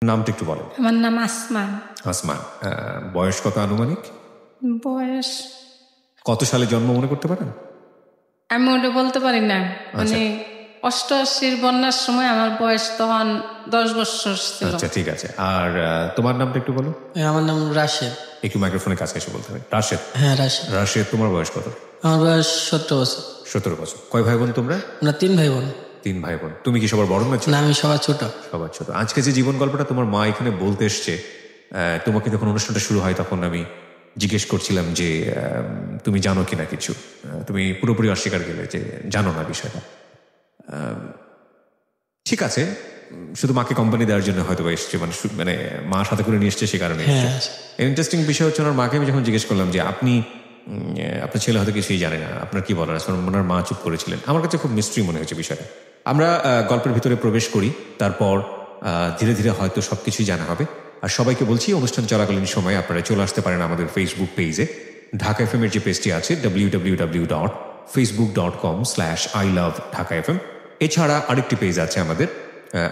নামটা একটু বলেন। আমার নাম আসমান। আসমান, বয়স কত আনুমানিক? বয়স কত সালে জন্ম মনে করতে পারেন? আমি ওটা বলতে পারি না, মানে 88 বন্যার সময় আমার বয়স তখন 10 বছর ছিল। আচ্ছা ঠিক আছে। আর তোমার নামটা একটু বলো। আমার নাম রাশেদ। একটু মাইক্রোফোনের কাছে এসে বলতে হবে। রাশেদ। হ্যাঁ রাশেদ। রাশেদ, তোমার বয়স কত? আমার বয়স 17 বছর। 17 বছর। কয় ভাই বোন তোমরা? আমরা 3 ভাই বোন। 3 ভাই বোন। তুমি কি সবার বড় না ছোট? না, আমি সবার ছোট। সবার ছোট। আজকে যে জীবন গল্পটা তোমার মা এখানে বলতে এসছে, তোমাকে যখন অনুষ্ঠানটা শুরু হয় তখন আমি জিজ্ঞেস করছিলাম যে তুমি জানো কিনা কিছু। তুমি পুরোপুরি অস্বীকার করলে যে জানো না বিষয়টা। ঠিক আছে, শুধু মাকে কোম্পানি দেওয়ার জন্য হয়তো এসছে, মানে মা সাথে করে নিয়ে এসছে সে কারণে। ইন্টারেস্টিং বিষয় হচ্ছে ওনার মাকে আমি যখন জিজ্ঞেস করলাম যে আপনার ছেলে হয়তো কিছুই জানে না, আপনার কি বলার আছে, ওনার মা চুপ করেছিলেন। আমার কাছে খুব মিস্ট্রি মনে হয়েছে বিষয়টা। আমরা গল্পের ভিতরে প্রবেশ করি, তারপর ধীরে ধীরে হয়তো সবকিছুই জানা হবে। আর সবাইকে বলছি, অনুষ্ঠান চলাকালীন সময় আপনারা চলে আসতে পারেন আমাদের ফেসবুক পেজে। ঢাকা FM এর যে পেজটি আছে www.facebook.com/iloveDhakaFM। এছাড়া আরেকটি পেজ আছে আমাদের,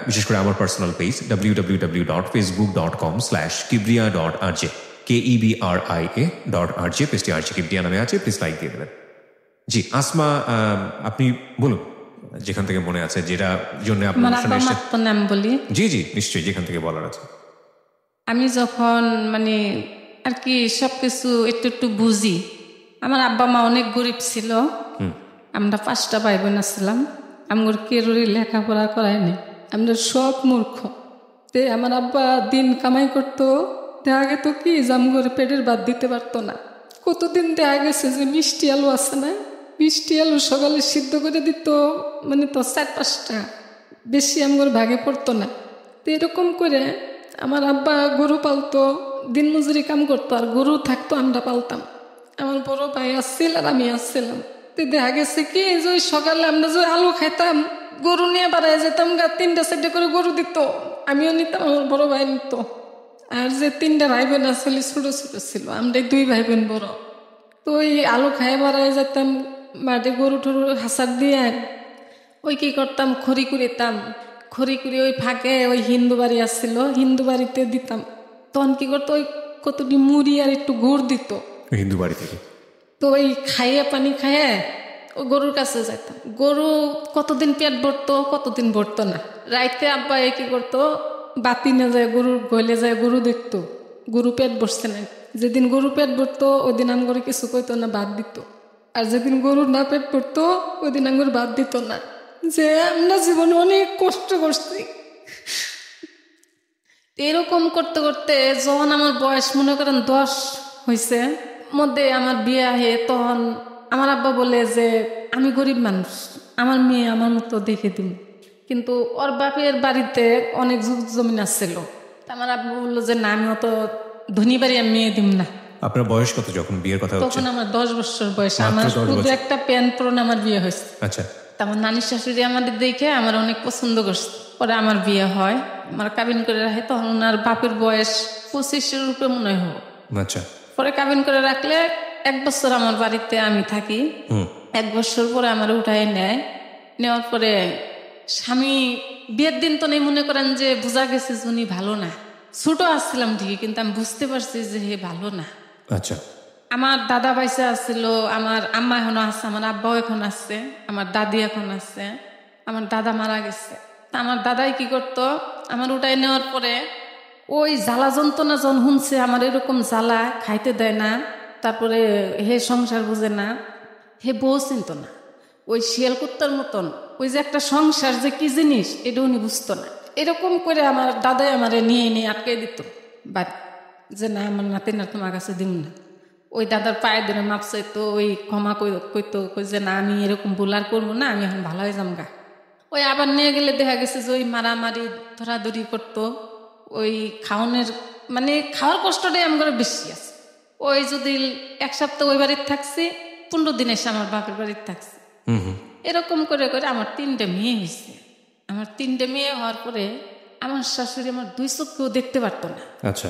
বিশেষ করে আমার পার্সোনাল পেজ www.facebook.com/kibria.rj KEBRIA.RJ। পেজটি RJ কিবরিয়া নামে আছে, প্লিজ লাইক দিয়ে দেবেন। জি আসমা, আপনি বলুন যেখান থেকে মনে আছে, যেটা জন্য আপনার নাম বলি। জি জি নিশ্চয়ই, যেখান থেকে বলার আছে। আমি যখন মানে আর কি সবকিছু একটু একটু বুঝি, আমার আব্বা মা অনেক গরিব ছিল। আমরা 5টা ভাই বোন ছিলাম। আমার কেউরই লেখাপড়া করায়নি, আমরা সব মূর্খ। আমার আব্বা দিন কামাই করতো, দেখা গেত কি জামগরে পেটের ভাত দিতে পারতো না। কতদিন দেখা গেছে যে মিষ্টি আলু আছে না, মিষ্টি আলু সকালে সিদ্ধ করে দিত, মানে তো 4-5টা, বেশি আমার ভাগে পড়তো না। তো এরকম করে আমার আব্বা গরু পালতো, দিন মজুরি কাম করতো, আর গরু থাকতো আমরা পালতাম। আমার বড় ভাই আসছিল আর আমি আসছিলাম। তো দেখা গেছে কি যে সকালে আমরা যে আলু খাইতাম, গরু নিয়ে বাড়ায় যেতাম, 3টা-4টা করে গরু দিত, আমিও নিতাম, আমার বড় ভাই নিত। আর যে 3টা ভাই বোন আসলে ছোট ছোট ছিল, আমরা 2 ভাই বোন বড়। তো ওই আলু খাইয়ে বাড়ায় যেতাম, মাঠে গরু টরু হাসার দিয়ে ওই কি করতাম, খড়ি কুড়িতাম। খড়ি কুড়ি ওই ফাঁকে ওই হিন্দু বাড়ি আসছিল, হিন্দু বাড়িতে দিতাম। তখন কি করতো, ওই কতটি মুড়ি আর একটু গুড় দিত হিন্দু বাড়ি থেকে। তো ওই খাইয়ে পানি খাইয়ে ওই গরুর কাছে যেতাম। গরু কতদিন পেট ভরতো, কতদিন ভরতো না। রাইতে আব্বা কি করতো, বাতি না যায় গরুর গলে যায়, গরু দেখতো গরু পেট ভরছে না। যেদিন গরু পেট ভরতো ওই দিন আমগরে কিছু কইতো না, ভাত দিত। আর যেদিন গরু না পেট ভরতো ওই দিন আমগরে ভাত দিত না। যে আমরা জীবনে অনেক কষ্ট করছি। এরকম করতে করতে যখন আমার বয়স মনে করেন 10 হয়েছে, মধ্যে আমার বিয়ে আহে, তখন আমার আব্বা বলে যে আমি গরিব মানুষ, আমার মেয়ে আমার মতো দেখে দিন। কিন্তু ওর বাপের বাড়িতে অনেক জমিন আসছিল। আমার আব্বা বললো যে না, আমি অত ধনী বাড়ি আমি মেয়ে দিব না। আপনার বয়স কত যখন বিয়ের কথা হচ্ছে? তখন আমার 10 বছর বয়স। আমার শুধু একটা প্যান্ট পরন আমার বিয়ে হয়েছে। আচ্ছা। আমার নানি শাশুড়ি আমাদের দেখে আমার অনেক পছন্দ করছে, পরে আমার বিয়ে হয়, আমার কাবিন করে রাখে। তখন ওনার বাপের বয়স 25-এর উপরে মনে হয়। আচ্ছা। পরে কাবিন করে রাখলে 1 বছর আমার বাড়িতে আমি থাকি। 1 বছর পরে আমার উঠায় নেয়। নেওয়ার পরে স্বামী বিয়ের দিন তো নেই, মনে করেন যে বোঝা গেছে যে উনি ভালো না। ছোট আসছিলাম ঠিকই, কিন্তু আমি বুঝতে পারছি যে হে ভালো না। আচ্ছা। আমার দাদা বাইসে আসছিল, আমার আম্মা এখনো আছে, আমার আব্বাও এখন আছে, আমার দাদি এখন আছে। আমার দাদা মারা গেছে। তা আমার দাদাই কি করতো, আমার উঠাই নেওয়ার পরে ওই জ্বালা যন্ত্রণা যখন শুনছে আমার এরকম জ্বালা, খাইতে দেয় না, তারপরে হে সংসার বুঝে না, হে বউ চিনত না। ওই শিয়াল কুত্তার মতন ওই যে একটা সংসার যে কি জিনিস এটা উনি বুঝতো না। এরকম করে আমার দাদাই আমারে নিয়ে নিয়ে আটকে দিত বাড়ি, যে না আমার নাতি না তোমার কাছে দিব না। ওই দাদার পায়ে ধরে মাপ চাইতো, ওই ক্ষমা কইতো, কই যে না আমি এরকম ভুল আর করবো না, আমি এখন ভালো হয়ে যাম গা। ওই আবার নিয়ে গেলে দেখা গেছে যে ওই মারামারি ধরাধরি করতো। ওই খাওয়ানোর মানে খাওয়ার কষ্টটাই আমার বেশি আছে। ওই যদি 1 সপ্তাহ ওই বাড়িতে থাকছি, 15 দিন এসে আমার বাপের বাড়িতে থাকছি। এরকম করে করে আমার 3টে মেয়ে হয়েছে। আমার 3টে মেয়ে হওয়ার পরে আমার শাশুড়ি আমার 2 চোখকেও দেখতে পারতো না। আচ্ছা।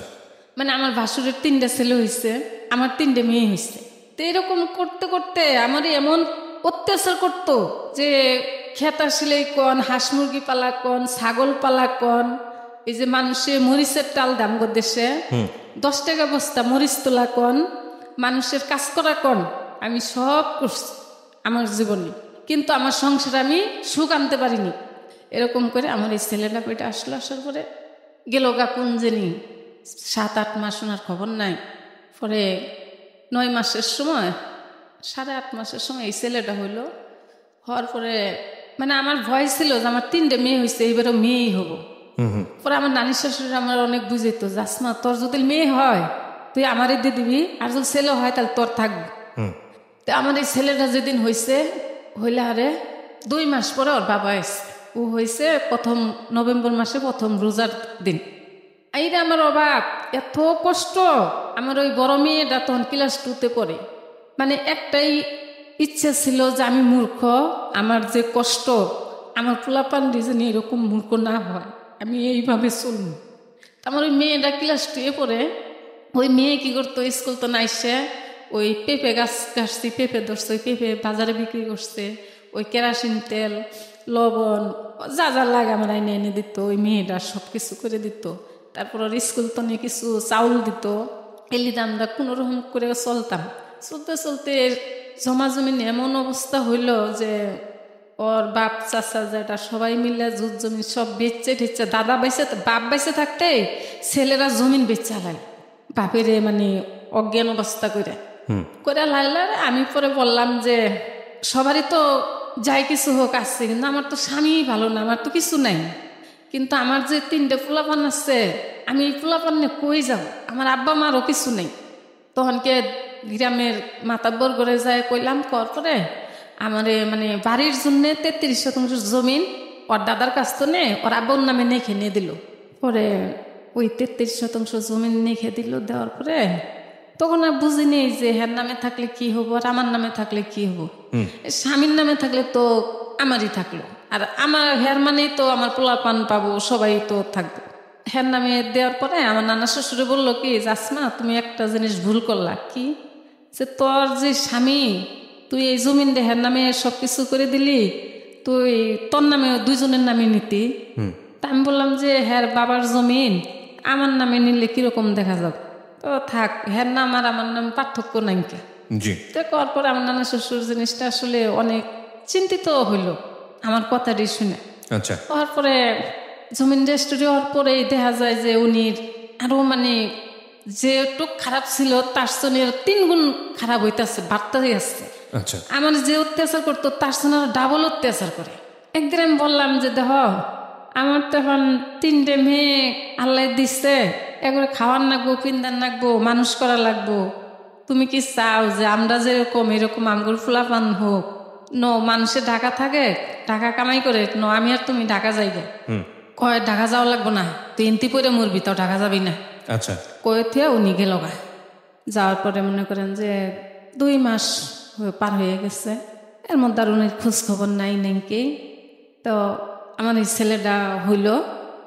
মানে আমার ভাসুরের 3টে ছেলে হয়েছে, আমার 3টে মেয়ে হয়েছে। তো এরকম করতে করতে আমার এমন অত্যাচার করতো যে খেতা সিলাই কন, হাঁস মুরগি পালা কন, ছাগল পালা কন, এই যে মানুষে মরিচের টাল দাম দেশে 10 টাকা বস্তা মরিচ তোলা কন, মানুষের কাজ করা কন, আমি সব করছি আমার জীবনে, কিন্তু আমার সংসারে আমি সুখ আনতে পারিনি। এরকম করে আমার এই ছেলেটা পেটে আসলো, আসার পরে গেল গা কোন জানি 7-8 মাস ওনার খবর নাই। পরে 9 মাসের সময় 8.5 মাসের সময় এই ছেলেটা হইলো। হওয়ার পরে মানে আমার ভয় ছিল যে আমার 3টে মেয়ে হয়েছে, এবারও মেয়েই হবো। পরে আমার নানির শাশুড়ি আমার অনেক বুঝিত, যাসমা তোর যদি মেয়ে হয় তুই আমারই দিয়ে দিবি, আর যদি ছেলে হয় তাহলে তোর থাকবো। তো আমার এই ছেলেটা যেদিন হয়েছে, হইলে আরে 2 মাস পরে ওর বাবা এসে, ও হয়েছে প্রথম নভেম্বর মাসে প্রথম রোজার দিন। এইটা আমার অভাব, এত কষ্ট। আমার ওই বড় মেয়েটা তখন ক্লাস 2-তে পড়ে। মানে একটাই ইচ্ছে ছিল যে আমি মূর্খ, আমার যে কষ্ট, আমার পোলাপান যেন এরকম মূর্খ না হয়, আমি এইভাবে চলব। আমার ওই মেয়েটা ক্লাস 2-এ পড়ে। ওই মেয়ে কি করতো, স্কুল তো নাইসে ওই পেঁপে গাছ গাছছি, পেঁপে ধরছে, ওই পেঁপে বাজারে বিক্রি করছে, ওই কেরাসিন তেল, লবণ, যা যা লাগে আমার আইনে এনে দিত। ওই মেয়েটা সব কিছু করে দিত। তারপর ওর স্কুল তো নিয়ে কিছু চাউল দিত। এলিতে আমরা কোনোরকম করে চলতাম। চলতে চলতে জমা জমিন এমন অবস্থা হইল যে ওর বাপ চাচা যেটা সবাই মিলে জুত জমি সব বেচে ঠেচে, দাদা বেঁচে, বাপ বেঁচে থাকতে ছেলেরা জমিন বেচা লাই, বাপের মানে অজ্ঞান অবস্থা করে লাইলে। আমি পরে বললাম যে সবারই তো যাই কিছু হোক আসছে, কিন্তু আমার তো স্বামী ভালো না, আমার তো কিছু নাই, কিন্তু আমার যে 3টে পোলাপান আছে, আমি এই পোলাপান নিয়ে কই যাব, আমার আব্বা মারও কিছু নেই। তখনকে গ্রামের মাতাব্বর করে যায় কইলাম, কর পরে আমার মানে বাড়ির জন্য 33 শতাংশ জমিন ওর দাদার কাছ তো নে, ওর আব্বার নামে নেখে নিয়ে দিল। পরে ওই 33 শতাংশ জমিন নেখে দিল। দেওয়ার পরে তখন আর বুঝিনি যে হের নামে থাকলে কি হবো আর আমার নামে থাকলে কি হবো। স্বামীর নামে থাকলে তো আমারই থাকলো, আর আমার হের মানেই তো আমার পোলাপান পাবো, সবাই তো থাকবে। হের নামে দেওয়ার পরে আমার নানা শ্বশুরে বললো কি, যাসমা তুমি একটা জিনিস ভুল করলা, কি যে তোর যে স্বামী, তুই এই জমিন হের নামে সবকিছু করে দিলি, তুই তোর নামে 2জনের নামে নিতি। তা আমি বললাম যে হের বাবার জমিন আমার নামে নিলে কিরকম দেখা যাবে, তো থাক, হের নাম আর আমার নাম পার্থক্য নাই কে। তো করার পরে আমার নানা শ্বশুর জিনিসটা আসলে অনেক চিন্তিত হইল আমার কথাটি শুনে। আচ্ছা, হওয়ার পরে জমিন রেজিস্ট্রি হওয়ার পরে দেখা যায় যে উনি আরো মানে যেটুক খারাপ ছিল তার সঙ্গে 3 গুণ খারাপ হইতেছে, বাড়তেই আসছে। আচ্ছা, আমার যে অত্যাচার করতো তার সঙ্গে ডাবল অত্যাচার করে। একদিন আমি বললাম যে দেখ, আমার তো এখন 3টে মেয়ে আল্লাহ দিচ্ছে, একবারে খাওয়ার লাগবো, পিন্দার লাগবো, মানুষ করা লাগবো। তুমি কি চাও যে আমরা যেরকম এরকম আমগুর ফুলাপান হোক? মানুষের ঢাকা থাকে, ঢাকা কামাই করে, আমি আর তুমি ঢাকা যাইবে। কয় ঢাকা যাওয়া লাগবো না, তুই এনতি পরে মরবি, তাও ঢাকা যাবি না। আচ্ছা, কয়ে থিয়া উনি গেল গা। যাওয়ার পরে মনে করেন যে 2 মাস পার হয়ে গেছে, এর মধ্যে আর উনি খোঁজ খবর নাই নাকি। তো আমার এই ছেলেটা হইল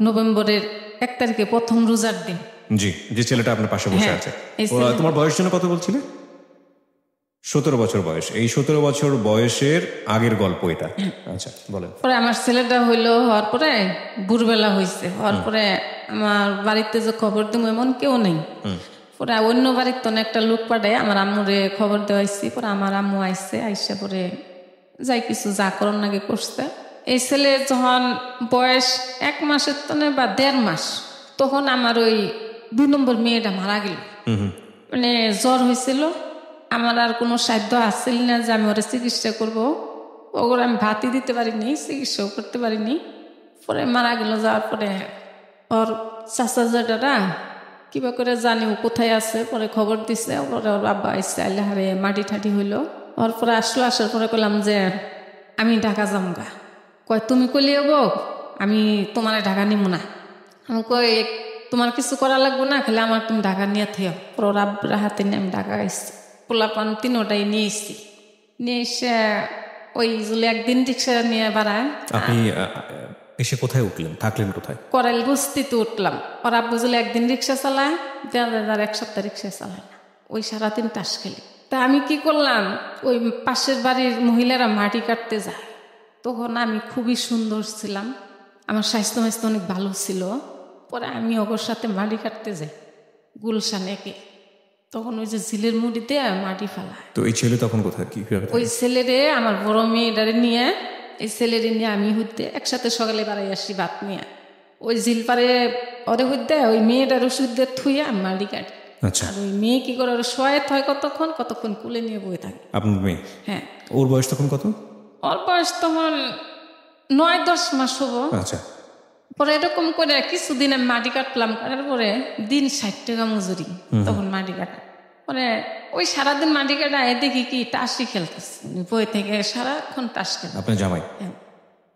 নভেম্বরের 1 তারিখে প্রথম রোজার দিন। জি, যে ছেলেটা আপনার পাশে বসে আছে। তোমার বয়স যেন কত বলছিলে? 17 বছর বয়স। এই 17 বছর বয়সের আগের গল্প এটা। আচ্ছা, বলেন। পরে আমার ছেলেটা হইলো, হওয়ার পরে ভোরবেলা হয়েছে, হওয়ার পরে আমার বাড়িতে যে খবর দেবো এমন কেউ নেই। পরে অন্য বাড়ির তো একটা লোক পাঠায় আমার আম্মুরে খবর দেওয়াইছি। পরে আমার আম্মু আইসে, আইসা পরে যাই কিছু যা করণ নাকি করছে। এই ছেলে যখন বয়স 1 মাসের তনে বা 1.5 মাস, তখন আমার ওই 2 নম্বর মেয়েটা মারা গেল। মানে জ্বর হয়েছিল, আমার আর কোনো সাধ্য আসছিল না যে আমি ওরা চিকিৎসা করবো। ওগুলো আমি ভাতই দিতে পারিনি, চিকিৎসাও করতে পারিনি। পরে মারা গেল। যাওয়ার পরে ওর চাচা জাটারা কিবা করে জানি ও কোথায় আছে, পরে খবর দিছে। পরে ওর বাবা এসে আইলে হারে মাটি ঠাটি হইলো। ওর পরে আসলো, আসার পরে কইলাম যে আমি ঢাকা যামগা। কয় তুমি কইলে হবো, আমি তোমার ঢাকা নিব না। আমি কই তোমার কিছু করা লাগবো না, খালি আমার তুমি ঢাকা নিয়ে থেও। পরে ওর আব্বার হাতে নিয়ে আমি ঢাকা আসছি। পোলাপান 3টাই নিয়ে এসছি। নিয়ে এসে ওই একদিন রিক্সা নিয়ে বাড়ায়। আপনি এসে কোথায় উঠলেন, থাকলেন কোথায়? করাইল বস্তিতে উঠলাম। ওর আব্বু একদিন রিক্সা চালায়, 1 সপ্তাহ রিক্সা চালায় না, ওই সারাদিন টাস খেলি। তা আমি কি করলাম, ওই পাশের বাড়ির মহিলারা মাটি কাটতে যায়, তখন আমি খুবই সুন্দর ছিলাম, আমার স্বাস্থ্য অনেক ভালো ছিল। পরে আমি ওর সাথে মাটি কাটতে যাই গুলশানে একে, তখন ওই যে ঝিলের মুড়িতে মাটি ফেলায়। তো এই ছেলে তখন কোথায় কি ওই ছেলেরে আমার বড় মেয়েটারে নিয়ে, এই ছেলেরে নিয়ে আমি হইতে একসাথে সকালে বাড়াই আসি ভাত নিয়ে, ওই ঝিল পারে ওরে হইতে ওই মেয়েটার ওষুধ দিয়ে থুইয়া আমি মাটি কাটি। আচ্ছা। আর ওই মেয়ে কি করে, ওর শোয়াত হয় কতক্ষণ কুলে নিয়ে বয়ে থাকে। আপনার মেয়ে? হ্যাঁ। ওর বয়স তখন কত? ওর বয়স তখন 9-10 মাস হবো। আচ্ছা। পরে এরকম করে কিছুদিন আমি মাটি কাটলাম, কাটার পরে দিন 60 টাকা মজুরি তখন মাটি কাটা। পরে ওই সারাদিন মাটি কাটা দেখি কি টাসি খেলতেছে, বই থেকে সারাক্ষণ টাস খেলতে। আপনার জামাই?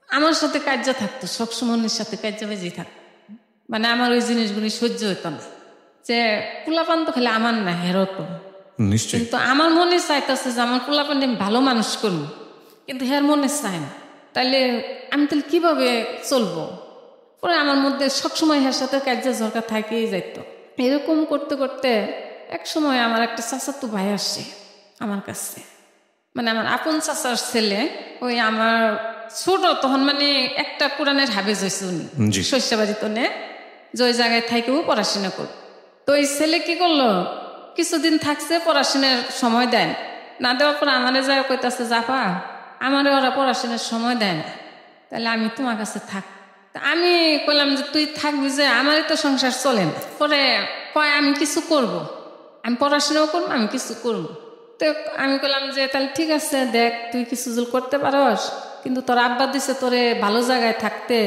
আমার সাথে কার্য থাকতো, সবসময় ওর সাথে কার্য বেজে থাকতো। মানে আমার ওই জিনিসগুলি সহ্য হতো না, যে পোলাপান তো খালি আমার না হেরো তো নিশ্চয়ই। কিন্তু আমার মনে চাইতেছে যে আমার পোলাপান আমি ভালো মানুষ করবো, কিন্তু হের মনে চায় না। তাইলে আমি তাহলে কিভাবে চলবো? পরে আমার মধ্যে সবসময় হের সাথে কার্য ঝরকা থাকেই যাইতো। এরকম করতে করতে এক সময় আমার একটা চাচাতো ভাই আসছে আমার কাছে, মানে আমার আপন চাচার ছেলে, ওই আমার ছোট তখন, মানে একটা কোরআনের হাফেজ হয়েছে উনি, শস্যবাড়ি তো নে যে ওই জায়গায় থাকেও পড়াশোনা করো। তো ওই ছেলে কি করলো, কিছুদিন থাকছে, পড়াশোনার সময় দেন না, দেওয়ার পর আমারে যায় কইতাছে, জাফা আমারে ওরা পড়াশোনার সময় দেয় না, তাহলে আমি তোমার কাছে থাক। আমি কইলাম যে তুই থাকবি, যে আমারই তো সংসার চলে না। পরে কয় আমি কিছু করব, আমি পড়াশোনাও করবো, আমি কিছু করবো। তো আমি কইলাম যে তাহলে ঠিক আছে, দেখ তুই কিছু জল করতে পারস, কিন্তু তোর আব্বা দিছে তোরে ভালো জায়গায় থাকতে,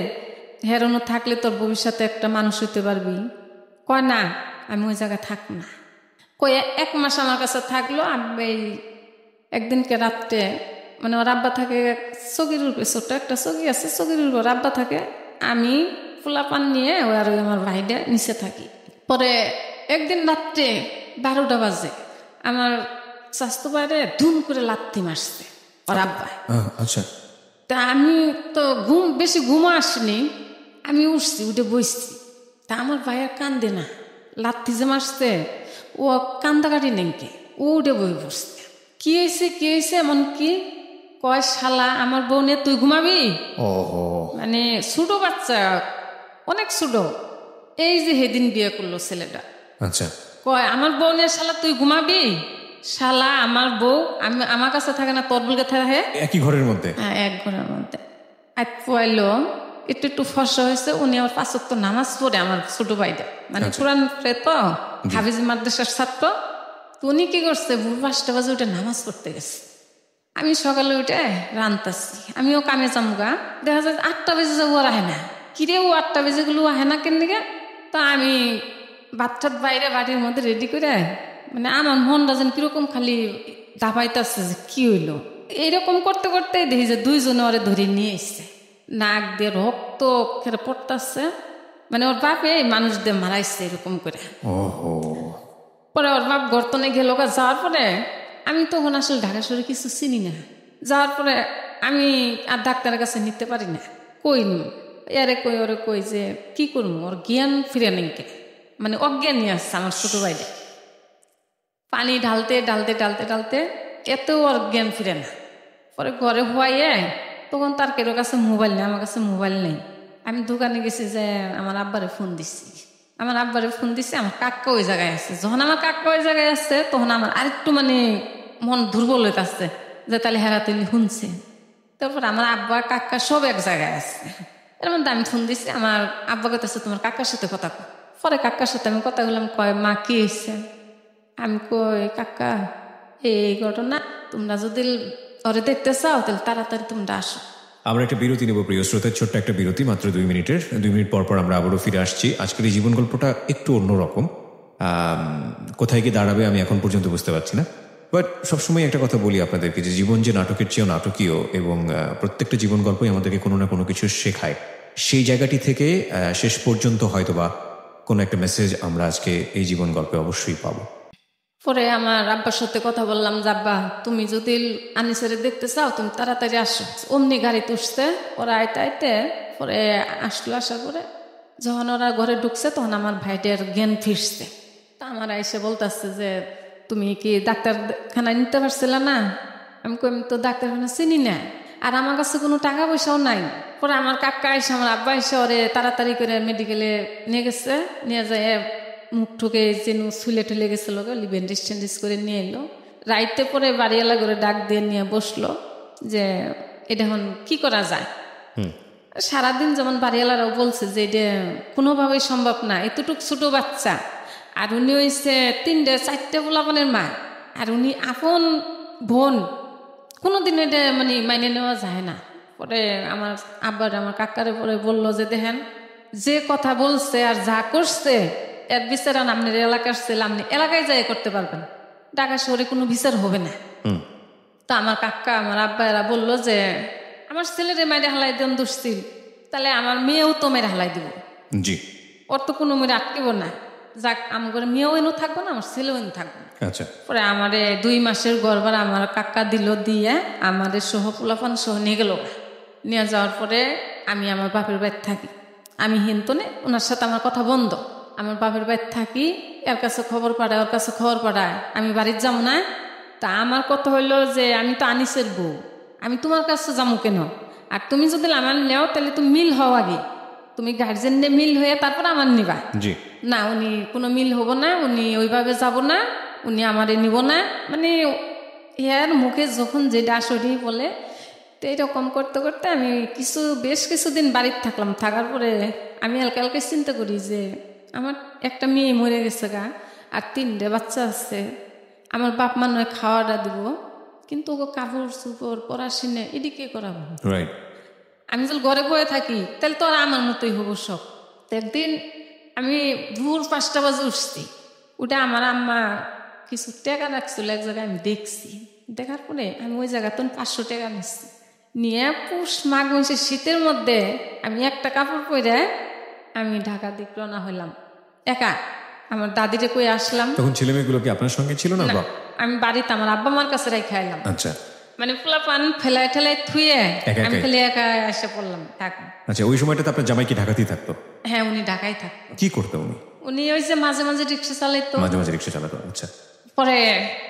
হেরনো থাকলে তোর ভবিষ্যতে একটা মানুষ হইতে পারবি। কয় না আমি ওই জায়গায় থাকবো না। কয়ে 1 মাস আমার কাছে থাকলো। এই একদিনকে রাত্রে, মানে ওর আব্বা থাকে চকির উপরে, ছোট্ট একটা চকি আছে, চকির উপর আব্বা থাকে, আমি পোলাপান নিয়ে আর আমার ভাইটা নিচে থাকি। পরে একদিন রাত্রে 12টা বাজে আমার স্বাস্থ্য বাইরে ধুম করে লাথি মারছে ওর আব্বা। আচ্ছা। তা আমি তো বেশি ঘুমো আসনি, আমি উঠছি, উঠে বসছি। তা আমার ভাইয়ের কান্দে না, লাথি যে মারছে ও কান্দাকাটি নেংকে, ও উঠে বই বসছে। কি হয়েছে এমন কি? কয় শালা আমার বোনে তুই ঘুমাবি? মানে ছোট বাচ্চা, অনেক ছোট, এই যে সেদিন বিয়ে করলো ছেলেটা। আচ্ছা। কয় আমার বোনের শালা তুই ঘুমাবি? শালা আমার বউ আমার কাছে থাকে না, তোর বলকে থাকে একই ঘরের মধ্যে? হ্যাঁ, এক ঘরের মধ্যে। আর পয়লো একটু ফর্সা হয়েছে, উনি আবার 5 ওয়াক্ত নামাজ পড়ে, আমার ছোট ভাইটা, মানে কোরআন পড়ে তো, হাফিজ মাদ্রাসার ছাত্র। তো উনি কি করছে, 5টা বাজে উঠে নামাজ পড়তে গেছে। আমি সকালে উঠে রান্তাছি, আমিও কামে যামগা, দেখা যায় 8টা বেজে যাবো, আর আহে না। কিরে ও 8টা বেজে গুলো আহে না কেন দিকে? তা আমি বাচ্চার বাইরে বাড়ির মধ্যে রেডি করে, মানে আমার মনটা যেন কিরকম খালি দাবাইতেছে যে কি হইলো। এইরকম করতে করতে দেখি যে 2 জনে ওরে ধরে নিয়ে এসছে, নাক দিয়ে রক্ত খেয়ে পড়তেছে, মানে ওর বাপে মানুষদের মারাইছে এরকম করে। পরে ওর বাপ গর্তনে গেল, যাওয়ার পরে আমি তখন আসলে ঢাকা শহরে কিছু চিনি না। যাওয়ার পরে আমি আর ডাক্তারের কাছে নিতে পারি না, কইনি এরে কই ওরে কই যে কি করবো, ওর জ্ঞান ফিরে নেই, মানে অজ্ঞানী আসছে আমার ছোট ভাইটা। পানি ঢালতে ঢালতে ঢালতে ঢালতে এত ওর জ্ঞান ফিরে না। পরে ঘরে হওয়াইয়ে, তখন তার কেরো কাছে মোবাইল নেই, আমার কাছে মোবাইল নেই। আমি দোকানে গেছি, যে আমার আব্বারে ফোন দিছি, আমার কাকা ওই জায়গায় আছে। যখন আমার কাকা ওই জায়গায় আসছে, তখন আমার আরেকটু মানে মন দুর্বল হইতে আসছে, যে তাহলে হেরাতে শুনছে। তারপর আমার আব্বা কাকা সব এক জায়গায় আছে। এর মধ্যে আমি ফোন দিছি, আমার আব্বা কইতেছে তোমার কাকার সাথে কথা কও। পরে কাকার সাথে আমি কথা বললাম, কয় মা কি হয়েছে? আমি কই কাকা এই ঘটনা, তোমরা যদি ওরে দেখতে চাও তাহলে তাড়াতাড়ি তোমরা আসো। আমরা একটা বিরতি নেব প্রিয় শ্রোতার, ছোট্ট একটা বিরতি, মাত্র 2 মিনিটের। 2 মিনিট পর পর আমরা আবারও ফিরে আসছি। আজকের এই জীবন গল্পটা একটু অন্যরকম, কোথায় গিয়ে দাঁড়াবে আমি এখন পর্যন্ত বুঝতে পারছি না। বাট সবসময় একটা কথা বলি আপনাদেরকে, যে জীবন যে নাটকের চেয়েও নাটকীয়, এবং প্রত্যেকটা জীবন গল্পই আমাদেরকে কোনো না কোনো কিছু শেখায়। সেই জায়গাটি থেকে শেষ পর্যন্ত হয়তোবা কোনো একটা মেসেজ আমরা আজকে এই জীবন গল্পে অবশ্যই পাবো। পরে আমার আব্বার সাথে কথা বললাম, যাব্বা তুমি যদি আনিসারে দেখতে চাও তুমি তাড়াতাড়ি আসো। অমনি গাড়িতে উঠছে ওরা, আইতে আইতে পরে আসলো। আসার পরে যখন ওরা ঘরে ঢুকছে, তখন আমার ভাইটার জ্ঞান ফিরছে। তা আমার এসে বলতেছে যে তুমি কি ডাক্তারখানায় নিতে পারছিল না? আমি তো ডাক্তারখানা চিনি না। আর আমার কাছে কোনো টাকা পয়সাও নাই। পরে আমার কাকা এসে আমার আব্বা এসে ওরে তাড়াতাড়ি করে মেডিকেলে নিয়ে গেছে, নিয়ে যায় মুখ ঠুকে যেন ছুলে ঠুলে গেছিল, ব্যান্ডেজ ট্যান্ডেজ করে নিয়ে এলো। রাইতে পরে বাড়িওয়ালা করে ডাক দিয়ে নিয়ে বসলো যে এটা এখন কি করা যায়। সারাদিন যেমন বাড়িওয়ালারাও বলছে যে এটা কোনোভাবেই সম্ভব না, এতটুক ছোট বাচ্চা, আর উনি হয়েছে 3-4 পোলাপানের মা, আর উনি আপন বোন, কোনোদিন এটা মানে মাইনে নেওয়া যায় না। পরে আমার আব্বার আমার কাকারে পরে বললো যে দেখেন যে কথা বলছে আর যা করছে এর বিচার আপনার এলাকার ছেলে আপনি এলাকায় যাই করতে পারবেন, ঢাকা শহরে কোনো বিচার হবে না। তো আমার কাকা আমার আব্বা এরা বললো যে আমার ছেলেরে মেরে হালাই দেন দুশ্চিল, তাহলে আমার মেয়েও তো মেরে হালাই দিব, জি ওর তো কোনো মেরে আটকেব না, যাক আমার মেয়েও এনে থাকবো না, আমার ছেলেও এনে থাকবো। আচ্ছা, পরে আমারে 2 মাসের গর্বার আমার কাকা দিল, দিয়ে আমাদের সহ পোলাপান সহ নিয়ে গেল। নিয়ে যাওয়ার পরে আমি আমার বাপের বাড়িতে থাকি। আমি হিন্তনে, ওনার সাথে আমার কথা বন্ধ। আমার বাপের বাড়িতে থাকি, এর কাছে খবর পাঠায়, ওর কাছে খবর পাঠায়, আমি বাড়িতে যাবো না। তা আমার কথা হইলো যে আমি তো আনিসের বউ, আমি তোমার কাছে যাবো কেন? আর তুমি যদি আমার নেও তাহলে তুমি মিল হও, আগে তুমি গার্জেন নিয়ে মিল হয়ে তারপর আমার নিবা। না, উনি কোনো মিল হবো না, উনি ওইভাবে যাব না, উনি আমারে নিব না, মানে এর মুখে যখন যেটা আসরি বলে। তো এরকম করতে করতে আমি বেশ কিছুদিন বাড়িতে থাকলাম। থাকার পরে আমি হালকা হালকা চিন্তা করি যে আমার একটা মেয়ে মরে গেছে গা, আর 3টে বাচ্চা আছে, আমার বাপ মা নয় খাওয়াটা দিব, কিন্তু ও কাপড় চুপড় পড়াশোনা এদিকে করাবো। আমি যদি ঘরে বয়ে থাকি তাহলে তো আর আমার মতোই হবো সব। একদিন আমি ভোর 5টা বাজে উঠছি, ওটা আমার আম্মা কিছু টাকা রাখছিল এক জায়গায়, আমি দেখছি। দেখার পরে আমি ওই জায়গা তখন 500 টাকা নিচ্ছি, নিয়ে পুষ মাঘ মাসের শীতের মধ্যে আমি একটা কাপড় পরে আমি ঢাকা দিক রওনা হইলাম একা। আমার দাদিরে কই আসলাম। তখন ছেলে মেয়েগুলো কি আপনার সঙ্গে ছিল না? আমি বাড়িতে আমার আব্বা মার কাছে রেখে এলাম। আচ্ছা, মানে পোলাপান ফেলায় ঠেলায় থুয়ে আমি খালি একা এসে পড়লাম ঢাকা। আচ্ছা, ওই সময়টাতে আপনার জামাই কি ঢাকাতেই থাকতো? হ্যাঁ, উনি ঢাকায় থাকতো। কি করতো উনি? উনি ওই যে মাঝে মাঝে রিক্সা চালাইতো। মাঝে মাঝে রিক্সা চালাতো। আচ্ছা, পরে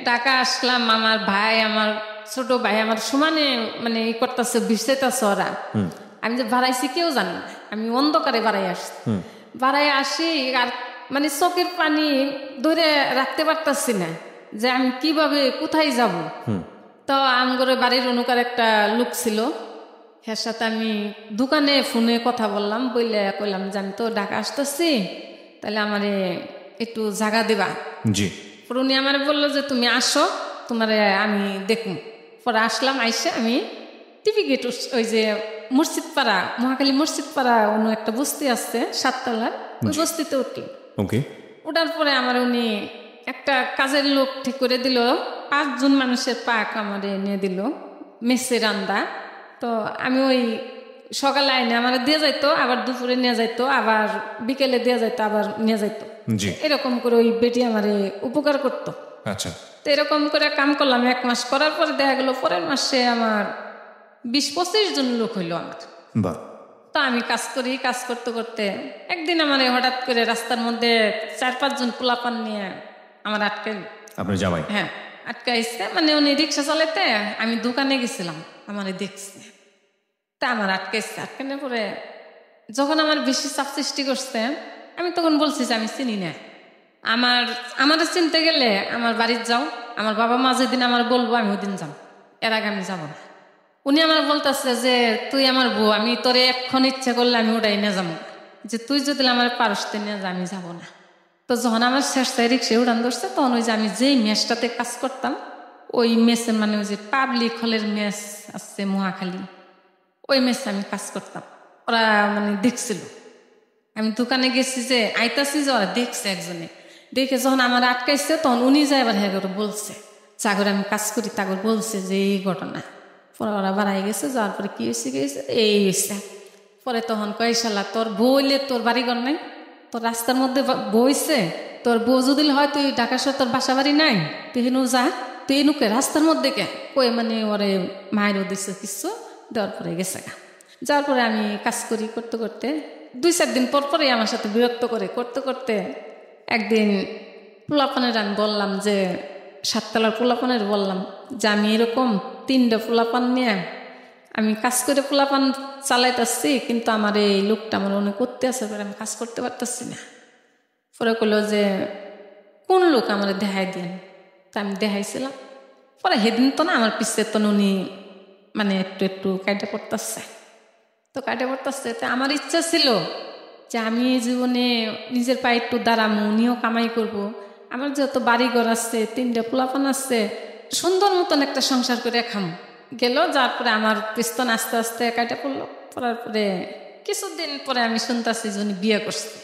ঢাকা আসলাম, আমার ভাই, আমার ছোট ভাই আমার সমানে মানে ই করতেছে, বিছাইতেছে ওরা। আমি যে বাড়াইছি কেউ জানে না, আমি অন্ধকারে বাড়াই আসছি। বাড়াই আসি আর মানে চোখের পানি ধরে রাখতে পারতাছি না যে আমি কিভাবে কোথায় যাব। তো আমগরে বাড়ির অনুকার একটা লোক ছিল, এর সাথে আমি দোকানে ফোনে কথা বললাম, বললে কইলাম যে আমি তো ঢাকা আসতেছি, তাহলে আমারে একটু জায়গা দেবা। জি। পরে উনি আমার বললো যে তুমি আসো, তোমারে আমি দেখব। পরে আসলাম, আইসে আমি টিভি গেট, ওই যে মসজিদ পাড়া, মহাখালী মসজিদ পাড়া অন্য একটা বস্তি আছে 7 তলার, ওই বস্তিতে উঠি। ওকে। ওঠার পরে আমার উনি একটা কাজের লোক ঠিক করে দিল, 5 জন মানুষের পাক আমারে নিয়ে দিল, মেসে রান্দা। তো আমি ওই সকালে আইনে আমার দিয়ে যাইতো, আবার দুপুরে নিয়ে যাইতো, আবার বিকেলে দিয়ে যাইতো, আবার নিয়ে যাইতো। এরকম করে ওই বেটি আমারে উপকার করতো। আচ্ছা। তো এরকম করে কাম করলাম 1 মাস। করার পরে দেখা গেল পরের মাসে আমার 20-25 জন লোক হইলো আমার। তো আমি কাজ করি, কাজ করতে করতে একদিন আমার হঠাৎ করে রাস্তার মধ্যে 4-5 জন পোলাপান নিয়ে আমার আটকাইল। আপনার জামাই? হ্যাঁ, আটকাইছে। মানে উনি রিক্সা চালাইতে, আমি দোকানে গেছিলাম, আমার দেখছে, তা আমার আটকাইছে। আটকানোর পরে যখন আমার বেশি চাপ সৃষ্টি করছে, আমি তখন বলছি যে আমি চিনি না, আমার চিনতে গেলে আমার বাড়িতে যাও, আমার বাবা মা যেদিন আমার বলবো আমি ওই দিন যাও, এর আগে আমি যাবো না। উনি আমার বলতেছে যে তুই আমার বউ, আমি তোরে এখন ইচ্ছা করলে আমি ওটাই নিয়ে যাবো, যে তুই যদি আমার পারসতে নিয়ে যা, আমি যাবো না। তো যখন আমার শেষ তারিখ সে উড়ান ধরছে, তখন ওই যে আমি যেই মেসটাতে কাজ করতাম, ওই মেসে মানে ওই যে পাবলিক হলের মেস আছে মহাখালী, ওই মেসে আমি কাজ করতাম। ওরা মানে দেখছিল, আমি দোকানে গেছি যে আইতাছি, যে ওরা দেখছে, একজনে দেখে যখন আমার আটকাইছে, তখন উনি যায় এবার হ্যাঁ বলছে, চাকরি আমি কাজ করি, তাগর বলছে যে এই ঘটনা। পরে ওরা বাড়াই গেছে, যাওয়ার পরে কি হয়েছে গেছে এই হয়েছে। পরে তখন কয়শালা তোর বইলে তোর বাড়িঘর নাই, তোর রাস্তার মধ্যে বইছে, তোর বউ যদি হয় তুই ঢাকা শহর তোর বাসা বাড়ি নাই, তুই হেনু যা, তুই এনুকে রাস্তার মধ্যে কে কই, মানে ওরে মায়েরও দিচ্ছে কিছু দেওয়ার পরে গেছে গা। যাওয়ার পরে আমি কাজ করি, করতে করতে 2-4 দিন পর পরে আমার সাথে বিরক্ত করে করতে করতে একদিন পোলাপানের আমি বললাম যে 7 তলার পোলাপানের বললাম যে আমি এরকম 3টা পোলাপান নিয়ে আমি কাজ করে পোলাপান চালাইতেছি, কিন্তু আমার এই লোকটা আমার অনেক করতে আছে, আমি কাজ করতে পারতেছি না। পরে কইলো যে কোন লোক আমার দেখাই দেন। তা আমি দেখাইছিলাম। পরে সেদিন তো না আমার পিছিয়ে তো উনি মানে একটু একটু কাইটা পড়তেছে, তো কাইটা পড়তেছে। তো আমার ইচ্ছা ছিল যে আমি জীবনে নিজের পায়ে একটু দাঁড়ামো, উনিও কামাই করব। আমার যেহেতু বাড়িঘর আছে, 3টা পোলাপান আছে, সুন্দর মতন একটা সংসার করে খাম গেল। যার পরে আমার পিস্তন আস্তে আস্তে কাইটা পড়লো। পড়ার পরে কিছুদিন পরে আমি শুনতেছি যে উনি বিয়ে করছে।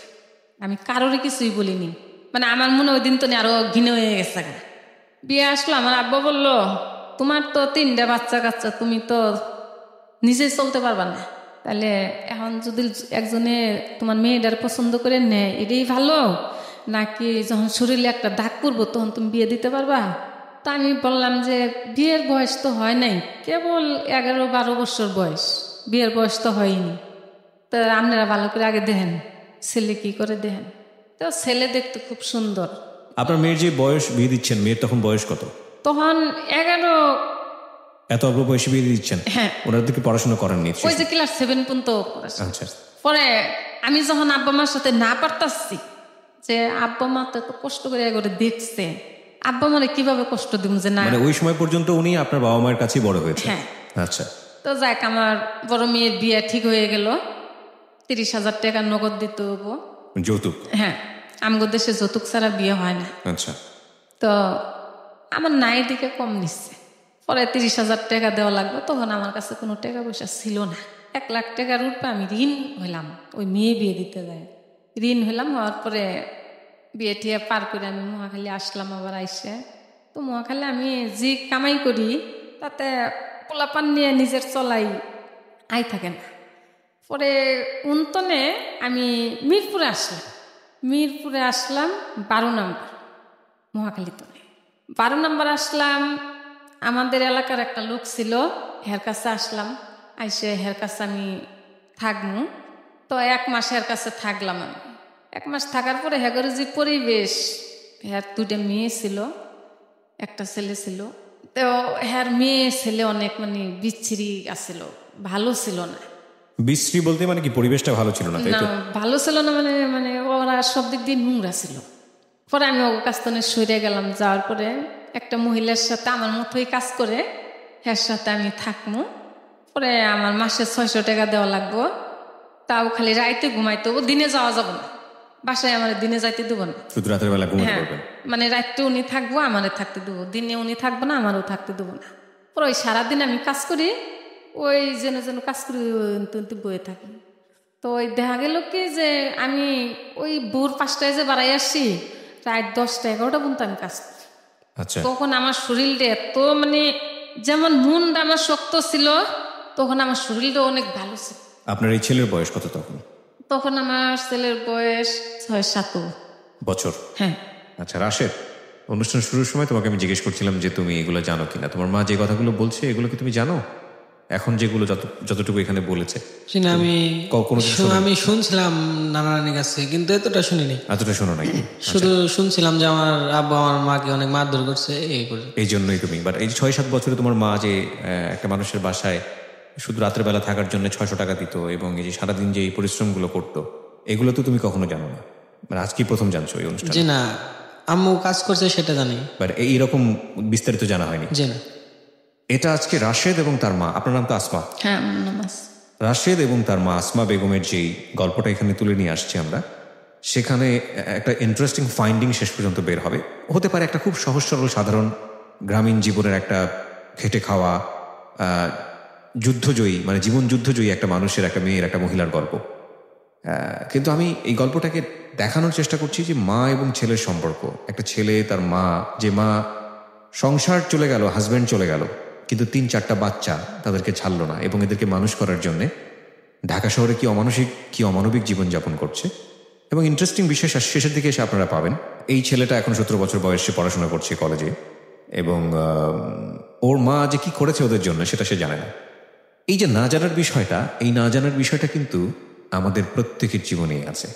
আমি কারোরই কিছুই বলিনি, মানে আমার মনে ওই দিন তো আরো ঘিনে হয়ে গেছে। বিয়ে আসলো, আমার আব্বা বলল তোমার তো 3টা বাচ্চা কাচ্চা, তুমি তো নিজেই চলতে পারবা না, তাহলে এখন যদি একজনে তোমার মেয়েটার পছন্দ করে নেয় এটাই ভালো, নাকি যখন শরীরে একটা দাগ পড়বো তখন তুমি বিয়ে দিতে পারবা? তা আমি বললাম যে বিয়ের বয়স তো হয় নাই, কেবল 11-12 বছর বয়স, বিয়ের বয়স তো হয়নি। তো আপনারা ভালো করে আগে দেখেন ছেলে কি করে দেখেন। তো ছেলে দেখতে খুব সুন্দর। আপনার মেয়ের যে বয়স বিয়ে দিচ্ছেন, মেয়ের তখন বয়স কত? তখন 11। এত অল্প বয়সে বিয়ে দিচ্ছেন? হ্যাঁ। ওনার দিকে পড়াশোনা করেননি? ওই যে ক্লাস 7 পর্যন্ত। আচ্ছা। পরে আমি যখন আব্বা মার সাথে না পারতাছি, যে আব্বা মা তো কষ্ট করে দেখছে, আব্বা মারে কিভাবে কষ্ট দিব যে না, মানে ওই সময় পর্যন্ত উনি আপনার বাবা মায়ের কাছেই বড় হয়েছে? হ্যাঁ। আচ্ছা। তো যাক, আমার বড় মেয়ের বিয়ে ঠিক হয়ে গেল। 30,000 টাকা নগদ দিতে হবো, যৌতুক? হ্যাঁ, আমগো দেশে যৌতুক ছাড়া বিয়ে হয় না। আচ্ছা। তো আমার নাই দিকে কম নিচ্ছে। পরে 30,000 টাকা দেওয়া লাগবে। তখন আমার কাছে কোনো টাকা পয়সা ছিল না। 1 লাখ টাকার উপরে আমি ঋণ হইলাম, ওই মেয়ে বিয়ে দিতে যায় ঋণ হইলাম। হওয়ার পরে বিয়ে টিয়ে পার করে আমি মহাখালী আসলাম। আবার আইসে তো মহাখালী আমি যে কামাই করি তাতে পোলাপান নিয়ে নিজের চলাই আই থাকে না। পরে উন্তনে আমি মিরপুরে আসলাম। 12 নম্বর মহাখালীতে 12 নম্বর আসলাম। আমাদের এলাকার একটা লোক ছিল, হের কাছে আসলাম। আইসে হের কাছে আমি থাকবো। তো 1 মাস হের কাছে থাকলাম। আমি 1 মাস থাকার পরে হেগর যে পরিবেশ, হের 2টা মেয়ে ছিল, একটা ছেলে ছিল। তো হের মেয়ে ছেলে অনেক মানে বিচ্ছিরি আসছিল, ভালো ছিল না। বিশ্রী বলতে মানে কি পরিবেশটা ভালো ছিল না? না, ভালো ছিল না, মানে মানে ওরা সব দিক দিয়ে নোংরা ছিল। পরে আমি ওর কাছ থেকে সরে গেলাম। যাওয়ার পরে একটা মহিলার সাথে আমার মতোই কাজ করে, এর সাথে আমি থাকবো। পরে আমার মাসে 600 টাকা দেওয়া লাগবো। তাও খালি রাইতে ঘুমাইতে হবো, দিনে যাওয়া যাবো না। বাসায় আমার দিনে যাইতে দেবো না, শুধু রাতের বেলা ঘুমাতে পারবেন। মানে রাত্রে উনি থাকবো, আমারে থাকতে দেবো, দিনে উনি থাকবো না, আমারও থাকতে দেবো না। পরে ওই সারাদিন আমি কাজ করি, ওই যেন কাজ করি বয়ে থাকি। তো ওই দেখা গেল কি যে আমি ওই ভোর 5টায় যে বাড়াই আসি, রাত 10টা-11টা পর্যন্ত আমি কাজ করি। আচ্ছা। তখন আমার শরীরটা এত মানে, যেমন মনটা আমার শক্ত ছিল, তখন আমার শরীরটা অনেক ভালো ছিল। আপনার এই ছেলের বয়স কত তখন? তখন আমার ছেলের বয়স 6-7 বছর। হ্যাঁ। আচ্ছা রাশেদ, অনুষ্ঠান শুরুর সময় তোমাকে আমি জিজ্ঞেস করছিলাম যে তুমি এগুলো জানো কিনা। তোমার মা যে কথাগুলো বলছে এগুলো কি তুমি জানো? এখন যেগুলো যতটুকু এখানে বলেছে আমি শুনছিলাম নানা নানির কাছে, কিন্তু এতটা শুনিনি। এতটা শোনো নাই? শুধু শুনছিলাম যে আমার আব্বা আমার মাকে অনেক মারধর করছে, এই জন্যই তুমি। বাট এই 6-7 বছরে তোমার মা যে একটা মানুষের বাসায় শুধু রাতের বেলা থাকার জন্য 600 টাকা দিত এবং এই যে সারাদিন যে এই পরিশ্রমগুলো করতো, এগুলো তো তুমি কখনো জানো না? মানে আজকেই প্রথম জানছো এই অনুষ্ঠানে? জি না, আম্মু কাজ করছে সেটা জানি, বাট এইরকম বিস্তারিত জানা হয়নি। জি না। এটা আজকে রাশেদ এবং তার মা, আপনার নাম তো আসমা? হ্যাঁ, আমার নাম আসমা। রাশেদ এবং তার মা আসমা বেগমের যেই গল্পটা এখানে তুলে নিয়ে আসছি আমরা, সেখানে একটা ইন্টারেস্টিং ফাইন্ডিং শেষ পর্যন্ত বের হবে। হতে পারে একটা খুব সহজ সরল সাধারণ গ্রামীণ জীবনের একটা খেটে খাওয়া যুদ্ধজয়ী, মানে জীবন যুদ্ধজয়ী একটা মানুষের, একটা মেয়ের, একটা মহিলার গল্প। কিন্তু আমি এই গল্পটাকে দেখানোর চেষ্টা করছি যে মা এবং ছেলের সম্পর্ক। একটা ছেলে, তার মা, যে মা সংসার চলে গেল, হাজব্যান্ড চলে গেল, কিন্তু 3-4টা বাচ্চা তাদেরকে ছাড়লো না এবং এদেরকে মানুষ করার জন্যে ঢাকা শহরে কি অমানবিক জীবনযাপন করছে। এবং ইন্টারেস্টিং বিষয় শেষের দিকে এসে আপনারা পাবেন, এই ছেলেটা এখন 17 বছর বয়সে পড়াশোনা করছে কলেজে, এবং ওর মা যে কি করেছে ওদের জন্য সেটা সে জানে না। এই যে না জানার বিষয়টা, এই না জানার বিষয়টা কিন্তু আমাদের প্রত্যেকের জীবনেই আছে।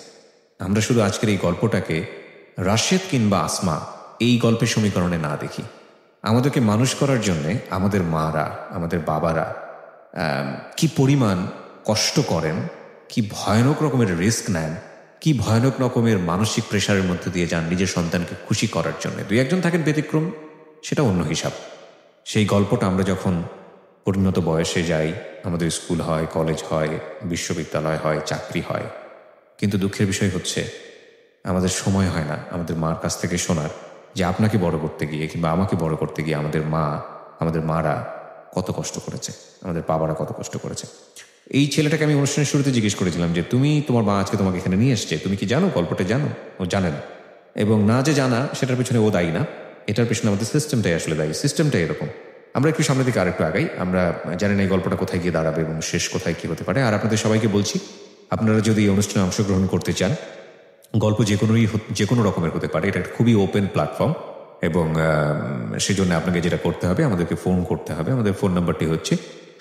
আমরা শুধু আজকের এই গল্পটাকে রাশেদ কিংবা আসমা এই গল্পের সমীকরণে না দেখি। আমাদেরকে মানুষ করার জন্যে আমাদের মারা, আমাদের বাবারা কি পরিমাণ কষ্ট করেন, কি ভয়ানক রকমের রিস্ক নেন, কি ভয়ানক রকমের মানসিক প্রেশারের মধ্যে দিয়ে যান নিজের সন্তানকে খুশি করার জন্য। 2-1 থাকেন ব্যতিক্রম, সেটা অন্য হিসাব। সেই গল্পটা আমরা যখন পরিণত বয়সে যাই, আমাদের স্কুল হয়, কলেজ হয়, বিশ্ববিদ্যালয় হয়, চাকরি হয়, কিন্তু দুঃখের বিষয় হচ্ছে আমাদের সময় হয় না আমাদের মার কাছ থেকে শোনার যে আপনাকে বড় করতে গিয়ে কিংবা আমাকে বড় করতে গিয়ে আমাদের মারা কত কষ্ট করেছে, আমাদের বাবারা কত কষ্ট করেছে। এই ছেলেটাকে আমি অনুষ্ঠানের শুরুতে জিজ্ঞেস করেছিলাম যে তোমার মা আজকে তোমাকে এখানে নিয়ে এসছে, তুমি কি জানো, গল্পটা জানো? ও জানে না। এবং না যে জানা সেটার পেছনে ও দায়ী না, এটার পেছনে আমাদের সিস্টেমটাই আসলে দায়ী। সিস্টেমটাই এরকম। আমরা একটু সামনের দিকে আরেকটু আগাই, আমরা জানি না এই গল্পটা কোথায় গিয়ে দাঁড়াবে এবং শেষ কোথায় কী হতে পারে। আর আপনাদের সবাইকে বলছি, আপনারা যদি এই অনুষ্ঠানে অংশগ্রহণ করতে চান, গল্প যে কোনো রকমের হতে পারে, এটা খুবই ওপেন প্ল্যাটফর্ম। এবং সেজন্য আপনাকে যেটা করতে হবে, আমাদেরকে ফোন করতে হবে। আমাদের ফোন নাম্বারটি হচ্ছে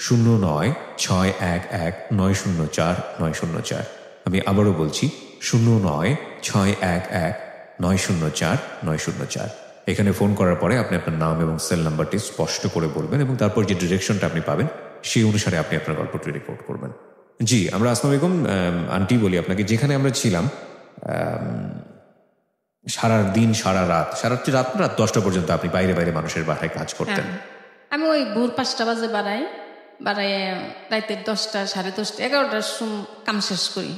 09611904 আমি আবারও বলছি 09611904 এখানে ফোন করার পরে আপনি আপনার নাম এবং সেল নাম্বারটি স্পষ্ট করে বলবেন এবং তারপর যে ডিরেকশনটা আপনি পাবেন সেই অনুসারে আপনি আপনার গল্পটি রেকর্ড করবেন। জি, আমরা আসসালামু আলাইকুম আন্টি বলি আপনাকে। যেখানে আমরা ছিলাম সারা রাত 10টা পর্যন্ত আপনি বাইরে মানুষের বাসায় কাজ করতেন। আমি ওই ভোর 5টা বাজে বাড়াই রাতের 10টা, 10:30, 11টার কাম শেষ করি।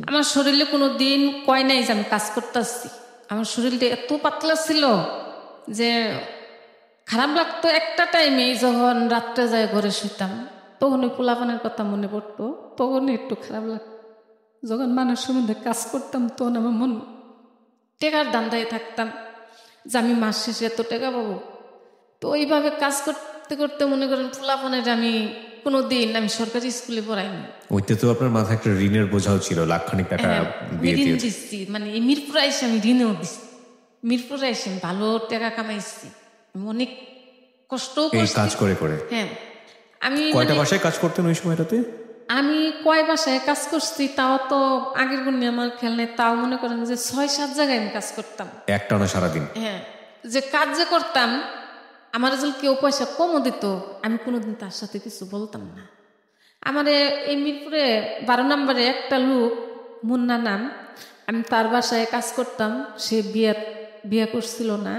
আমার শরীরে কোনো দিন কয় নাই যে আমি কাজ করতেছি। আমার শরীরটা এত পাতলা ছিল যে খারাপ লাগতো। একটা টাইমে যখন রাত্রে যায় ঘরে শুতাম, তখন ওই পোলাপানের কথা মনে পড়তো, তখন একটু খারাপ লাগতো। যখন মানুষের মধ্যে কাজ করতাম তখন আমার মন টেকার দান্দায় থাকতাম যে আমি মাস শেষে এত টাকা পাবো। তো ওইভাবে কাজ করতে করতে মনে করেন পোলাপানের আমি কোনোদিন আমি সরকারি স্কুলে পড়াইনি। ওইতে তো আপনার মাথায় একটা ঋণের বোঝাও ছিল, লাখখানিক টাকা ঋণ দিচ্ছি, মানে এই মিরপুরে এসে আমি ঋণও দিচ্ছি। মিরপুরে এসে আমি ভালো টাকা কামাইছি, অনেক কষ্ট কাজ করে। হ্যাঁ, আমি কয়টা বাসায় কাজ করতেন ওই সময়টাতে? আমি কয় বাসায় কাজ করছি তাও তো আগের গুণে আমার খেয়াল নেই। তাও মনে করেন যে 6-7 জায়গায় আমি কাজ করতাম একটানা সারাদিন। হ্যাঁ, যে কাজ যে করতাম, আমার যদি কেউ পয়সা কমও দিত আমি কোনোদিন তার সাথে কিছু বলতাম না। আমার এই মিরপুরে 12 নম্বরে একটা লোক, মুন্না নাম, আমি তার বাসায় কাজ করতাম। সে বিয়ে করছিল না,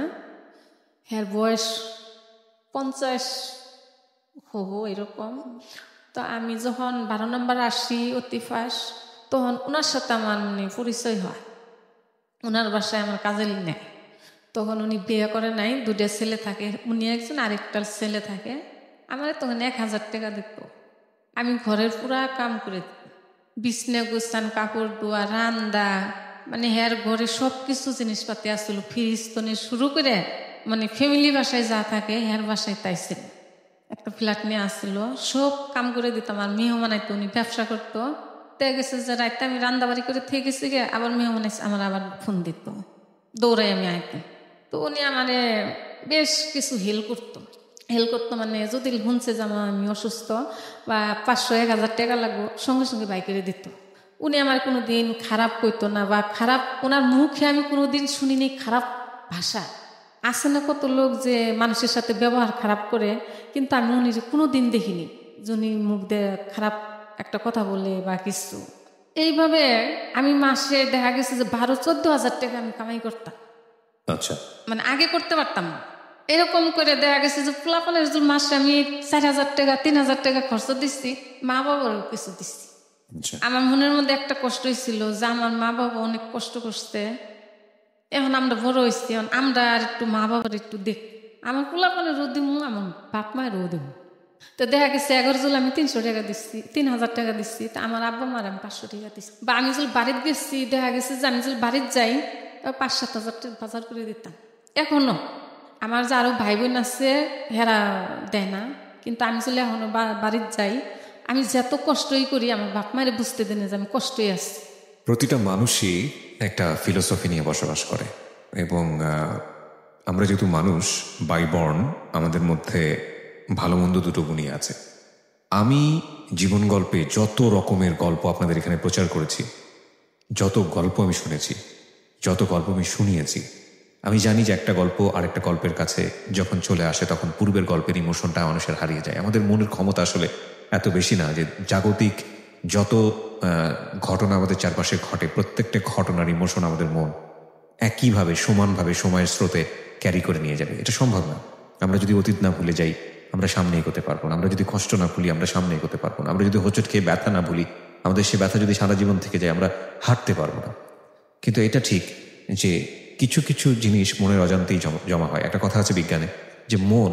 হ্যাঁ বয়স 50 এরকম। তো আমি যখন 12 নম্বর আসি অতিফাস, তখন ওনার সাথে আমার পরিচয় হয়। ওনার বাসায় আমার কাজে নেয়। তখন উনি বিয়ে করে নাই, 2টা ছেলে থাকে, উনি একজন আরেকটা ছেলে থাকে। আমার তখন 1000 টাকা দিত। আমি ঘরের পুরা কাম করে বিছনা গুছান, কাপড় ধোয়া, রান্দা, মানে হ্যার ঘরে সব কিছু জিনিসপাতি আসছিল, ফ্রিজ তনে শুরু করে মানে ফ্যামিলি বাসায় যা থাকে হ্যার বাসায় তাই ছিল। একটা ফ্ল্যাট নিয়ে আসছিল, সব কাম করে দিতাম। আর মেহমান আইতো, উনি ব্যবসা করতো। তে গেছে যে রাইতে আমি রান্দাবাড়ি করে থেকে গেছি গে, আবার মেহমান আইসে আমার আবার ফোন দিত, দৌড়াই আমি আইতাম। তো উনি আমারে বেশ কিছু হেল্প করতো। মানে যদি শুনছে যে আমি অসুস্থ বা 500-1000 টাকা লাগবো, সঙ্গে সঙ্গে বাই করে দিত। উনি আমার কোনো দিন খারাপ কইতো না, বা খারাপ ওনার মুখে আমি কোনো দিন শুনিনি খারাপ ভাষা। আছে না কত লোক যে মানুষের সাথে ব্যবহার খারাপ করে, কিন্তু আমি উনি কোনো দিন দেখিনি যে উনি মুখ দিয়ে খারাপ একটা কথা বলে বা কিছু। এইভাবে আমি মাসে দেখা গেছে যে 12-14 হাজার টাকা আমি কামাই করতাম। আচ্ছা, মানে আগে করতে পারতাম না। এরকম করে দেখা গেছে যে পোলাপানের মাসে আমি 4000 টাকা 3000 টাকা খরচ দিচ্ছি, মা বাবারও কিছু দিচ্ছি। আমার মনের মধ্যে একটা কষ্ট হয়েছিল যে আমার মা বাবা অনেক কষ্ট করছে, এখন আমরা বড় হয়েছি, এখন আমরা আর একটু মা বাবার একটু দেখ। আমার পোলাপানের রোদ দিব, আমার বাপ মায়ের রোদ দিব। তো দেখা গেছে 11 জুল আমি 300 টাকা দিচ্ছি, 3000 টাকা দিচ্ছি। তো আমার আব্বা মার আমি 500 টাকা দিচ্ছি। বা আমি যদি বাড়িতে গেছি, দেখা গেছে যে আমি যদি বাড়িতে যাই 5-7 হাজার টাকা বাজার করে দিতাম। এখনো আমার যে আরো ভাই বোন আছে হেরা দেয় না, কিন্তু আমি যদি এখনো বাড়িতে যাই, আমি যত কষ্টই করি আমার বাপ মায়ের বুঝতে দেন যে আমি কষ্টই আছি। প্রতিটা মানুষই একটা ফিলোসফি নিয়ে বসবাস করে, এবং আমরা যেহেতু মানুষ বাই বর্ন, আমাদের মধ্যে ভালো মন্দ দুটো গুণই আছে। আমি জীবন গল্পে যত রকমের গল্প আপনাদের এখানে প্রচার করেছি, যত গল্প আমি শুনেছি, যত গল্প আমি শুনিয়েছি, আমি জানি যে একটা গল্প আরেকটা গল্পের কাছে যখন চলে আসে তখন পূর্বের গল্পের ইমোশনটা মানুষের হারিয়ে যায়। আমাদের মনের ক্ষমতা আসলে এত বেশি না যে জাগতিক যত ঘটনা আমাদের চারপাশে ঘটে প্রত্যেকটা ঘটনার ইমোশন আমাদের মন একইভাবে সমানভাবে সময়ের স্রোতে ক্যারি করে নিয়ে যাবে। এটা সম্ভব না। আমরা যদি অতীত না ভুলে যাই আমরা সামনে এগোতে পারবো না। আমরা যদি কষ্ট না ভুলি আমরা সামনে এগোতে পারবো না। আমরা যদি হোঁচট খেয়ে ব্যথা না ভুলি আমাদের সে ব্যথা যদি সারা জীবন থেকে যায় আমরা হাঁটতে পারবো না। কিন্তু এটা ঠিক যে কিছু কিছু জিনিস মনের অজান্তেই জমা হয়। একটা কথা আছে বিজ্ঞানে যে মন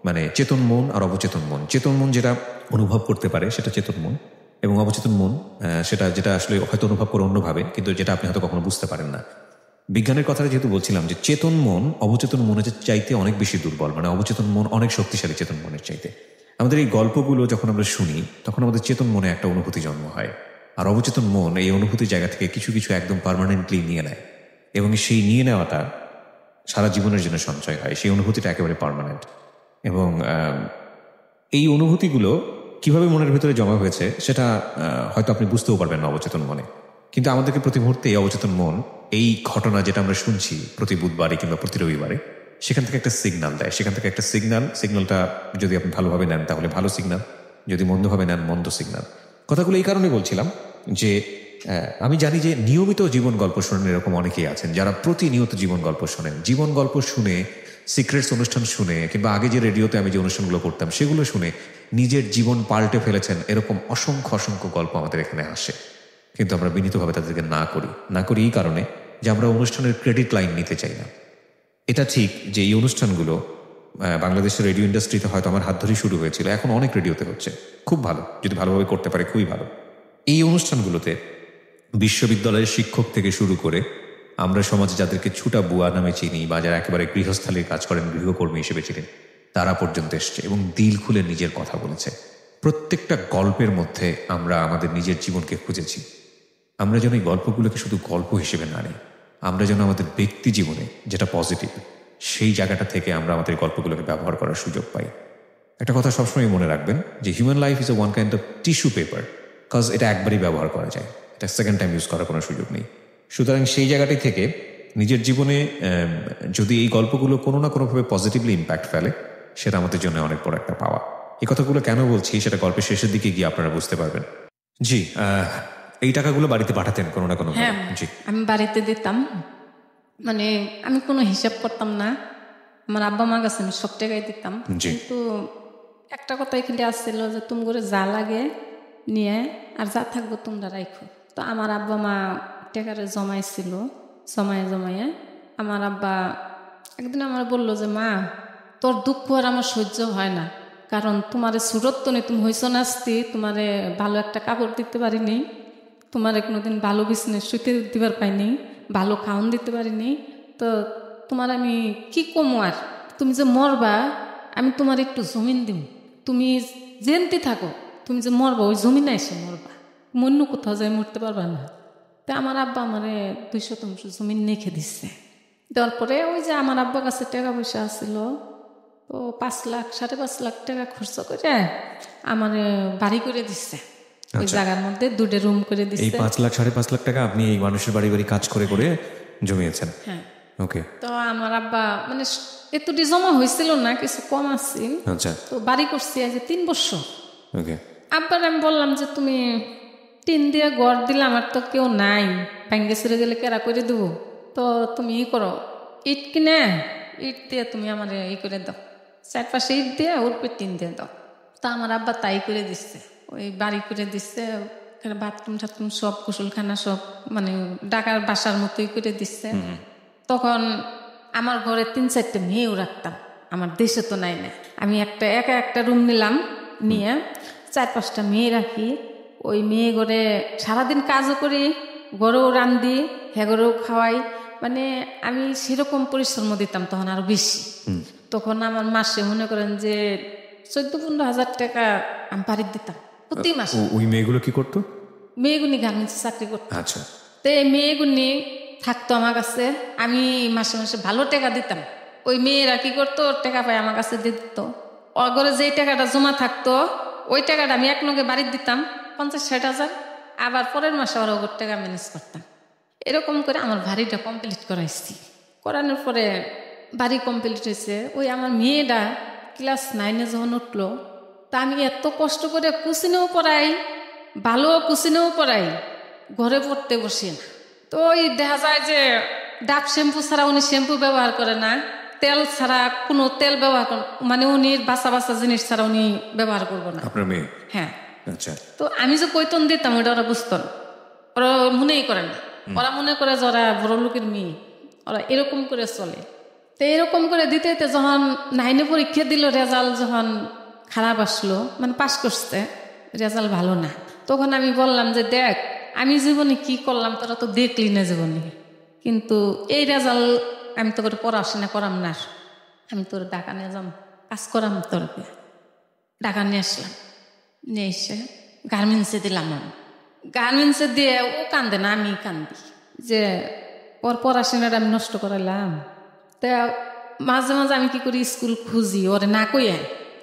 মানে চেতন মন আর অবচেতন মন। চেতন মন যেটা অনুভব করতে পারে সেটা চেতন মন, এবং অবচেতন মন সেটা যেটা আসলে হয়তো অনুভব করে অন্যভাবে, কিন্তু যেটা আপনি হয়তো কখনো বুঝতে পারেন না। বিজ্ঞানের কথাটা যেহেতু বলছিলাম যে চেতন মন অবচেতন মনের চাইতে অনেক বেশি দুর্বল, মানে অবচেতন মন অনেক শক্তিশালী চেতন মনের চাইতে। আমাদের এই গল্পগুলো যখন আমরা শুনি তখন আমাদের চেতন মনে একটা অনুভূতি জন্ম হয়, আর অবচেতন মন এই অনুভূতির জায়গা থেকে কিছু কিছু একদম পার্মানেন্টলি নিয়ে নেয়, এবং সেই নিয়ে নেওয়াটা সারা জীবনের জন্য সঞ্চয় হয়। সেই অনুভূতিটা একেবারে পার্মানেন্ট। এবং এই অনুভূতিগুলো কিভাবে মনের ভিতরে জমা হয়েছে সেটা হয়তো আপনি বুঝতেও পারবেন না অবচেতন মনে, কিন্তু আমাদেরকে প্রতি মুহূর্তে এই অবচেতন মন এই ঘটনা যেটা আমরা শুনছি প্রতি বুধবারে কিংবা প্রতি রবিবারে সেখান থেকে একটা সিগন্যাল দেয়। সেখান থেকে একটা সিগন্যালটা যদি আপনি ভালোভাবে নেন তাহলে ভালো সিগন্যাল, যদি মন্দভাবে নেন মন্দ সিগন্যাল। কথাগুলো এই কারণে বলছিলাম যে আমি জানি যে নিয়মিত জীবন গল্প শোনেন এরকম অনেকেই আছেন যারা প্রতিনিয়ত জীবন গল্প শোনেন। জীবন গল্প শুনে, সিক্রেটস অনুষ্ঠান শুনে, কিংবা আগে যে রেডিওতে আমি যে অনুষ্ঠানগুলো করতাম সেগুলো শুনে নিজের জীবন পাল্টে ফেলেছেন এরকম অসংখ্য অসংখ্য গল্প আমাদের এখানে আসে। কিন্তু আমরা বিনীতভাবে তাদেরকে না করি এই কারণে যে আমরা অনুষ্ঠানের ক্রেডিট লাইন নিতে চাই না। এটা ঠিক যে এই অনুষ্ঠানগুলো বাংলাদেশের রেডিও ইন্ডাস্ট্রিতে হয়তো আমার হাত ধরেই শুরু হয়েছিল, এখন অনেক রেডিওতে হচ্ছে, খুব ভালো, যদি ভালোভাবে করতে পারে খুবই ভালো। এই অনুষ্ঠানগুলোতে বিশ্ববিদ্যালয়ের শিক্ষক থেকে শুরু করে আমরা সমাজে যাদেরকে ছুটা বুয়া নামে চিনি বা যারা একেবারে গৃহস্থালির কাজ করেন, গৃহকর্মী হিসেবে চিনেন, তারা পর্যন্ত এসছে এবং দিল খুলে নিজের কথা বলেছে। প্রত্যেকটা গল্পের মধ্যে আমরা আমাদের নিজের জীবনকে খুঁজেছি। আমরা যেন এই গল্পগুলোকে শুধু গল্প হিসেবে না নিই, আমরা যেন আমাদের ব্যক্তি জীবনে যেটা পজিটিভ সেই জায়গাটা থেকে আমরা আমাদের গল্পগুলোকে ব্যবহার করার সুযোগ পাই। একটা কথা সবসময় মনে রাখবেন যে human life is a one kind of tissue paper, cause এটা একবারই ব্যবহার করা যায়, এটা সেকেন্ড টাইম ইউজ করার কোনো সুযোগ নেই। সুতরাং সেই জায়গাটি থেকে নিজের জীবনে যদি এই গল্পগুলো কোনো না কোনোভাবে পজিটিভলি ইম্প্যাক্ট ফেলে সেটা আমাদের জন্য অনেক বড় একটা পাওয়া। এই কথাগুলো কেন বলছি সেটা গল্পের শেষের দিকে গিয়ে আপনারা বুঝতে পারবেন। জি, এই টাকাগুলো বাড়িতে পাঠাতেন কোনো না কোনো? হ্যাঁ, জি আমি বাড়িতে দিতাম, মানে আমি কোনো হিসাব করতাম না, আমার আব্বা মা কাছে আমি সব টাকাই দিতাম। কিন্তু একটা কথা এখানে আসছিল যে তুমি করে যা লাগে নিয়ে আর যা থাকবো তোমরা রাখো। তো আমার আব্বা মা টাকাটা জমাইছিল, জমাইয়ে আমার আব্বা একদিন আমার বললো যে মা তোর দুঃখ আর আমার সহ্য হয় না, কারণ তোমার সুরত্ব নেই, তুমি হইছ নাস্তি, তোমারে ভালো একটা কাপড় দিতে পারিনি, তোমার কোনোদিন ভালো বিজনেস শুতে দিবার পাইনি, ভালো খাওয়ান দিতে পারিনি, তো তোমার আমি কি কমো আর, তুমি যে মরবা আমি তোমার একটু জমিন দিব, তুমি জেনতে থাকো, তুমি যে মরবা ওই জমিনে এসে মরবা, অন্য কোথাও যাই মরতে পারবা না। তো আমার আব্বা আমারে 200 জমিন রেখে দিচ্ছে। দেওয়ার পরে ওই যে আমার আব্বার কাছে টাকা পয়সা আসছিল, তো 5 লাখ 5.5 লাখ টাকা খরচ করে আমার বাড়ি করে দিচ্ছে, ওই জায়গার মধ্যে 2টা রুম করে দিচ্ছে। এই 5 লাখ 5.5 লাখ টাকা আপনি এই মানুষের বাড়ি বাড়ি কাজ করে করে জমিয়েছেন? হ্যাঁ। ওকে। তো আমার আব্বা মানে এতটি জমা হয়েছিল না, কিছু কম আছে। আচ্ছা। তো বাড়ি করছি আজ 3 বছর। ওকে। আব্বার আমি বললাম যে তুমি টিন দিয়ে ঘর দিলে, আমার তো কেউ নাই, ভেঙে ছেড়ে গেলে কেরা করে দেবো, তো তুমি ই করো, ইট কিনে ইট দিয়ে তুমি আমার ই করে দাও, চারপাশে ইট দিয়ে ওর পে টিন দিয়ে দাও। তা আমার আব্বা তাই করে দিচ্ছে, ওই বাড়ি করে দিচ্ছে, বাথরুম টাথরুম সব, গোসলখানা সব, মানে ঢাকার বাসার মতোই করে দিচ্ছে। তখন আমার ঘরে 3-4টে মেয়েও রাখতাম, আমার দেশে তো নাই না, আমি একটা রুম নিলাম, নিয়ে 4-5টা মেয়ে রাখি। ওই মেয়ে ঘরে সারাদিন কাজও করি, ঘরেও রান্ধি, হ্যাঁ ঘরেও খাওয়াই, মানে আমি সেরকম পরিশ্রম দিতাম তখন আরো বেশি। তখন আমার মাসে মনে করেন যে 14-15 হাজার টাকা আমি বাড়িতে দিতাম প্রতি মাসে। ওই মেয়েগুলো কি করতো? মেয়েগুনি গার্মেন্টস চাকরি করতো। আচ্ছা। তো এই মেয়েগুনি থাকতো আমার কাছে, আমি মাসে মাসে ভালো টাকা দিতাম। ওই মেয়েরা কি করতো, টাকা পায় আমার কাছে দিয়ে দিত, ওর ঘরে যেই টাকাটা জমা থাকতো ওই টাকাটা আমি একলগে বাড়িতে দিতাম 50-60 হাজার, আবার পরের মাসে ওরা ওর টাকা ম্যানেজ করতাম। এরকম করে আমার বাড়িটা কমপ্লিট করাইছি। করানোর পরে বাড়ি কমপ্লিট হয়েছে, ওই আমার মেয়েটা ক্লাস 9-এ যখন উঠলো তা আমি এত কষ্ট করে কুচিনেও পড়াই, ভালো কুচিনেও পড়াই, ঘরে পড়তে বসি না। তো ওই দেখা যায় যে ডাব শ্যাম্পু ছাড়া উনি শ্যাম্পু ব্যবহার করে না, তেল ছাড়া কোনো তেল ব্যবহার করে, মানে উনি বাসা বাসা জিনিস ছাড়া উনি ব্যবহার করবো না। আপনার মেয়ে? হ্যাঁ। আচ্ছা। তো আমি যে কৈতন দিতাম ওটা ওরা বুঝতো না, ওরা মনেই করে না। ওরা মনে করে যে ওরা বড় লোকের মেয়ে, ওরা এরকম করে চলে। তো এরকম করে দিতে দিতে যখন 9 পরীক্ষা দিল, রেজাল্ট যখন খারাপ আসলো, মানে পাশ করছে, রেজাল্ট ভালো না, তখন আমি বললাম যে দেখ আমি জীবনে কি করলাম তোরা তো দেখলি না জীবনে, কিন্তু এই রেজাল্ট আমি তো করে পড়াশোনা করাম না, আমি তোর ঢাকা নিয়ে যাম, কাজ করাম, তোর ঢাকা নিয়ে আসলাম। নিয়ে এসে গার্মেন্টসে দিলাম। গার্মেন্টসে দিয়ে ও কান্দে না, আমি কান্দি যে ওর পড়াশোনাটা আমি নষ্ট করালাম। তা মাঝে মাঝে আমি কি করি, স্কুল খুঁজি, ওরে না কইয়া।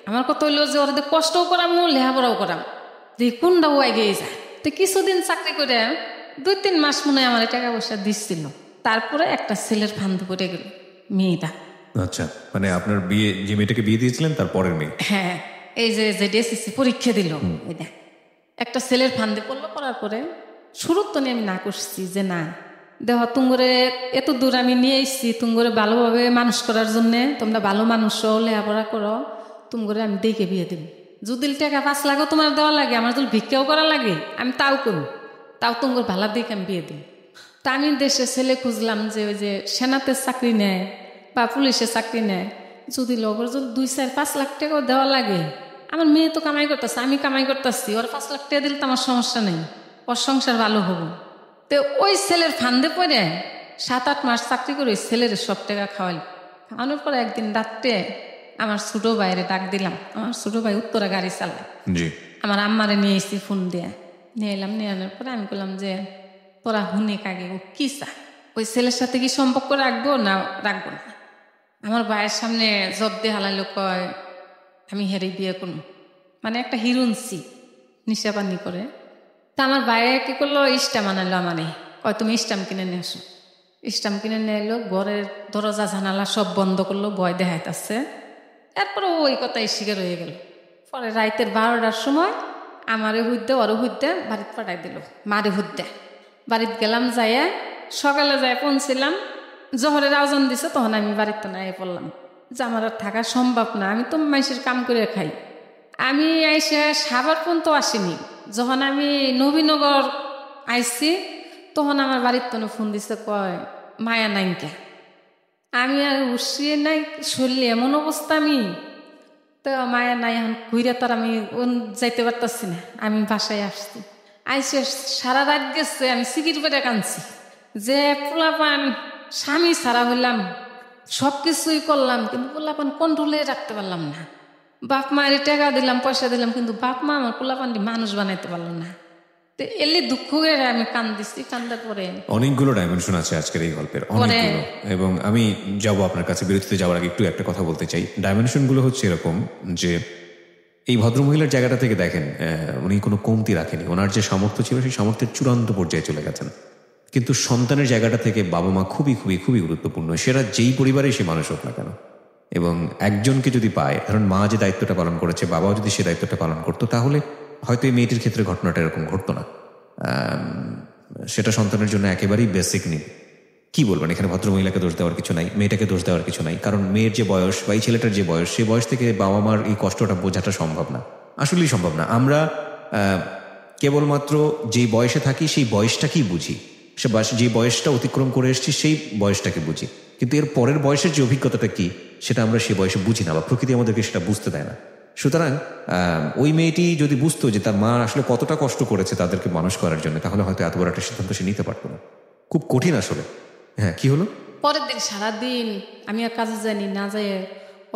আমার কথা হইলো যে ওরা কষ্টও করাম, লেখাপড়াও করাম, দেখি কোনটা ও এগিয়ে যায়। তো কিছুদিন চাকরি করে 2-3 মাস মনে হয় আমার টাকা পয়সা দিচ্ছিল। তারপরে একটা ছেলের ফান্দে পড়ে গেল, মেয়েটা। আচ্ছা, মানে আপনার বিয়ে, যে মেয়েটাকে বিয়ে দিয়েছিলেন তারপরের মেয়ে? হ্যাঁ, এই যে এসএসসি পরীক্ষা দিল, এটা একটা ছেলের ফান্দে পড়লো। পড়ার পরে শুরুর তো আমি না করছি যে না দেখো তুমরে এত দূর আমি নিয়ে এসছি, তুমরে ভালোভাবে মানুষ করার জন্যে, তোমরা ভালো মানুষ লেখাপড়া করো, তুমরে আমি দেখে বিয়ে দেব। যদি টাকা 5 লাখও তোমার দেওয়া লাগে, আমার যদি ভিক্ষাও করা লাগে, আমি তাও করব, তাও তুমরে ভালো দেখে আমি বিয়ে দেব। তা আমি দেশে ছেলে খুঁজলাম যে ওই যে সেনাতে চাকরি নেয় বা পুলিশে চাকরি নেয়, যদি লগর যদি 2-4-5 লাখ টাকাও দেওয়া লাগে, আমার মেয়ে তো কামাই করতেছে, আমি কামাই করতেছি, ওর 5 লাখ টাকা দিলে তো আমার সমস্যা নেই, ওর সংসার ভালো হবো। তো ওই ছেলের ফান্দে পড়ে 7-8 মাস চাকরি করে ছেলের সব টাকা খাওয়ালি। খাওয়ানোর পরে একদিন রাত্রে আমার ছোট ভাইরে ডাক দিলাম। আমার ছোট ভাই উত্তরা গাড়ি চালায়, আমার আম্মারে নিয়ে এসেছি ফোন দিয়ে, নিয়ে এলাম। নিয়ে আনার পরে আমি বললাম যে তোরা হুনে কাগে ও কি চা, ওই ছেলের সাথে কি সম্পর্ক রাখবো না রাখবো না? আমার ভাইয়ের সামনে জব দিয়ে হালাইলো, কয় আমি হেরে বিয়ে করব, মানে একটা হিরুনসি নিশাপানি করে। তা আমার ভাইয়ে কি করলো, স্টাম আনালো আমারে, কয় তুমি স্টাম কিনে নিয়ে আসো। স্টাম কিনে নিয়ে এলো, ঘরের দরজা জানালা সব বন্ধ করলো, ভয় দেখাইতেছে। এরপরে ওই কথাই শিকার হয়ে গেল। পরে রাইতের 12টার সময় আমারে হুদ্দে ওরে হুদ্দে বাড়িতে পাঠাই দিল, মারে হুদ্দে। বাড়িতে গেলাম, যাইয়া সকালে যাই পৌঁছিলাম, জহরের আওয়াজ দিছে, তখন আমি বাড়িতে না পড়লাম যে আমার আর থাকা সম্ভব না, আমি তো মানুষের কাম করে খাই। আমি আইসে সাবার পর্যন্ত আসিনি, যখন আমি নবীনগর আইসি তখন আমার বাড়ির তো ফোন দিছে, কয় মায়া নাইকে। আমি আর উঠিয়ে নাই, শরীরে এমন অবস্থা, আমি তো মায়া নাই, এখন ঘুরে তার আমি যাইতে পারতাছি না। আমি বাসায় আসছি, আইসে সারা রাত গেছে, আমি সিকির পেটে কাঁদছি যে পোলাপান স্বামী ছাড়া হইলাম, সব কিছুই করলাম, কিন্তু পোলাপান কন্ট্রোলে রাখতে পারলাম না। বাপ মায়ের টাকা দিলাম, পয়সা দিলাম, কিন্তু বাপ মা আমার পোলাপানটি মানুষ বানাইতে পারলো না। তো এলে দুঃখ করে আমি কান্দিছি। কান্দার পরে অনেকগুলো ডাইমেনশন আছে আজকের এই গল্পের, অনেকগুলো। এবং আমি যাবো আপনার কাছে, বিরতিতে যাওয়ার আগে একটু একটা কথা বলতে চাই। ডাইমেনশনগুলো হচ্ছে এরকম যে এই ভদ্রমহিলার জায়গাটা থেকে দেখেন, উনি কোনো কমতি রাখেনি, ওনার যে সামর্থ্য ছিল সেই সামর্থ্যের চূড়ান্ত পর্যায়ে চলে গেছেন। কিন্তু সন্তানের জায়গাটা থেকে বাবা মা খুবই খুবই খুবই গুরুত্বপূর্ণ, সেটা যেই পরিবারেই সে মানুষ হোক না কেন। এবং একজনকে যদি পায়, কারণ মা যে দায়িত্বটা পালন করেছে, বাবাও যদি সে দায়িত্বটা পালন করতো, তাহলে হয়তো এই মেয়েটির ক্ষেত্রে ঘটনাটা এরকম ঘটতো না। সেটা সন্তানের জন্য একেবারেই বেসিক নিড। কি বলবেন, এখানে ভদ্রমহিলাকে দোষ দেওয়ার কিছু নাই, মেয়েটাকে দোষ দেওয়ার কিছু নাই, কারণ মেয়ের যে বয়স বা এই ছেলেটার যে বয়স, সেই বয়স থেকে বাবা মার এই কষ্টটা বোঝাটা সম্ভব না, আসলেই সম্ভব না। আমরা কেবলমাত্র যেই বয়সে থাকি সেই বয়সটাকেই বুঝি, যে বয়সটা অতিক্রম করে এসেছি সেই বয়সটাকে বুঝি, কিন্তু এর পরের বয়সের যে অভিজ্ঞতাটা কি সেটা আমরা সেই বয়সে বুঝি না, বা প্রকৃতি আমাদেরকে সেটা বুঝতে দেয় না। সুতরাং ওই মেয়েটি যদি বুঝতো যে তার মা আসলে কতটা কষ্ট করেছে তাদেরকে মানুষ করার জন্য, তাহলে হয়তো এত বড় একটা সিদ্ধান্ত সে নিতে পারতো না। খুব কঠিন আসলে। হ্যাঁ, কি হলো? পরের দিন সারাদিন আমি আর কাজে যাইনি, না যাই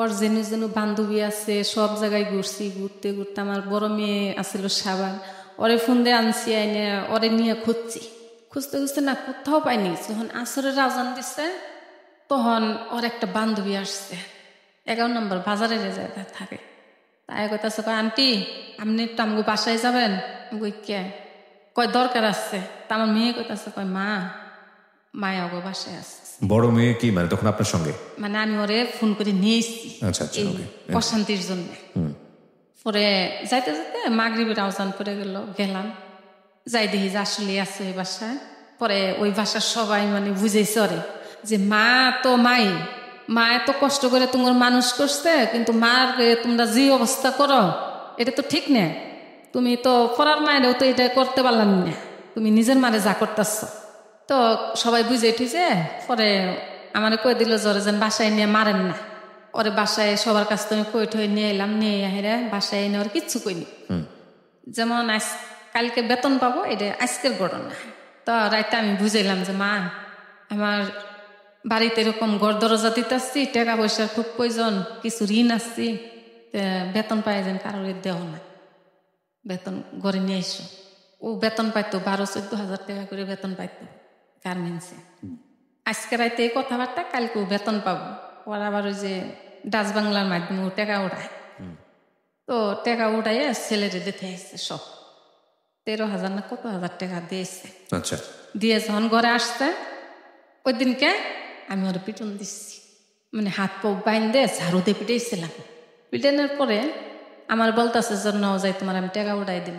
ওর যেন যেন বান্ধবী আছে, সব জায়গায় ঘুরছি। ঘুরতে ঘুরতে আমার বড় মেয়ে আসছিল সাবান, ওরে ফোন দিয়ে আনছি, আইনে ওরে নিয়ে খুঁজছি। খুঁজতে খুঁজতে না কোথাও পাইনি। যখন আসরের আজান দিচ্ছে তখন ওর একটা বান্ধবী আসছে, 11 নম্বর বাজারে যায় থাকে। তাই কইতাছে, কয় আন্টি আপনি একটু আমাকে বাসায় যাবেন? কই কে? কয় দরকার আছে। তা আমার মেয়ে কইতাছে, কয় মা মায়া ওগো বাসায় আসছে। বড় মেয়ে কি মানে তখন আপনার সঙ্গে? মানে আমি ওরে ফোন করে নিয়ে এসছি আচ্ছা, এই অশান্তির জন্য। পরে যাইতে যাইতে মাগরিবের আওয়াজান পড়ে গেলাম, যাই দেখি যে আসলে আছে ওই বাসায়। পরে ওই বাসার সবাই মানে বুঝেছে ওরে যে মা তো মা এত কষ্ট করে তোমার মানুষ করছে, কিন্তু মার তোমরা যে অবস্থা করো এটা তো ঠিক না। তুমি তো পড়ার মায়েরও তো এটা করতে পারলাম না, তুমি নিজের মারে যা করতেছ। তো সবাই বুঝে উঠেছে। পরে আমার কয়ে দিল জ্বরে যেন বাসায় নিয়ে মারেন না। ওরে বাসায় সবার কাছ থেকে কই ঠই নিয়ে এলাম, নিয়ে আহিরে বাসায় এনে ওর কিচ্ছু কইনি। যেমন কালকে বেতন পাবো, এটা আজকের ঘটনা। তো রাইতে আমি বুঝাইলাম যে মা, আমার বাড়িতে এরকম ঘর দরজা দিতে আসছি, টাকা পয়সার খুব প্রয়োজন, কিছু ঋণ আসছি, বেতন পাই যেন কারোর দেহ না, বেতন ঘরে নিয়ে এসো। ও বেতন পাইতো 12-14 হাজার টাকা করে বেতন পাইতো গার্মেন্টসে। আজকে রাইতে এই কথাবার্তা, কালকে ও বেতন পাবো। ওরা আবার ওই যে ডাচ বাংলার মাধ্যমে ও টাকা ওঠায়। তো টাকা উঠাইয়া ছেলেরে দিতে আসছে সব 13,000 না কত হাজার টাকা দিয়েছে। আচ্ছা, দিয়ে যখন ঘরে আসছে ওই দিনকে আমি ওর পিটন দিচ্ছি, মানে হাত পা বাইন্দে ঝাড়ু দিয়ে পিটাইছিলাম। পিটানোর পরে আমার বলতেছে জন্য যাই তোমার আমি টাকা উঠাই দিব।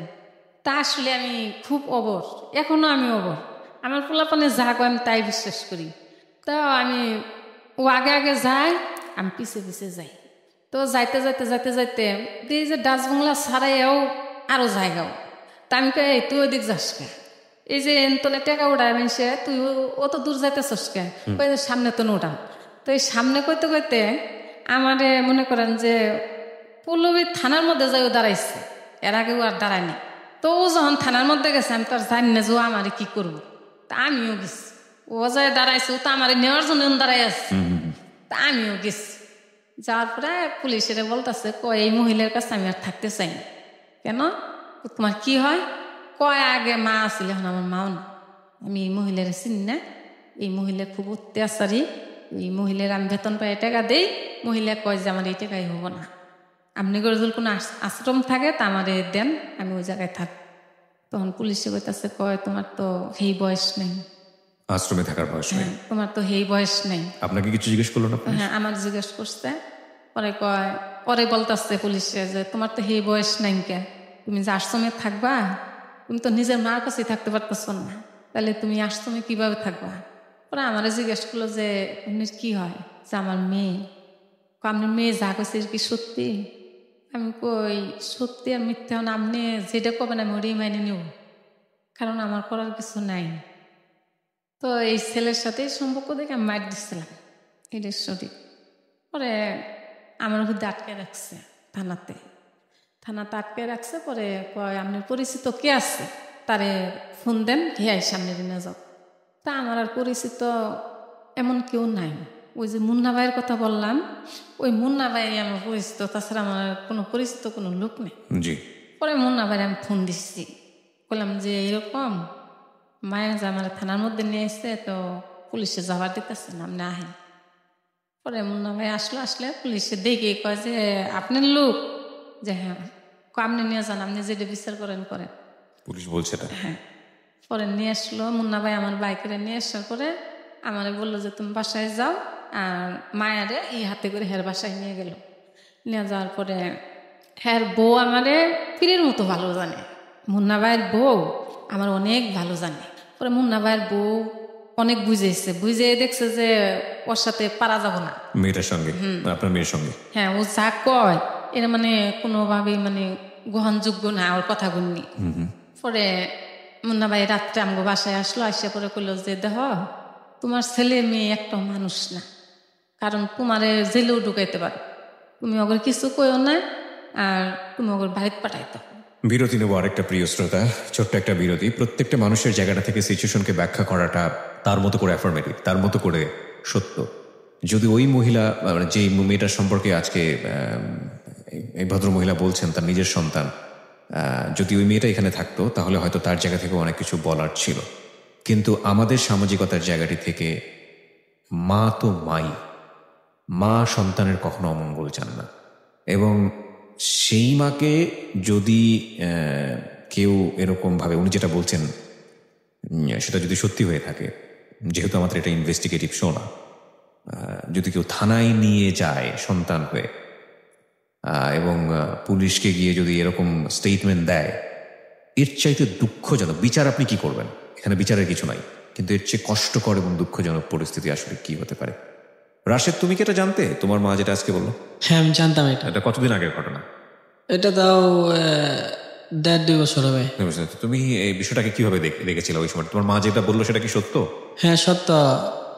তা আসলে আমি খুব অবর, এখনো আমি অবর। আমার পোলাপানে যা কয় আমি তাই বিশ্বাস করি। তো আমি ও আগে আগে যায়, আমি পিছে পিছে যাই। তো যাইতে যাইতে যাইতে যাইতে এই যে ডাচ বাংলা ছাড়াইও আরো জায়গাও। তা আমি কই তুই ওদিক যাস কে, এই যে এনতলে টাকা উঠায় মানুষে, তুই অত দূর যাইতেছস কে? ওই যে সামনে তো উঠাম। তো এই সামনে কইতে কইতে আমারে মনে করেন যে পল্লবী থানার মধ্যে যাই ও দাঁড়াইছে, এর আগেও আর দাঁড়ায়নি। তো ও যখন থানার মধ্যে গেছে আমি তো আর জানি না যে ও আমারে কি করবো। তা আমিও গেছি, ও যায় দাঁড়াইছে, ও তো আমারে নেওয়ার জন্য দাঁড়াই আছে। তা আমিও গেছি। যাওয়ার পরে পুলিশের বলতেছে কয় এই মহিলার কাছে আমি আর থাকতে চাই না। কেন, তোমার কি হয়? কয় আগে মা আসলে এখন আমার মাও না, আমি এই মহিলার চিনি না, এই মহিলা খুব অত্যাচারী, এই মহিলার আমি বেতন পাই টাকা দেই, মহিলা কয় যে আমার এই টাকাই হবো না, আপনি করে যদি কোনো আশ্রম থাকে তা আমার দেন, আমি ওই জায়গায় থাক। তখন পুলিশে কইতাছে কয় তোমার তো সেই বয়স নেই, আশ্রমে থাকার বয়স নেই, তোমার তো সেই বয়স নেই। আপনাকে কিছু জিজ্ঞেস করলো না? হ্যাঁ, আমার জিজ্ঞেস করছে। পরে কয়, পরে বলতেছে পুলিশে যে তোমার তো সেই বয়স নাই কে, তুমি যে আশ্রমে থাকবা, তুমি তো নিজের মার কাছেই থাকতে পারতেছ না, তাহলে তুমি আশ্রমে কিভাবে থাকবা? পরে আমারে জিজ্ঞেস করলো যে এমনি কি হয়, যে আমার মেয়ে। আপনার মেয়ে যা কইছে কি সত্যি? আমি কই সত্যি আর মিথ্যা না, আপনি যেটা করবেন আমি ওটাই মাইনে নেব, কারণ আমার করার কিছু নাই। তো এই ছেলের সাথে সম্পর্ক দেখে আমি মার দিচ্ছিলাম, এটা সঠিক। পরে আমার মধ্যে আটকে রাখছে থানাতে আটকে রাখছে। পরে কয় আপনার পরিচিত কে আছে, তারে ফোন দেন, হিয়াই সামনে দিনে যাও। তা আমার আর পরিচিত এমন কেউ নাই। ওই যে মুন্না ভাইয়ের কথা বললাম, ওই মুন্না ভাই আমার পরিচিত, তাছাড়া আমার কোনো পরিচিত কোনো লোক নেই। পরে মুন্না ভাই আমি ফোন দিচ্ছি, বললাম যে এরকম মায়া যে আমার থানার মধ্যে নিয়ে এসছে, তো পুলিশে যাবার দিতেছে না, আপনি আহেন। পরে মুন্না ভাই আসলে পুলিশে দেখে কয় যে আপনার লোক, যে হ্যাঁ, আপনি নিয়ে যান, আপনি যেটা বিচার করেন। পুলিশ বলছে না? হ্যাঁ। পরে নিয়ে আসলো মুন্না ভাই, আমার বাইকেরে নিয়ে আসার পরে আমারে বললো যে তুমি বাসায় যাও, আর মায়ারে এই হাতে করে হের বাসায় নিয়ে গেল। নিয়ে যাওয়ার পরে হের বউ আমারে পীরের মতো ভালো জানে, মুন্না ভাইয়ের বউ আমার অনেক ভালো জানে। পরে মুন্না ভাইয়ের বউ অনেক বুঝে দেখছে যে ওর সাথে পারা যাব না, মেয়েটার সঙ্গে, আপনার মেয়ের সঙ্গে। হ্যাঁ, ও যা কয় এটা মানে কোনোভাবেই মানে গ্রহণযোগ্য না, ওর কথা গুননি। পরে মুন্না ভাই রাত্রে আমাকে বাসায় আসলো, আসে পরে কইল যে দেখ তোমার ছেলে মেয়ে একটা মানুষ না, কারণ তোমারে জেলেও ঢুকাইতে পারো, তুমি ওদের কিছু কইও না, আর তুমি ওদের বাড়িতে পাঠাইতো। বিরতি নেব আরেকটা প্রিয় শ্রোতা, ছোট্ট একটা বিরতি। প্রত্যেকটা মানুষের জায়গাটা থেকে সিচুয়েশনকে ব্যাখ্যা করাটা তার মতো করে অ্যাফার্মেটিভ, তার মতো করে সত্য। যদি ওই মহিলা, যে মেয়েটার সম্পর্কে আজকে এই ভদ্র মহিলা বলছেন তার নিজের সন্তান, যদি ওই মেয়েটা এখানে থাকতো তাহলে হয়তো তার জায়গা থেকে অনেক কিছু বলার ছিল। কিন্তু আমাদের সামাজিকতার জায়গাটি থেকে মা তো মাই, মা সন্তানের কখনো অমঙ্গল চান না। এবং সেই মাকে যদি কেউ এরকমভাবে, উনি যেটা বলছেন সেটা যদি সত্যি হয়ে থাকে, যেহেতু আমাদের এটা ইনভেস্টিগেটিভ শো না, যদি কেউ থানায় নিয়ে যায় সন্তান হয়ে, এবং পুলিশকে গিয়ে যদি এরকম স্টেটমেন্ট দেয়, এর চাইতে দুঃখজনক বিচার আপনি কি করবেন? এখানে বিচারের কিছু নাই, কিন্তু এর চেয়ে কষ্টকর এবং দুঃখজনক পরিস্থিতি আসলে কি হতে পারে? রাশেদ, তুমি কি এটা জানতে? তোমার মা যেটা আজকে বললো। হ্যাঁ, আমি জানতাম। এটা কতদিন আগের ঘটনা? এটা তাও 1.5-2 বছর হবে। তুমি এই বিষয়টাকে কিভাবে দেখেছিলে ওই সময়? তোমার মা যেটা বললো সেটা কি সত্য? হ্যাঁ, সত্য।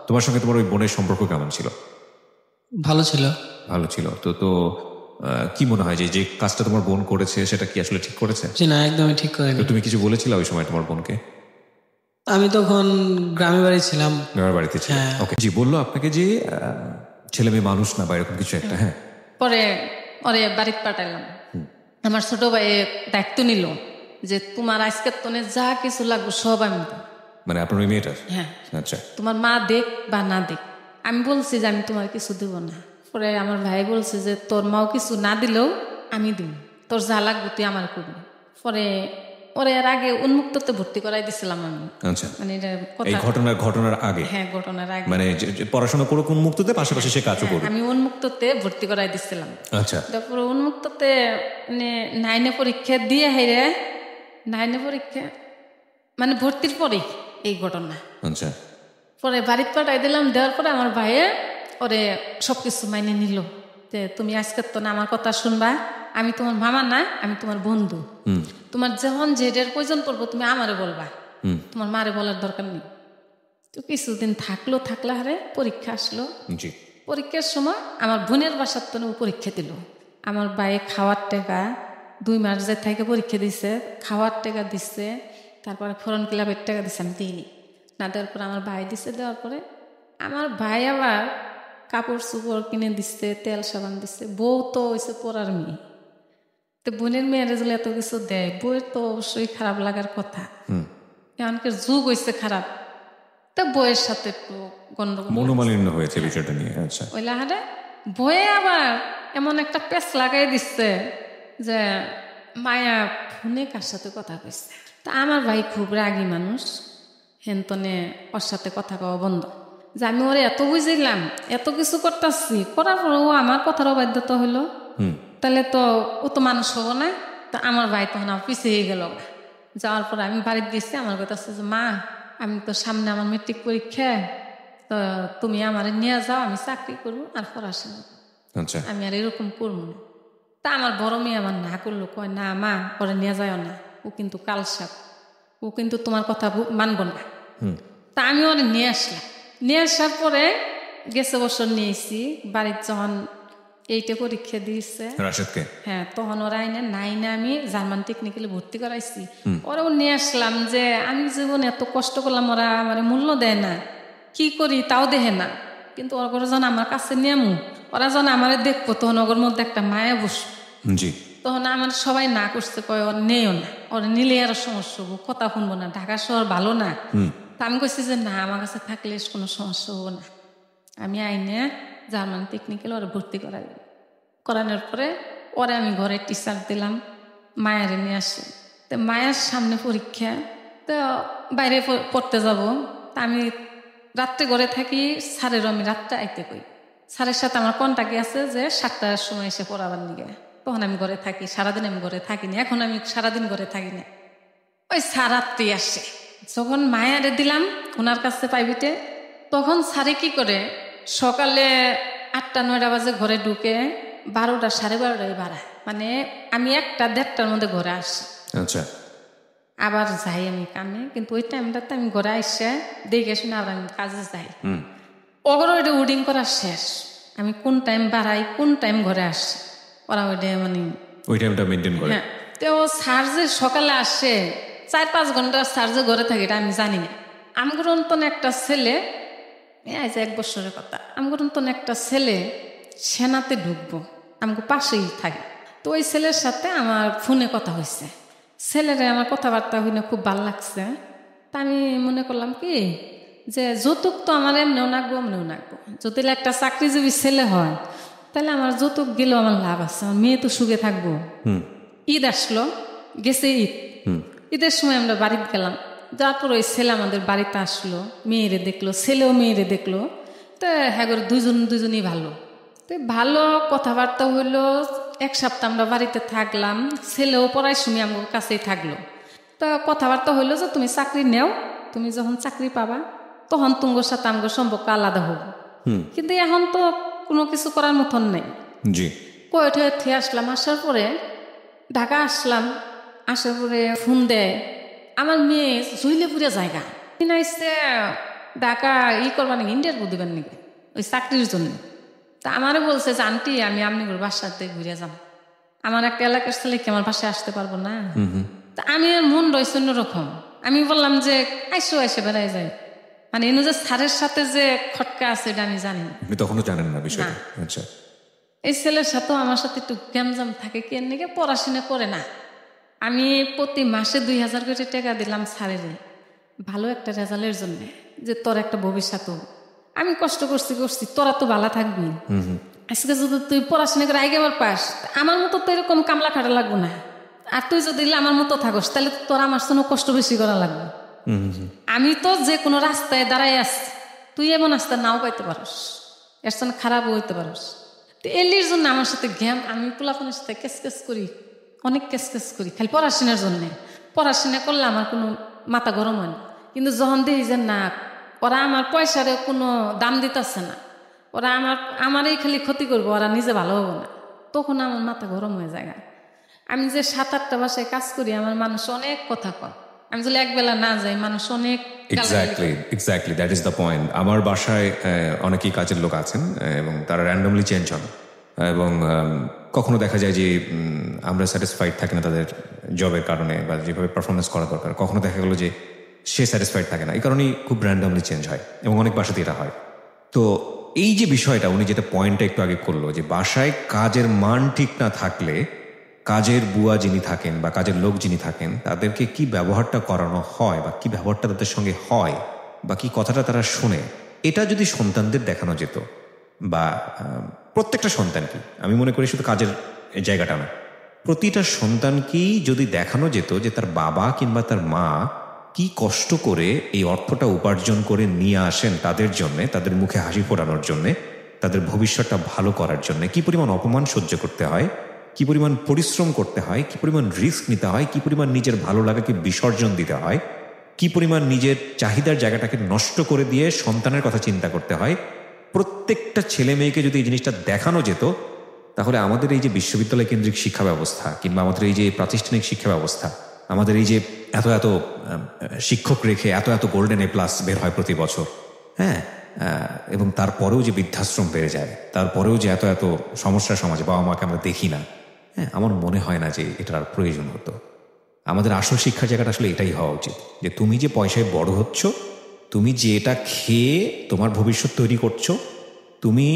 তোমার সঙ্গে তোমার ওই বোনের সম্পর্ক কেমন ছিল? ভালো ছিল। ভালো ছিল। তো কি মনে হয় যে কাজটা তোমার বোন করেছে সেটা কি আসলে ঠিক করেছে? না, একদমই ঠিক করেনি। তুমি কিছু বলেছিলে ওই সময় তোমার বোনকে? আমি তখন গ্রামের বাড়ি ছিলাম। গ্রামের বাড়িতে ছিল। ওকে, জি, বললো আপনাকে যে ছেলে মেয়ে মানুষ না বা এরকম কিছু একটা। হ্যাঁ, পরে ওরে বাড়িতে পাঠাইলাম। আমার ছোট ভাই দায়িত্ব নিল যে তোমার আজকের তনে যা কিছু লাগবে সব আমি দেব। মানে আপনার ওই মেয়েটার? হ্যাঁ। আচ্ছা। তোমার মা দেখ বা না দেখ, আমি বলছি যে আমি তোমার কিছু দেব না। পরে আমার ভাই বলছে যে তোর মাও কিছু না দিলেও আমি দিব, তোর যা লাগবে তুই আমার করবি। পরে ওরে এর আগে উন্মুক্ততে ভর্তি করাই দিছিলাম আমি। আচ্ছা। মানে এই ঘটনার আগে? হ্যাঁ, ঘটনার আগে। মানে পড়াশোনা করে উন্মুক্ততে, পাশাপাশি সে কাজও করবে? আমি উন্মুক্ততে ভর্তি করাই দিছিলাম। আচ্ছা। তারপরে উন্মুক্ততে মানে 9 পরীক্ষা দিয়ে হাইরে 9 পরীক্ষা মানে ভর্তির পরেই এই ঘটনা। আচ্ছা। পরে বাড়িতে পাঠাই দিলাম। দেওয়ার পরে আমার ভাইয়ে ওরে সবকিছু মাইনে নিল যে তুমি আজকে তো না আমার কথা শুনবা, আমি তোমার মামা না, আমি তোমার বন্ধু। তোমার যখন যেটার প্রয়োজন পড়বো তুমি আমারে বলবা, তোমার মারে বলার দরকার নেই। তো কিছুদিন থাকলো হারে পরীক্ষা আসলো। পরীক্ষার সময় আমার বোনের বাসার তো পরীক্ষা দিল। আমার ভাইয়ে খাওয়ার টাকা 2 মাস যে থেকে পরীক্ষা দিছে, খাওয়ার টাকা দিচ্ছে, তারপরে ফরেন ক্লাবের টাকা দিচ্ছে, আমি দিইনি। না দেওয়ার পরে আমার ভাই দিচ্ছে। দেওয়ার পরে আমার ভাই আবার কাপড় চোপড় কিনে দিচ্ছে, তেল সাবান দিচ্ছে। বউ তো হয়েছে পড়ার মেয়ে, তো বোনের মেয়েরা যদি এত কিছু দেয়, বউয়ের তো অবশ্যই খারাপ লাগার কথা। এমনকি যুগ হয়েছে খারাপ, তো বইয়ের সাথে একটু গন্ডগোল, মনোমালিন্য হয়েছে বিষয়টা নিয়ে। আচ্ছা। ওই লাহারে বইয়ে আবার এমন একটা পেঁচ লাগাই দিচ্ছে যে মায়া ফোনে কার সাথে কথা কইছে। তা আমার ভাই খুব রাগী মানুষ, হেনতনে ওর সাথে কথা কওয়া বন্ধ। যে আমি ওরে এত বুঝিলাম, এত কিছু করতেছি, করার পরে ও আমার কথারও বাধ্যতা হইলো, তাহলে তো ও তো মানুষ হবো না। তা আমার ভাই তখন আমার পিছিয়ে গেল। যাওয়ার পরে আমি বাড়িতে গেছি, আমার কথা আছে যে মা, আমি তো সামনে আমার মেট্রিক পরীক্ষা, তো তুমি আমারে নিয়ে যাও, আমি চাকরি করবো আর পড়াশোনা, আমি আর এরকম করবো না। তা আমার বড় মেয়ে আমার না করলো, কয় না মা, পরে নিয়ে যাও না, ও কিন্তু কালসাপ, ও কিন্তু তোমার কথা মানব না। তা আমি ওরে নিয়ে আসলাম। নিয়ে আসার পরে গেছে বছর নিয়েছি বাড়ির, যখন 8 পরীক্ষা দিয়েছে, হ্যাঁ, তখন ওরা আইনে 9 আমি জার্মান টেকনিক্যালে ভর্তি করাইছি। ওরাও নিয়ে আসলাম যে আমি জীবনে এত কষ্ট করলাম, ওরা আমার মূল্য দেয় না, কি করি তাও দেখে না। কিন্তু ওরা যখন আমার কাছে নিয়ামু, ওরা যখন আমার দেখবো, তখন ওর মধ্যে একটা মায়া বসবো। তখন আমার সবাই না করছে, কয় ওর নেও না, ওরা নিলে আরো সমস্যা হবো, কথা শুনবো না, ঢাকা শহর ভালো না। তা আমি কইছি যে না, আমার কাছে থাকলে কোনো সমস্যা হবো না। আমি আইনে জার্মান টেকনিক্যাল ওরা ভর্তি করানোর পরে ওরে আমি ঘরে টিচার দিলাম, মায়ারে নিয়ে আসি। তো মায়ের সামনে পরীক্ষা, তো বাইরে পড়তে যাব। তা আমি রাত্রে ঘরে থাকি, স্যারেরও আমি রাত্রে আইতে কই। স্যারের সাথে আমার কন্টাক্ট আছে যে 7টার সময় এসে পড়াবার নিগে। তখন আমি ঘরে থাকি, সারাদিন আমি ঘরে থাকিনি। এখন আমি সারাদিন ঘরে থাকি না, ওই স্যার রাত্রি আসে। যখন মায়ারে দিলাম ওনার কাছে প্রাইভেটে, তখন স্যারে কি করে, সকালে 8টা-9টা বাজে ঘরে ঢুকে 12টা 12:30 বাড়ায়, মানে আমি 1টা-1:30টার মধ্যে ঘরে আসি। আচ্ছা। আবার যাই আমি কামে, কিন্তু ওই টাইমটাতে আমি ঘরে আসে দেখে শুনে আবার আমি কাজে যাই। ওগুলো ওইটা উডিং করা শেষ, আমি কোন টাইম বাড়াই, কোন টাইম ঘরে আসি, ওরা ওইটা মানে ওই টাইমটা মেনটেন করে। হ্যাঁ। তো স্যার যে সকালে আসে 4-5 ঘন্টা স্যার যে ঘরে থাকে, এটা আমি জানি না। আমগুর অন্তন একটা ছেলে, এই যে 1 বছরের কথা, আমগুর অন্তন একটা ছেলে সেনাতে ঢুকবো, আমাকে পাশেই থাকে। তো ওই ছেলের সাথে আমার ফোনে কথা হয়েছে, ছেলেরে আমার কথাবার্তা হইলে খুব ভালো লাগছে। তা আমি মনে করলাম কি যে যৌতুক তো আমার এমনিও নাকবো, এমনিও নাকবো। যদি একটা চাকরিজীবী ছেলে হয়, তাহলে আমার যৌতুক গেলেও আমার লাভ আছে, আমার মেয়ে তো সুখে থাকবো। ঈদ আসলো, গেছে ঈদ, ঈদের সময় আমরা বাড়িতে গেলাম। তারপর ওই ছেলে আমাদের বাড়িতে আসলো, মেয়েরে দেখলো, ছেলেও মেয়েরে দেখলো। তো হ্যাঁ, দুজনই ভালো, তো ভালো কথাবার্তা হইলো, 1 সপ্তাহ আমরা বাড়িতে থাকলাম, ছেলেও পড়ায় শুনি আমার কাছেই থাকলো। তো কথাবার্তা হইলো যে তুমি চাকরি নেও, তুমি যখন চাকরি পাবা তখন তোমার সাথে আমার সম্পর্ক আলাদা হবো। কিন্তু এখন তো কোনো কিছু করার মতন নেই। কয়েঠে আসলাম, আসার পরে ঢাকা আসলাম, আসার পরে ফোন দেয় আমার মেয়ে জইলেপুরে জায়গা কিনাইছে, ঢাকা করবা নাকি, ইন্টারভিউ দিবেন নাকি ওই চাকরির জন্য। তা আমারে বলছে যে আন্টি আমি আপনার বাসাতে ঘুরে যাব, আমার একটা এলাকার ছেলে কি আমার বাসায় আসতে পারবো না? তা আমি মন রয়েছে অন্যরকম, আমি বললাম যে এসে বেড়াই যায়, মানে এনে যে স্যারের সাথে যে খটকা আছে এটা আমি জানি না। তখনও জানেন না বিষয়টা? আচ্ছা। এই ছেলের সাথেও আমার সাথে একটু গ্যামজাম থাকে, কেন নাকি পড়াশোনা করে না। আমি প্রতি মাসে 2000 করে টাকা দিলাম স্যারের ভালো একটা রেজাল্টের জন্য, যে তোর একটা ভবিষ্যৎ, আমি কষ্ট করছি তোরা তো ভালো থাকবি, আজকে যদি তুই পড়াশোনা করে আগে পাস আমার মতো তো এরকম কামলা খাটা লাগবো না, আর তুই যদি আমার মতো থাকস তাহলে তোর আমার জন্য কষ্ট বেশি করা লাগবে। আমি তো যে কোনো রাস্তায় দাঁড়াই আছি, তুই এমন রাস্তা নাও পাইতে পারস, এর জন্য খারাপও হইতে পারস। এলির জন্য আমার সাথে ঘ্যাম, আমি পোলাপনের সাথে কেস করি, অনেক কেস করি খালি পড়াশোনার জন্য। পড়াশোনা করলে আমার কোনো মাথা গরম হয় না, কিন্তু যখন দেখি যে না ওরা আমার পয়সারে কোনো দাম দিতেছে না, ওরা আমারই খালি ক্ষতি করবো, ওরা নিজে ভালো হবো না, তখন আমার মাথা গরম হয়ে যায়। আমি যে 7-8টা বাসায় কাজ করি, আমার মানুষ অনেক কথা কয়, আমি যদি একবেলা না যাই মানুষ অনেক। Exactly that is the point. আমার বাসায় অনেকেই কাজের লোক আছেন এবং তারা র্যান্ডমলি চেঞ্জ হন, এবং কখনো দেখা যায় যে আমরা স্যাটিসফাইড থাকি না তাদের জবের কারণে বা যেভাবে পারফরমেন্স করা দরকার, কখনো দেখা গেলো যে সে স্যাটিসফাইড থাকে না, এই কারণেই খুব র্যান্ডমলি চেঞ্জ হয় এবং অনেক বাসাতে এটা হয়। তো এই যে বিষয়টা উনি যেটা পয়েন্টটা একটু আগে করলো, যে বাসায় কাজের মান ঠিক না থাকলে কাজের বুয়া যিনি থাকেন বা কাজের লোক যিনি থাকেন তাদেরকে কি ব্যবহারটা করানো হয় বা কি ব্যবহারটা তাদের সঙ্গে হয় বা কি কথাটা তারা শোনে, এটা যদি সন্তানদের দেখানো যেত, বা প্রত্যেকটা সন্তানকে, আমি মনে করি শুধু কাজের জায়গাটা না, প্রতিটা সন্তানকেই যদি দেখানো যেত যে তার বাবা কিংবা তার মা কি কষ্ট করে এই অর্থটা উপার্জন করে নিয়ে আসেন তাদের জন্যে, তাদের মুখে হাসি ফোটানোর জন্যে, তাদের ভবিষ্যৎটা ভালো করার জন্যে, কি পরিমাণ অপমান সহ্য করতে হয়, কি পরিমাণ পরিশ্রম করতে হয়, কি পরিমাণ রিস্ক নিতে হয়, কি পরিমাণ নিজের ভালো লাগাকে বিসর্জন দিতে হয়, কি পরিমাণ নিজের চাহিদার জায়গাটাকে নষ্ট করে দিয়ে সন্তানের কথা চিন্তা করতে হয়, প্রত্যেকটা ছেলে মেয়েকে যদি এই জিনিসটা দেখানো যেত, তাহলে আমাদের এই যে বিশ্ববিদ্যালয় কেন্দ্রিক শিক্ষা ব্যবস্থা কিংবা আমাদের এই যে প্রাতিষ্ঠানিক শিক্ষা ব্যবস্থা, আমাদের এই যে এত শিক্ষক রেখে এত গোল্ডেন A+ বের হয় প্রতি বছর, হ্যাঁ, এবং তারপরেও যে বৃদ্ধাশ্রম বেড়ে যায়, তারপরেও যে এত সমস্যা সমাজে বাবা মাকে আমরা দেখি না, হ্যাঁ, আমার মনে হয় না যে এটার আর প্রয়োজন হতো। আমাদের আসল শিক্ষার জায়গাটা আসলে এটাই হওয়া উচিত, যে তুমি যে পয়সায় বড় হচ্ছ, তুমি যে এটা খেয়ে তোমার ভবিষ্যৎ তৈরি করছো, তুমি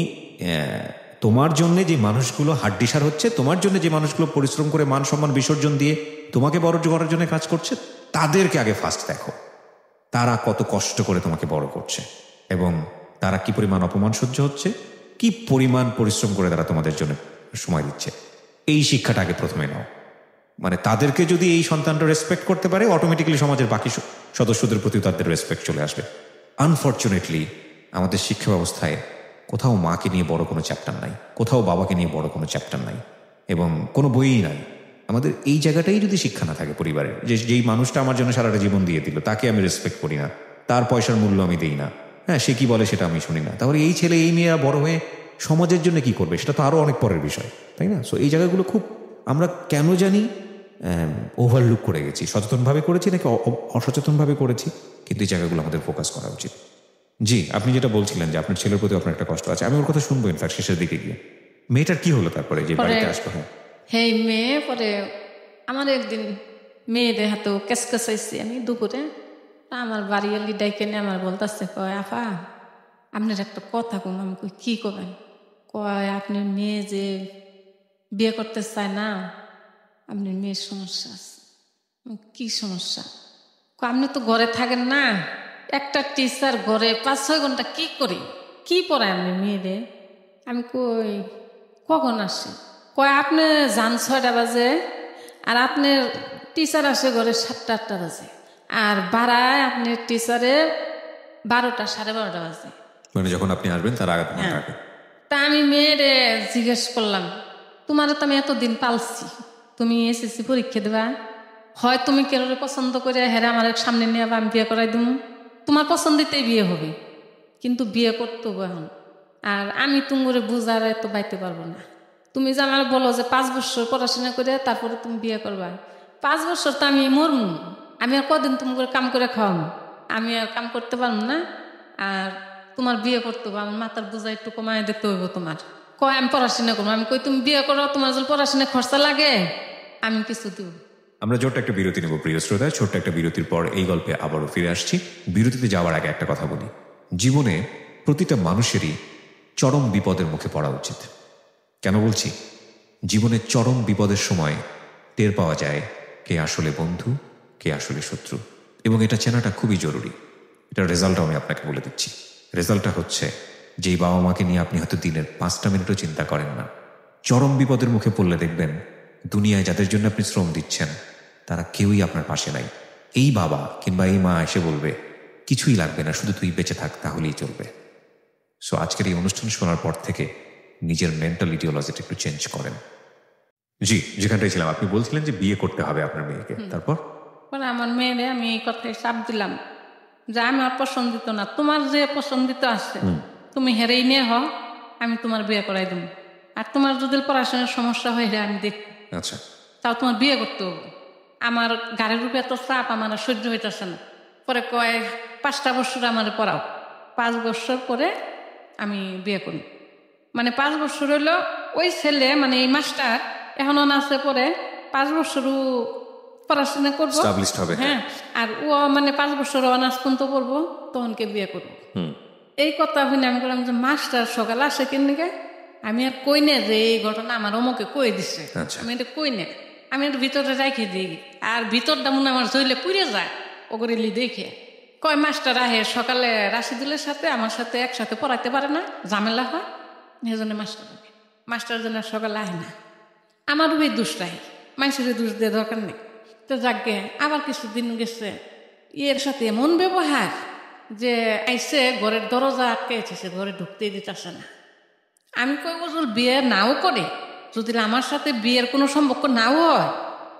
তোমার জন্য যে মানুষগুলো হাড্ডিসার হচ্ছে, তোমার জন্য যে মানুষগুলো পরিশ্রম করে মান সম্মান বিসর্জন দিয়ে তোমাকে বড় করার জন্য কাজ করছে, তাদেরকে আগে ফার্স্ট দেখো, তারা কত কষ্ট করে তোমাকে বড় করছে এবং তারা কি পরিমাণ অপমান সহ্য হচ্ছে, কি পরিমাণ পরিশ্রম করে তারা তোমাদের জন্য সময় দিচ্ছে, এই শিক্ষাটা আগে প্রথমে নাও। মানে তাদেরকে যদি এই সন্তানটা রেসপেক্ট করতে পারে, অটোমেটিক্যালি সমাজের বাকি সদস্যদের প্রতি তাদের রেসপেক্ট চলে আসবে। আনফর্চুনেটলি আমাদের শিক্ষা ব্যবস্থায় কোথাও মাকে নিয়ে বড় কোনো চ্যাপ্টার নাই, কোথাও বাবাকে নিয়ে বড় কোনো চ্যাপ্টার নাই, এবং কোনো বইই নাই। আমাদের এই জায়গাটাই যদি শিক্ষা না থাকে পরিবারের, যেই মানুষটা আমার জন্য সারাটা জীবন দিয়ে দিল তাকে আমি রেসপেক্ট করি না, তার পয়সার মূল্য আমি দিই না, হ্যাঁ, সে কি বলে সেটা আমি শুনি না, তাহলে এই ছেলে এই মেয়েরা বড় হয়ে সমাজের জন্য কি করবে সেটা তো আরও অনেক পরের বিষয়, তাই না? সো এই জায়গাগুলো খুব আমরা কেন জানি ওভারলুক করে গেছি, সচেতনভাবে করেছি নাকি অসচেতনভাবে করেছি, কিন্তু এই জায়গাগুলো আমাদের ফোকাস করা উচিত। জি, আপনি যেটা বলছিলেন যে আপনার ছেলের প্রতি আপনার একটা কষ্ট আছে, আমি ওর কথা শুনবো ইনফ্যাক্ট শেষের দিকে গিয়ে। মেয়েটার কি হলো তারপরে যে বাড়িতে আসলো? হ্যাঁ, মেয়ে পরে আমার একদিন মেয়েদের হাতেও কেসকেসাইছি আমি দুপুরে, আমার বাড়ি এলি ডাইকে নিয়ে আমার বলতেছে, কয় আপা আপনার একটা কথা কম। আমি কই কি করবেন? কয় আপনার মেয়ে যে বিয়ে করতে চায় না, আপনার মেয়ের সমস্যা আছে। কি সমস্যা? আপনি তো ঘরে থাকেন না, একটা টিচার ঘরে 5-6 ঘন্টা কি করি, কি পড়ায় আপনি মেয়েদের? আমি কই কখন আসে? কয় আপনি যান 6টা বাজে, আর আপনার টিচার আসে ঘরে 7টা-8টা বাজে, আর বাড়ায় আপনার টিচারে 12টা 12:30 বাজে, মানে যখন আপনি আসবেন তার আগে। তা আমি মেয়েরে জিজ্ঞেস করলাম তোমারও তো আমি এতদিন পালছি, তুমি এসএসসি পরীক্ষা দেবা, হয় তুমি কেউ পছন্দ করে হেরা আমার সামনে নিয়ে আমি বিয়ে করাই দিব, তোমার পছন্দিতেই বিয়ে হবে, কিন্তু বিয়ে করতে হবে এখন। আর আমি তোমার বুঝার এত বাইতে পারবো না। তুমি যে আমার বলো যে 5 বছর পড়াশোনা করে তারপরে তুমি বিয়ে করবা, 5 বছর তো আমি মরমু, আমি আর কদিন তুমি করে কাম করে খাওয়াবো, আমি আর কাম করতে পারবো না। আর তোমার বিয়ে করতে হবে, আমার মাথার বোঝা একটু কমায় দিতে হইব। তোমার কয় আমি পড়াশোনা করবো, আমি কই তুমি বিয়ে করো, তোমার যদি পড়াশোনা খরচা লাগে আমি কিছু দিব। আমরা ছোট্ট একটা বিরতি নেব প্রিয় শ্রোতা। ছোট্ট একটা বিরতির পর এই গল্পে আবারও ফিরে আসছি। বিরতিতে যাওয়ার আগে একটা কথা বলি, জীবনে প্রতিটা মানুষেরই চরম বিপদের মুখে পড়া উচিত। কেন বলছি? জীবনে চরম বিপদের সময় টের পাওয়া যায় কে আসলে বন্ধু, কে আসলে শত্রু, এবং এটা চেনাটা খুবই জরুরি। এটার রেজাল্টও আমি আপনাকে বলে দিচ্ছি। রেজাল্টটা হচ্ছে, যেই বাবা মাকে নিয়ে আপনি হয়তো দিনের 5টা মিনিটও চিন্তা করেন না, চরম বিপদের মুখে পড়লে দেখবেন দুনিয়ায় যাদের জন্য আপনি শ্রম দিচ্ছেন তারা কেউই আপনার পাশে নাই। এই বাবা কিংবা এই মা এসে বলবে কিছুই লাগবে না, শুধু তুই বেঁচে থাক, তাহলেই চলবে। সো আজকের এই অনুষ্ঠান শোনার পর থেকে নিজের মেন্টাল ইডিওলজিটা একটু চেঞ্জ করেন। জি, যেখানটাই ছিলাম, আপনি বলছিলেন যে বিয়ে করতে হবে আপনার মেয়েকে, তারপর? আমার মেয়েরে আমি এই কথাই চাপ দিলাম যে আমার পছন্দিত না, তোমার যে পছন্দিত আছে তুমি হেরেই নিয়ে হ, আমি তোমার বিয়ে করাই দেবো। আর তোমার যদি পড়াশোনার সমস্যা হয় আমি দেখ, আচ্ছা, তাও তোমার বিয়ে করতে হবে। আমার গাড়ির রূপে এত চাপ আমার সহ্য হইতেছে না। পরে কয় 5টা বছর আমার পড়াও, 5 বছর পরে আমি বিয়ে করি। মানে 5 বছর হইলো ওই ছেলে, মানে এই মাস্টার এখনো আছে, পরে 5 বছরও পড়াশোনা করবো, হ্যাঁ, আর ও মানে 5 বছর অনার্স পর্যন্ত পড়বো, তখনকে বিয়ে করবো। এই কথা শুনে আমি বললাম যে মাস্টার সকালে আসে কেন, আমি আর কই না যে এই ঘটনা আমার অমুকে কই দিছে, আমি এটা কই না, আমি একটু ভিতরে রাখি দিই। আর ভিতরটা মনে আমার জইলে পুড়ে যায় ওগরিলি দেখে। কয় মাস্টার আহে সকালে রাশিদুলের সাথে আমার সাথে একসাথে পড়াইতে পারে না, ঝামেলা হয়, এই জন্য মাস্টার জন্য সকালে আহে না। আমারও এই দোষটাই, মানুষের দোষ দিয়ে দরকার নেই। তো যাকে আবার কিছুদিন গেছে, এর সাথে এমন ব্যবহার যে আইসে ঘরের দরজা আটকে এসেছে, ঘরে ঢুকতেই দিতেছে না। আমি কই বছর বিয়ে নাও করে, যদি আমার সাথে বিয়ের কোনো সম্পর্ক নাও হয়,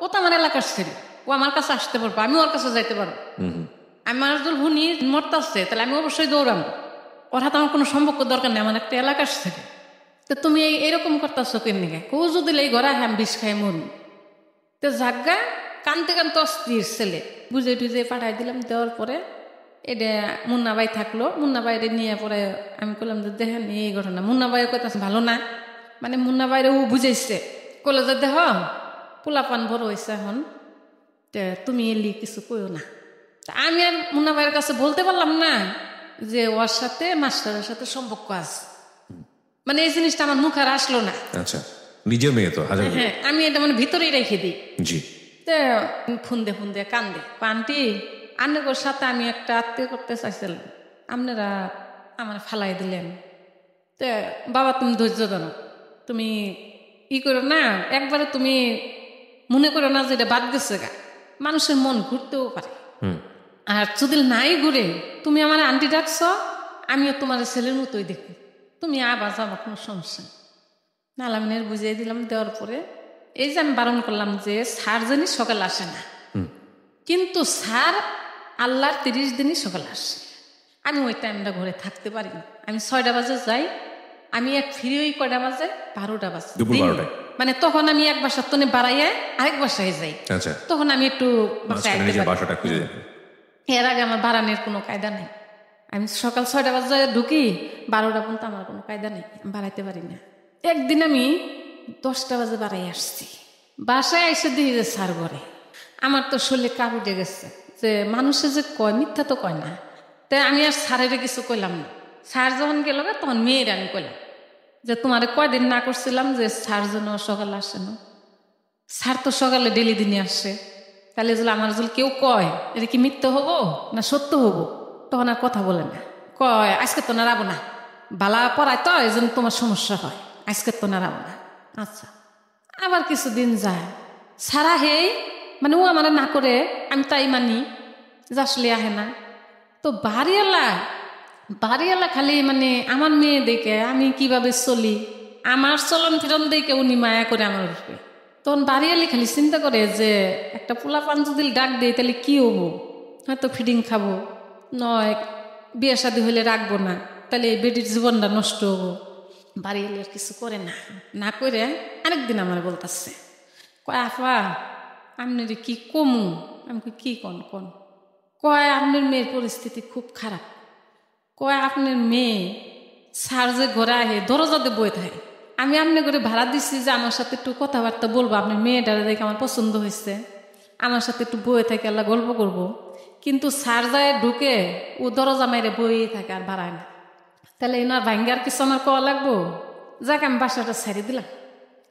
ও তো আমার এলাকার ছেলে, ও আমার কাছে আসতে পারবো, আমি ওর কাছে যাইতে পারবো। আমার যদি হুনি মরতাছে তাহলে আমি অবশ্যই দৌড়াবো, ওর হাতে আমার কোনো সম্পর্ক দরকার নেই, আমার একটা এলাকার ছেলে। তো তুমি এইরকম করতেছো কেমনি? কৌ যদি এই ঘরে আমি বিষ খাই মরুন। তো জাগা কানতে কানতে অস্থির ছেলে, বুঝে টুঝে পাঠাই দিলাম। দেওয়ার পরে এটা মুন্নাবাই থাকলো, মুন্নাবাইরে নিয়ে পরে আমি বললাম যে দেখেন এই ঘটনা। মুন্নাবাইয়ের কথা ভালো না, মানে মুন্নাবাইরে ও বুঝাইছে, কলে যে দেখ পোলাপান বড় হয়েছে এখন, তুমি এলি কিছু কইও না। আমি আর মুন্নাবাইয়ের কাছে বলতে পারলাম না যে ওর সাথে মাস্টারের সাথে সম্পর্ক আছে, মানে এই জিনিসটা আমার মুখ আর আসলো না। আচ্ছা, নিজের মেয়ে তো, হ্যাঁ, আমি এটা মানে ভিতরেই রেখে দিই। জি, ফুন্দে ফুন্দে কান্দে, আন্টি আন্নের সাথে আমি একটা আত্মীয় করতে চাইছিলাম, আপনারা আমার ফালাই দিলেন। তো বাবা তুমি ধৈর্য ধরো, তুমি ই করো না, একবারে তুমি মনে করো না যে এটা বাদ গেছে গা, মানুষের মন ঘুরতেও পারে। আর যদি নাই ঘুরে তুমি আমার আন্টি ডাকছ, আমিও তোমার ছেলের মতোই দেখি, তুমি আবার যাবো, কোনো সমস্যা না। আলামিনের বুঝিয়ে দিলাম। দেওয়ার পরে এই যে আমি বারণ করলাম যে স্যার জানি সকাল আসে না, কিন্তু স্যার আল্লাহর 30 দিনই সকাল আসে। আমি ওই টাইমটা ঘরে থাকতে পারি না, আমি 6টা বাজে যাই, আমি এক ফিরি ওই কয়টা বাজে 12টা বাজে, মানে তখন আমি এক বাসার তনে বাড়াইয়া আরেক বাসায় যাই, তখন আমি একটু এর আগে আমার বাড়ানোর কোনো কায়দা নেই। আমি সকাল 6টা বাজে ঢুকি, 12টা পর্যন্ত আমার কোনো কায়দা নেই, আমি বাড়াইতে পারি না। একদিন আমি 10টা বাজে বাড়াই আসছি, বাসায় এসে দিয়ে যে স্যার ঘরে, আমার তো শরীরে কাপ উঠে গেছে যে মানুষে যে কয় মিথ্যা তো কয় না। তাই আমি আর স্যারের কিছু কইলাম না। স্যার যখন গেল তখন মেয়ের আমি কইলাম যে তোমারে কয়দিন না করছিলাম যে স্যার যেন সকালে আসে না, স্যার তো সকালে ডেলি দিনে আসে, তাহলে যদি আমার যদি কেউ কয় এটা কি মিথ্যা হবো না সত্য হবো, তখন আর কথা বলে না, কয় আজকে তো নাড়াবো না, বালা পড়ায় তো এই জন্য তোমার সমস্যা হয়, আজকে তো নাড়াবো না। আচ্ছা, আবার কিছুদিন যায়, সারা হেই মানে ও আমার না করে, আমি তাই মানি যে আসলে আহে না। তো বাড়িওয়ালা খালি মানে আমার মেয়ে দেখে আমি কিভাবে চলি, আমার চলন ফিরন দেখে উনি মায়া করে আমার উপরে। তখন বাড়ি এলে খালি চিন্তা করে যে একটা পোলা পান যদি ডাক দেয় তাহলে কি হবো, হয়তো ফিডিং খাবো, নয় বিয়ে শাদী হলে রাখবো না, তাহলে এই বেটির জীবনটা নষ্ট হবো। বাড়ি এলে আর কিছু করে না, না করে আরেকদিন আমার বলতেছে, কয় আফা আপনার কি কমু? আমি কি কন? কয় আপনার মেয়ের পরিস্থিতি খুব খারাপ। কয় আপনার মেয়ে সার যে ঘরে আহে দরজাতে বয়ে থাকে। আমি আপনি করে ভাড়া দিচ্ছি যে আমার সাথে একটু কথাবার্তা বলবো, আপনার মেয়েটারে দেখে আমার পছন্দ হয়েছে, আমার সাথে একটু বয়ে থাকে, আল্লাহ গল্প করব। কিন্তু সার যায় ঢুকে ও দরজা মাইরে বইয়ে থাকে আর বাড়ায় না। তাহলে এনার ভাঙ্গার কিছু আমার কওয়া লাগবো? যাক আমি বাসাটা ছাড়ি দিলাম।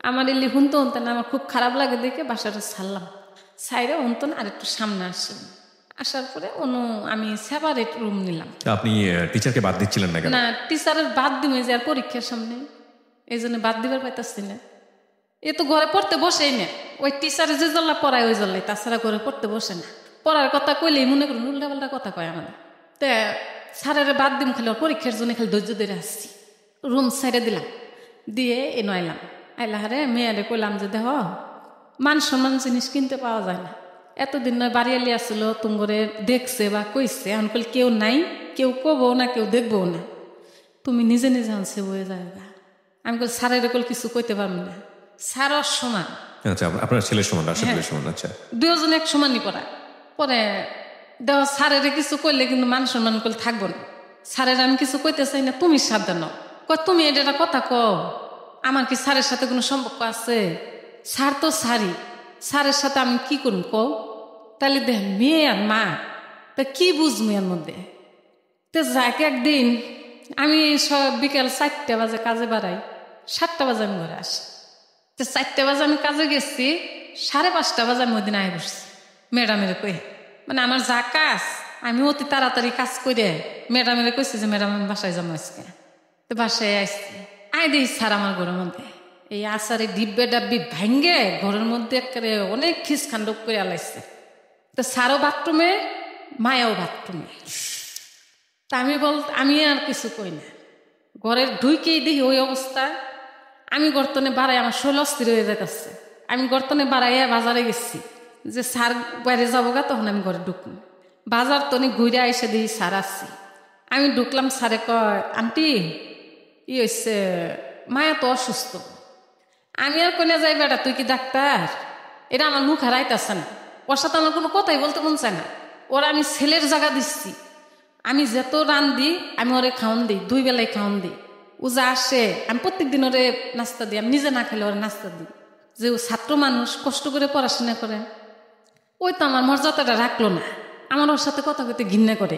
আমার এলি হুনতো না, আমার খুব খারাপ লাগে দেখে বাসাটা ছাড়লাম। ছাইরে হুনতো আর একটু সামনে আসলাম। আসার পরে আমি সেপারেট রুম নিলাম। আপনি টিচারকে বাদ দিচ্ছিলেন না? না, টিচারের বাদ দিমে যে আর পরীক্ষার সামনে, এই জন্য বাদ দিবার পাইতাছি না। এ তো ঘরে পড়তে বসেই না, ওই টিচারে যে জল্লা পড়ায় ওই জল্লাই, তাছাড়া ঘরে পড়তে বসে না। পড়ার কথা কইলেই মনে করুন উল্টা পাল্টা কথা কয় আমাদের। তে স্যারের বাদ দিম খালি পরীক্ষার জন্য খালি ধৈর্য ধরে আসছি। রুম সাইডে দিলাম, দিয়ে এনো আইলাম। আইলাহারে মেয়েরে কইলাম যে দেহ মান সম্মান জিনিস কিনতে পাওয়া যায় না। এতদিন নয় বাড়ি এলি আসলো, তুমরে দেখছে বা কইছে, এখন কল কেউ নাই, কেউ কবো না, কেউ দেখবো না, তুমি নিজে নিজে আনছে বয়ে যাবে। আমি কল স্যারের কল কিছু কইতে পারবো না, স্যার সমান। আচ্ছা, আপনার ছেলের সমান, ছেলের সমান। আচ্ছা, দুজন এক সমানই পড়া। পরে দেহ স্যারের কিছু কইলে কিন্তু মান সম্মান করলে থাকবো না। স্যারের আমি কিছু কইতে চাই না, তুমি সাবধান কয় তুমি এটা কথা কও, আমার কি স্যারের সাথে কোনো সম্পর্ক আছে? স্যার তো স্যারই, স্যারের সাথে আমি কি করুন কও? তাহলে দেখ মেয়ে আর মা, তা কি বুঝবো এর মধ্যে? তো যাক একদিন আমি বিকেল 4টা বাজে কাজে বাড়াই, 7টা বাজে আমি ঘরে আসি। তো 4টা বাজে আমি কাজে গেছি, 5:30 বাজে আমি ওই দিন আয় বসছি ম্যাডামের কয়ে। মানে আমার যা কাজ আমি অতি তাড়াতাড়ি কাজ করে ম্যাডামের কইছি যে ম্যাডাম আমি বাসায় যাবো আজকে। তো বাসায় আসছি, আয় দিই স্যার আমার ঘরের মধ্যে এই আচারে ডিব্বে ডাব্বি ভাঙ্গে ঘরের মধ্যে একেবারে অনেক খিসখান্ড করে আলাইছে। তো স্যারও বাথরুমে, মায়াও বাথরুমে। তা আমি আর কিছু কই না, ঘরের ঢুইকেই দেখি ওই অবস্থা। আমি গর্তনে বাড়াই, আমার শরীর অস্থির হয়ে যাইতেছে। আমি গর্তনে বাড়াইয়া বাজারে গেছি যে স্যার বাইরে যাবো গা, তখন আমি ঘরে ঢুকলাম। বাজার তনি ঘুরে এসে দেখি স্যার আসছি। আমি ঢুকলাম, স্যারে কয় আন্টি ই হচ্ছে মায়া তো অসুস্থ। আমি আর কোনে যাই বেটা, তুই কি ডাক্তার? এটা আমার মুখ হারাইতেছে না, ওর সাথে আমার কোনো কথাই বলতে মন চায় না। ওরা আমি ছেলের জায়গা দিচ্ছি, আমি যত রান দিই আমি ওরে খাওয়ান দিই, 2 বেলায় খাওয়ান দিই। ও যা আসে আমি প্রত্যেক দিন ওরে নাস্তা দিই, আমি নিজে না খেলে ওরে নাস্তা দিই। যে ও ছাত্র মানুষ, কষ্ট করে পড়াশোনা করে। ওই তো আমার মর্যাদাটা রাখলো না, আমার ওর সাথে কথা কইতে ঘৃণা করে।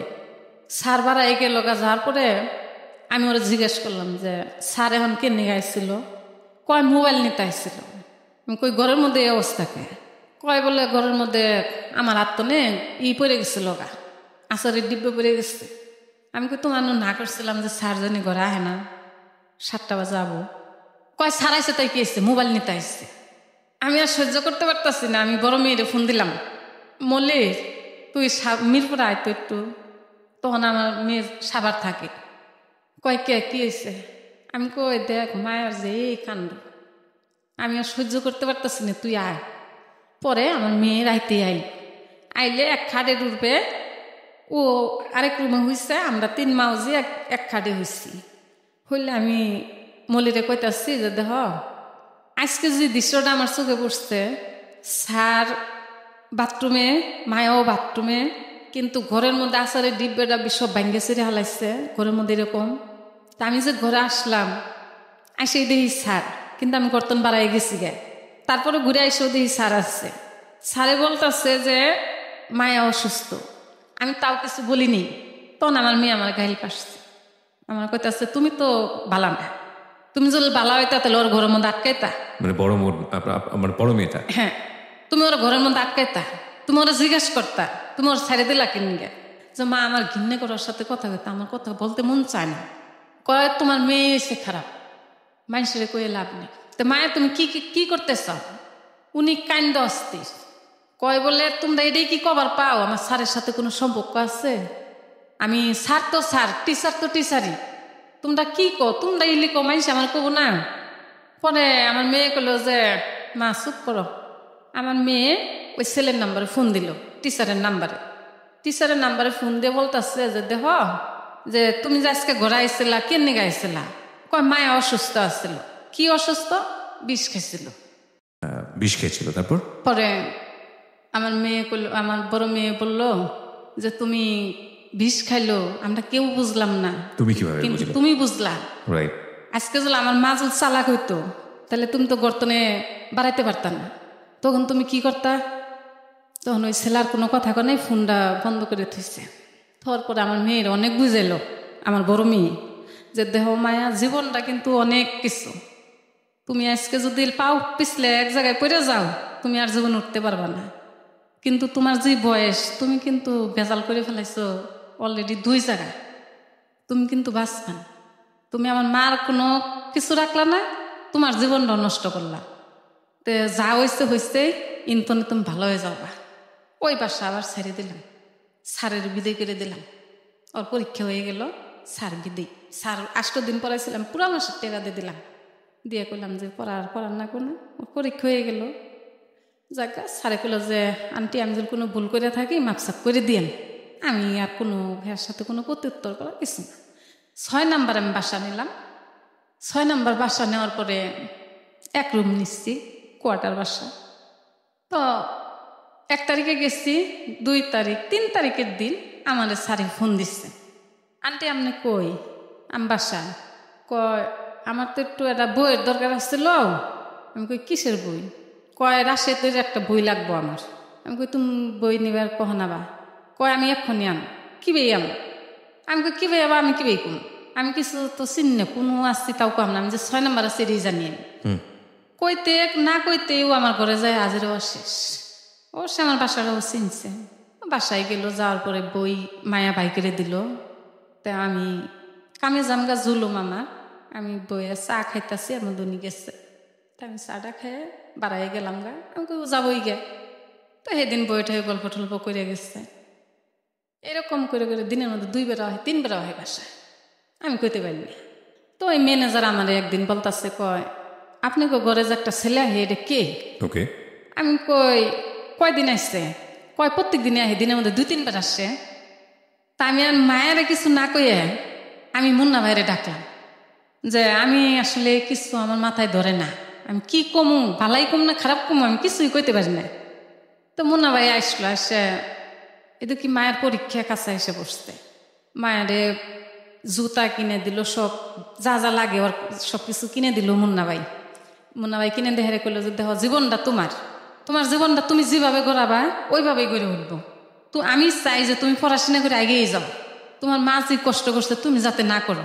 স্যার বাড়া এগে লগা যাওয়ার পরে আমি ওরা জিজ্ঞেস করলাম যে স্যার এখন কে নিয়ে আসছিল? কয় মোবাইল নিতে আসছিল। আমি কই ঘরের মধ্যে এই অবস্থাকে? কয় বলে ঘরের মধ্যে আমার আত্মনে পড়ে গেছিল গা, আচারের ডিব্বে পড়ে গেছে। আমি কই তোমার না করছিলাম যে স্যার জানি ঘরে আহে না, 7টা বাজে যাবো। কয় স্যার আইসে তাই কি এসছে, মোবাইল নিতে আসছে। আমি আর সহ্য করতে পারতাছি না, আমি বড় মেয়েরে ফোন দিলাম, মলে তুই মিরপুর আয় তো একটু। তখন আমার মেয়ে সাবার থাকে। কয় কে কি হয়েছে? আমি কই দেখ মায়ের যে এই কাণ্ড, আমি আর সহ্য করতে পারতাছি না, তুই আয়। পরে আমার মেয়ে রাইতে আইলে এক খাটে উঠবে, ও আরেক রুমে হয়েছে, আমরা 3 মাউজি এক খাটে হয়েছি। হইলে আমি মলিরে কইতাছি যে দেখ আজকে যে দৃশ্যটা আমার চোখে পড়ছে, স্যার বাথরুমে, মায়াও বাথরুমে, কিন্তু ঘরের মধ্যে আচারের ডিব্বে ডাব্বি সব ভাঙ্গে ছেড়ে হালাইছে ঘরের মধ্যে এরকম। তা আমি যে ঘরে আসলাম, আসে দেখি স্যার, কিন্তু আমি কর্তন বাড়াই গেছি গে। তারপরে ঘুরে এসেও দেখি স্যার আসছে। স্যারে বলতেছে যে মায়া অসুস্থ। আমি তাও কিছু বলিনি। তখন আমার মেয়ে আমার গাইল পাশছে, আমার কইতাছে তুমি তো বালা না, তুমি যদি বালা হইতা তাহলে ওর ঘরের মধ্যে আটকাইতা। মানে আমার বড় মেয়েটা? হ্যাঁ, তুমি ওর ঘরের মধ্যে আটকাইতা, তুমি ওরা জিজ্ঞাসা করতা, তুমি ওর ছেড়ে দিলা কিনগে। যে মা আমার ঘিন্নে করার সাথে কথা কইতা, আমার কথা বলতে মন চায় না। কয় তোমার মেয়ে এসে খারাপ, মানুষের কয়ে লাভ নেই। তো মায়ের তুমি কি করতেছ? উনি কান্দ অস্থির। কয় বলে তোমরা এটাই কি কবার পাও আমার স্যারের সাথে কোনো সম্পর্ক আছে? আমি স্যার তো স্যার, টিচার তো টিচারই, তোমরা কি কো? তোমরা ইলি কো, মানুষ আমার কব না। পরে আমার মেয়ে কইলো যে মা চুপ করো। আমার মেয়ে ওই ছেলের নাম্বারে ফোন দিল, টিচারের নাম্বারে ফোন দিয়ে বলতেছে যে দেখ যে তুমি যে আজকে ঘরে আইছিলা, কেন গাইছিলা? কয় মায়া অসুস্থ আছিল। কি অসুস্থ? বিষ খেয়েছিল। তারপর পরে আমার বড় মেয়ে বললো যে তুমি বিষ খাইলো, আমরা কেউ বুঝলাম না, তুমি কিভাবে কিন্তু বুঝলে? তুমি বুঝলা। রাইট। আজকে যদি আমার মা যদি চালাক হইতো তাহলে তুমি তো গর্তনে বাড়াইতে পারতা না, তখন তুমি কি করতা? তখন ওই ছেলার কোনো কথা নাই, ফোনটা বন্ধ করে থইছে। তারপরে আমার মেয়ের অনেক বুঝাইলো, আমার বড় মেয়ে, যে দেহ মায়া জীবনটা কিন্তু অনেক কিছু, তুমি আজকে যদি পাও পিছলে এক জায়গায় পড়ে যাও তুমি আর জীবন উঠতে পারবা না, কিন্তু তোমার যে বয়স তুমি কিন্তু ভেজাল করে ফেলাইছো অলরেডি 2 জায়গায়, তুমি কিন্তু বাঁচবা না। তুমি আমার মার কোনো কিছু রাখলা না, তোমার জীবনটা নষ্ট করলা। তো যা হয়েছে ইনতনে তুমি ভালো হয়ে যাবা। ওই বাসা আবার ছেড়ে দিলাম, স্যারের বিদায় করে দিলাম। ওর পরীক্ষা হয়ে গেল, স্যার বিদায়। স্যার 8 দিন পড়াইছিলাম, পুরা মাসের টাকা দিয়ে দিলাম, দিয়ে করলাম যে পড়ার না কোনো। ওর পরীক্ষা হয়ে গেল, যাক স্যারে কইল যে আন্টি আমি যদি কোনো ভুল করে থাকি মাপসাপ করে দিয়েন। আমি আর কোনো ভাইয়ের সাথে কোনো প্রত্যুত্তর করার কিছু না। 6 নাম্বার আমি বাসা নিলাম। 6 নাম্বার বাসা নেওয়ার পরে 1 রুম নিচ্ছি, কোয়ার্টার বাসা। তো 1 তারিখে গেছি, 2 তারিখ 3 তারিখের দিন আমার স্যারে ফোন দিচ্ছে, আন্টি আপনি কই? আমি বাসায়। কয় আমার তো একটু একটা বইয়ের দরকার আসছিল। আমি কই কিসের বই? কয় রাশেদের একটা বই লাগবো আমার। আমি কই তুমি বই নিবার কহনাবা? কয় আমি এক্ষুনি আম। কি বই আম? আমি কই কি বই আবা? আমি কি বই কম? আমি কিছু তো চিনি না, কোনো আসছি তাও কম না, আমি যে 6 নাম্বার আছে এটাই জানি। কইতে না কইতেও আমার ঘরে যায় হাজির শেষ। সে আমার বাসাটাও চিনছে। বাসায় গেল, যাওয়ার পরে বই মায়া বাইকেরে দিল। তা আমি কামে জামগা জুলুম আমার, আমি বইয়ে চা খাইতেছি, আমার দনি গেছে। তা আমি চাটা খেয়ে বাড়াই গেলাম গা, আমি যাবই গে। তো সেদিন বইটা গল্প টল্প করে গেছে। এরকম করে দিনের মধ্যে 2 বেলা হয় 3 বেলা হয় বাসায়, আমি কইতে পারিনি। তো ওই ম্যানেজার আমার একদিন বলতেছে, কয় আপনি ঘরে যে একটা ছেলে আহে এটা কে? ওকে। আমি কয়দিন আসছে? কয় প্রত্যেক দিনে আহে, দিনের মধ্যে 2-3 বার আসছে। তা আমি আর মায়ের কিছু না কইয়ে আমি মুন্না ভাইরে ডাকলাম, যে আমি আসলে কিছু আমার মাথায় ধরে না, আমি কি কমু, ভালাই কম না খারাপ কমু, আমি কিছুই কইতে পারি না। তো মুন্না ভাই আসলো, আসে এদের কি মায়ের পরীক্ষা কাছে এসে বসতে, মায়েরে জুতা কিনে দিল, সব যা যা লাগে ওর সব কিছু কিনে দিল মুন্না ভাই কিনে দেহারে কইল যে দেখো জীবনটা তোমার জীবনটা তুমি যেভাবে গড়াবা ওইভাবেই গড়ে উঠবো। তো আমি চাই যে তুমি পড়াশোনা করে আগেই যাও, তোমার মা যে কষ্ট করছে তুমি যাতে না করো,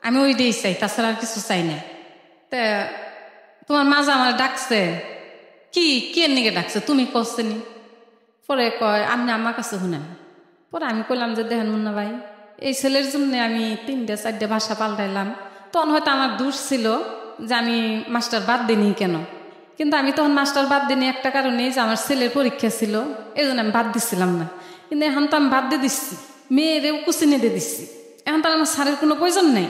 আমি ওইটাই চাই, তাছাড়া আর কিছু চাই না। তা তোমার মা যে আমার ডাকছে, কি এর নিকে ডাকছে তুমি করছেনি? পরে কয় আপনি আমার কাছে শুনেন। পরে আমি কইলাম যে দেখেন মুন্না ভাই, এই ছেলের জন্য আমি 3-4 ভাষা পাল্টাইলাম। তখন হয়তো আমার দোষ ছিল যে আমি মাস্টার বাদ দিইনি কেন, কিন্তু আমি তখন মাস্টার বাদ দিইনি একটা কারণেই যে আমার ছেলের পরীক্ষা ছিল, এই জন্য আমি বাদ দিচ্ছিলাম না। কিন্তু এখন তো আমি বাদ দিয়ে দিচ্ছি, মেয়েরেও কুচিনে দিয়ে দিচ্ছি, এখন তো আমার স্যারের কোনো প্রয়োজন নেই।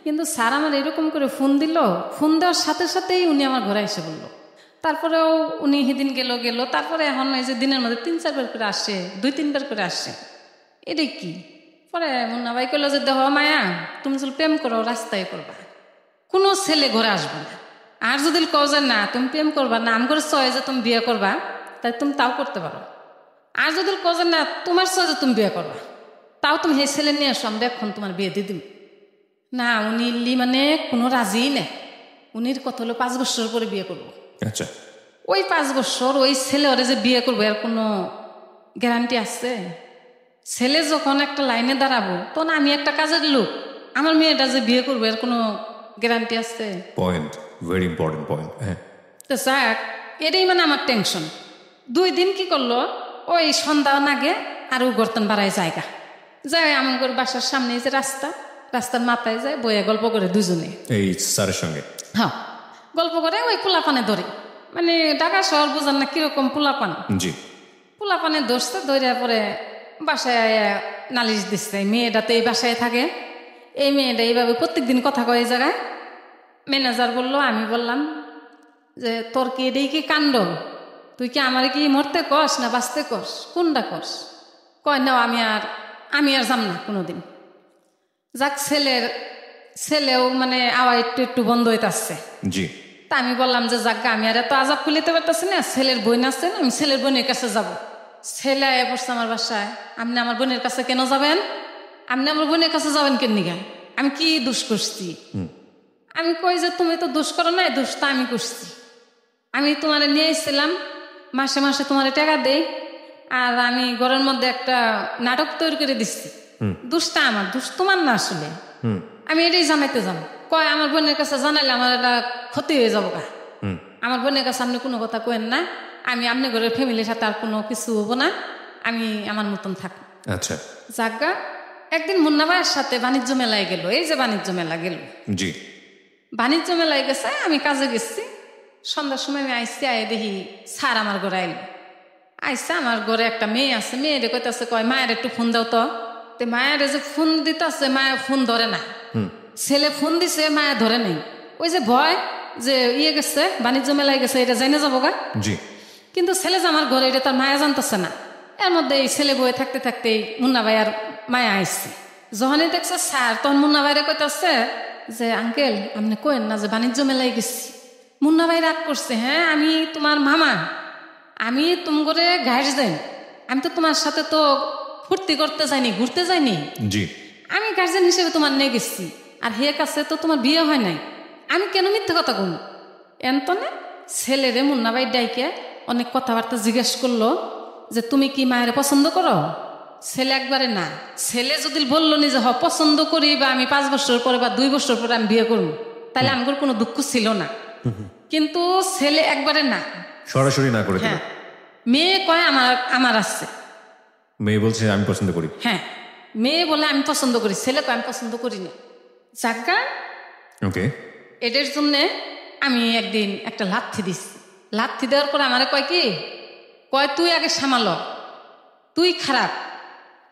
কিন্তু স্যার আমার এরকম করে ফোন দিল, ফোন দেওয়ার সাথে সাথেই উনি আমার ঘরে এসে বললো। তারপরেও উনি সেদিন গেল, তারপরে এখন এই যে দিনের মধ্যে 3-4 বার করে আসে, 2-3 বার করে আসে, এটা কি? পরে মুন্না ভাই কইল যে দেহ মায়া, তুমি যদি প্রেম করো রাস্তায় করবা, কোনো ছেলে ঘরে আসবে না। আর যদি কও যে না তুমি প্রেম করবা না, আমি করে চয় যে তুমি বিয়ে করবা, তাই তুমি তাও করতে পারো। আর যদি কও যে না তোমার চয় যে তুমি বিয়ে করবা, তাও তুমি সেই ছেলে নিয়ে আসো, আমরা এখন তোমার বিয়ে দিয়ে দিম না। উনি মানে কোনো রাজি নেই, উনির কথা হলো 5 বছর পরে বিয়ে করবো। আচ্ছা, ওই 5 বছর ওই ছেলে ওরে যে বিয়ে করবো এর কোনো গ্যারান্টি আছে? ছেলে যখন একটা লাইনে দাঁড়াবো তখন আমি একটা কাজের লোক, আমার মেয়েটা যে বিয়ে করবো এর কোনো গ্যারান্টি আছে? Point, very important point. হ্যাঁ, তো যাক, এটাই মানে আমার টেনশন। 2 দিন কি করলো, ওই সন্ধ্যা নাগে আর ও গর্তন বাড়ায় জায়গা যায় আমার বাসার সামনে যে রাস্তার মাথায় যায় বইয়া গল্প করে দুজনে, এই স্যারের সঙ্গে। হ্যাঁ, গল্প করে ওই পোলাপানে ধরে, মানে ঢাকা শহর বোঝান না কিরকম পোলাপান। জি, পোলাপানে ধরছে, ধরে পরে বাসায় নালিশ দিচ্ছে, মেয়েটা তো এই বাসায় থাকে, এই মেয়েটা এইভাবে প্রত্যেক দিন কথা কয় এই জায়গায়, ম্যানেজার বললো, আমি বললাম যে তোর কি এটাই কি কাণ্ড, তুই কি আমার কি মরতে কস না বাঁচতে কস, কোনটা কস? কয় না আমি আর যাম না কোনোদিন। যাক ছেলেও মানে আওয়া একটু বন্ধ হইতেছে। জি। তা আমি বললাম যে যাক আমি আর এত আজাব খুলিতে পারতেছি না, ছেলের বোন আছে না, আমি ছেলের বোনের কাছে যাব। ছেলে আয়া পড়ছে আমার বাসায়, আপনি আমার বোনের কাছে কেন যাবেন? আপনি আমার বোনের কাছে যাবেন কেন নিগা? আমি কি দোষ করছি? আমি কই যে তুমি তো দোষ করো নাই, দোষ তো আমি করছি। আমি তোমার নিয়ে এসেছিলাম, মাসে মাসে তোমার টাকা দেই, আর আমি ঘরের মধ্যে একটা নাটক তৈরি করে দিচ্ছি। দোষটা আমার, দোষ তোমার না আসলে। আমি এটাই জানাইতে যাবো। কয় আমার বোনের কাছে জানাইলে আমার এটা ক্ষতি হয়ে যাবো গা। আমার বোনের কাছে আপনি কোনো কথা কেন না, আমি আপনি ঘরের ফ্যামিলির সাথে আর কোনো কিছু হবো না, আমি আমার মতন থাকবো। আচ্ছা। যাগা একদিন মুন্না ভাইয়ের সাথে বাণিজ্য মেলায় গেল, এই যে বাণিজ্য মেলা গেল। জি। বাণিজ্য মেলায় গেছে, আমি কাজে গেছি। সন্ধ্যার সময় আমি আইসি, আয় দেখি স্যার আমার ঘরে আইসা আমার ঘরে একটা মেয়ে আছে, মেয়েরে কইতাছে, কয় মায়ের একটু ফোন দাও তো। মায়ের যে ফোন দিতেছে, মায়া ফোন ধরে না। ছেলে ফোন দিছে, মায়া ধরে নেই। ওই যে ভয় যে গেছে বাণিজ্য মেলায় গেছে, এটা জানে যাবো গা। জি। কিন্তু ছেলে যে আমার ঘরে, এটা তার মায়া জানতেছে না। এর মধ্যে এই ছেলে বয়ে থাকতে থাকতে মুন্না ভাই আর মায়া আইসছে। যখনই দেখছে স্যার, তখন মুন্না ভাইরে কইতাছে যে আঙ্কেল আপনি কইেন না যে বাণিজ্য মেলায় গেছি। মুন্না ভাই রাগ করছে, হ্যাঁ আমি তোমার মামা, আমি তুম করে গার্জেন, আমি তো তোমার সাথে তো ফুর্তি করতে যাইনি, ঘুরতে যাইনি। জি। আমি গার্জেন হিসেবে তোমার নিয়ে গেছি, আর হে কাছে তো তোমার বিয়ে হয় নাই, আমি কেন মিথ্যে কথা কম? এন্তনে ছেলেরে মুন্না ভাই ডাইকে অনেক কথাবার্তা জিজ্ঞেস করলো যে তুমি কি মায়ের পছন্দ করো? ছেলে একবারে না। ছেলে যদি বললো নি যে পছন্দ করি, বা আমি 5 বছর পরে বা 2 বছর পরে আমি বিয়ে করবো, তাহলে আমার কোনো দুঃখ ছিল না। কিন্তু ছেলে একবারে না, সরাসরি না করে দিল। হ্যাঁ। মেয়ে কয় আমার আছে। মেয়ে বলছে আমি পছন্দ করি। হ্যাঁ, মেয়ে বলে আমি পছন্দ করি, ছেলে কয় আমি পছন্দ করি না। জাগা ওকে। এটার জন্যে আমি একদিন একটা লাথি দিছি। লাথি দেওয়ার পরে আমারে কয় কি, কয় তুই আগে সামাল, তুই খারাপ,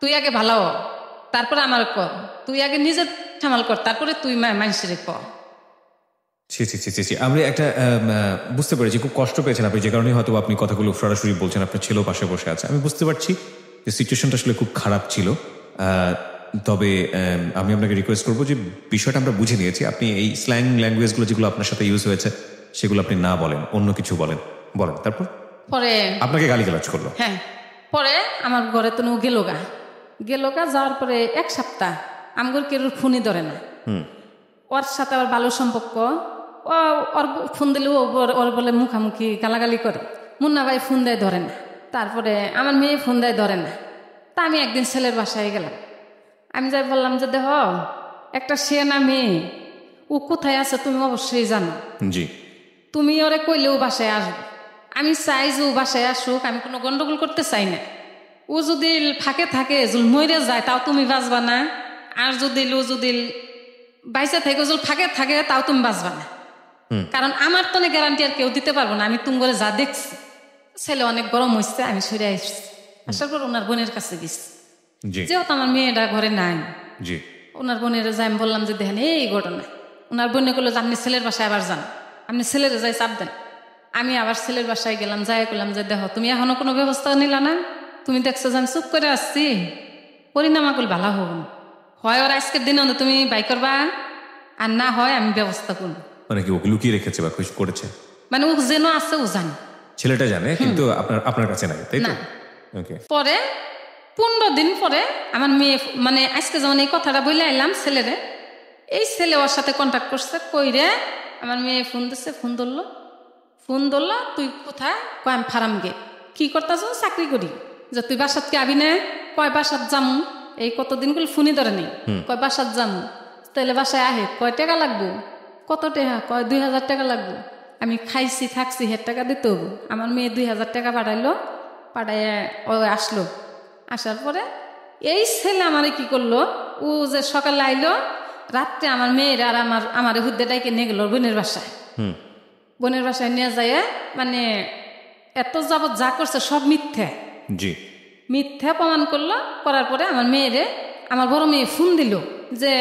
তুই আগে ভালো, তারপরে আমার কর, তুই আগে নিজের সামাল কর, তারপরে তুই মানুষের কর। আমি একটা বুঝতে পেরেছি, খুব কষ্ট পেয়েছেন আপনি, যে কারণে হয়তো আপনি কথাগুলো সরাসরি বলছেন। আপনার ছেলেও পাশে বসে আছে, আমি বুঝতে পারছি যে সিচুয়েশনটা আসলে খুব খারাপ ছিল। তবে আমি আপনাকে রিকোয়েস্ট করবো যে বিষয়টা আমরা বুঝে নিয়েছি, আপনি এই স্ল্যাং ল্যাঙ্গুয়েজগুলো যেগুলো আপনার সাথে ইউজ হয়েছে সেগুলো আপনি না বলেন, অন্য কিছু বলেন। তারপর পরে আপনাকে গালিগালাজ করলো। হ্যাঁ, পরে আমার ঘরে তো গেলগা যাওয়ার পরে 1 সপ্তাহ আমগর কেউ ফোনই ধরে না। ওর সাথে আবার ভালো সম্পর্ক, ওর ফোন দিলেও ওর বলে মুখামুখি গালাগালি করে। মুন্না ভাই ফোন দেয়, ধরে না। তারপরে আমার মেয়ে ফোন দেয়, ধরে না। তা আমি একদিন ছেলের বাসায় গেলাম, আমি যাই বললাম যে দেখ একটা সে না মেয়ে, ও কোথায় আছে তুমি অবশ্যই জানো। জি। তুমি ওরে কইলেও বাসায় আসবে, আমি চাই যে ও বাসায় আসুক, আমি কোনো গন্ডগোল করতে চাই না। ও যদি ফাঁকে থাকে, যদি মরে যায়, তাও তুমি বাঁচবা না। আর যদি ও যদি বাইসে থেকে যদি ফাঁকে থাকে, তাও তুমি বাঁচবা না। কারণ আমার তো গ্যারান্টি আর কেউ দিতে পারবো না, আমি তুমি করে যা দেখছি। ছেলে অনেক গরম হয়েছে, আমি সরে আসছি। আসার পর ওনার বোনের কাছে গেছি, যেহেতু আমার মেয়েটা ঘরে নাই। ওনার বোনের যাই আমি বললাম যে দেখেন এই ঘটনা। ওনার বোনে করলো যে আপনি ছেলের বাসায় আবার যান, আপনি ছেলেরে যাই চাপ দেন। আমি আবার ছেলের বাসায় গেলাম, যাই করলাম যে দেখো তুমি এখনো কোনো ব্যবস্থা নিলা না, তুমি দেখছো যে আমি চুপ করে আসছি, পরিণাম আকুল ভালো হব না। হয় ওর আজকের দিনে তুমি বাই করবা, আর না হয় আমি ব্যবস্থা করবো। মানে কি ওকে লুকিয়ে রেখেছে বা কিছু করেছে? মানে ও যেন আছে ও জানে, ছেলেটা জানে, কিন্তু আপনার কাছে নাই, তাই না? পরে 15 দিন পরে আমার মেয়ে, মানে আজকে যেমন এই কথাটা বলে আইলাম ছেলেরে, এই ছেলে ওর সাথে কন্ট্যাক্ট করছে, কইরে আমার মেয়ে ফোন দিচ্ছে, ফোন ধরলো তুই কোথায়? কয় আমি ফার্ম গে। কি করতেছ? চাকরি করি। যে তুই বাসাত কে আবি না? কয় বাসাত যামু, এই কতদিন গুলো ফোনই ধরে নেই। কয় বাসাত যামু, তাহলে বাসায় আহে, কয় টাকা লাগবো? কত টাকা? কয় 2000 টাকা লাগবো। আমি খাইছি থাকছি, 1000 টাকা দিতে হবো। আমার মেয়ে 2000 টাকা পাঠাইলো, পাঠাইয়া ও আসলো। আসার পরে এই ছেলে আমারে কি করলো, ও যে সকালে আইলো, রাত্রে আমার মেয়ের আর আমার হুদ্দে ডাইকে নিয়ে গেল বোনের বাসায়। বোনের বাসায় নিয়ে যায়, মানে এত যাবৎ যা করছে সব মিথ্যা। মিথ্যা প্রমাণ করলো। করার পরে আমার মেয়েরে, আমার বড় মেয়ে ফোন দিল যে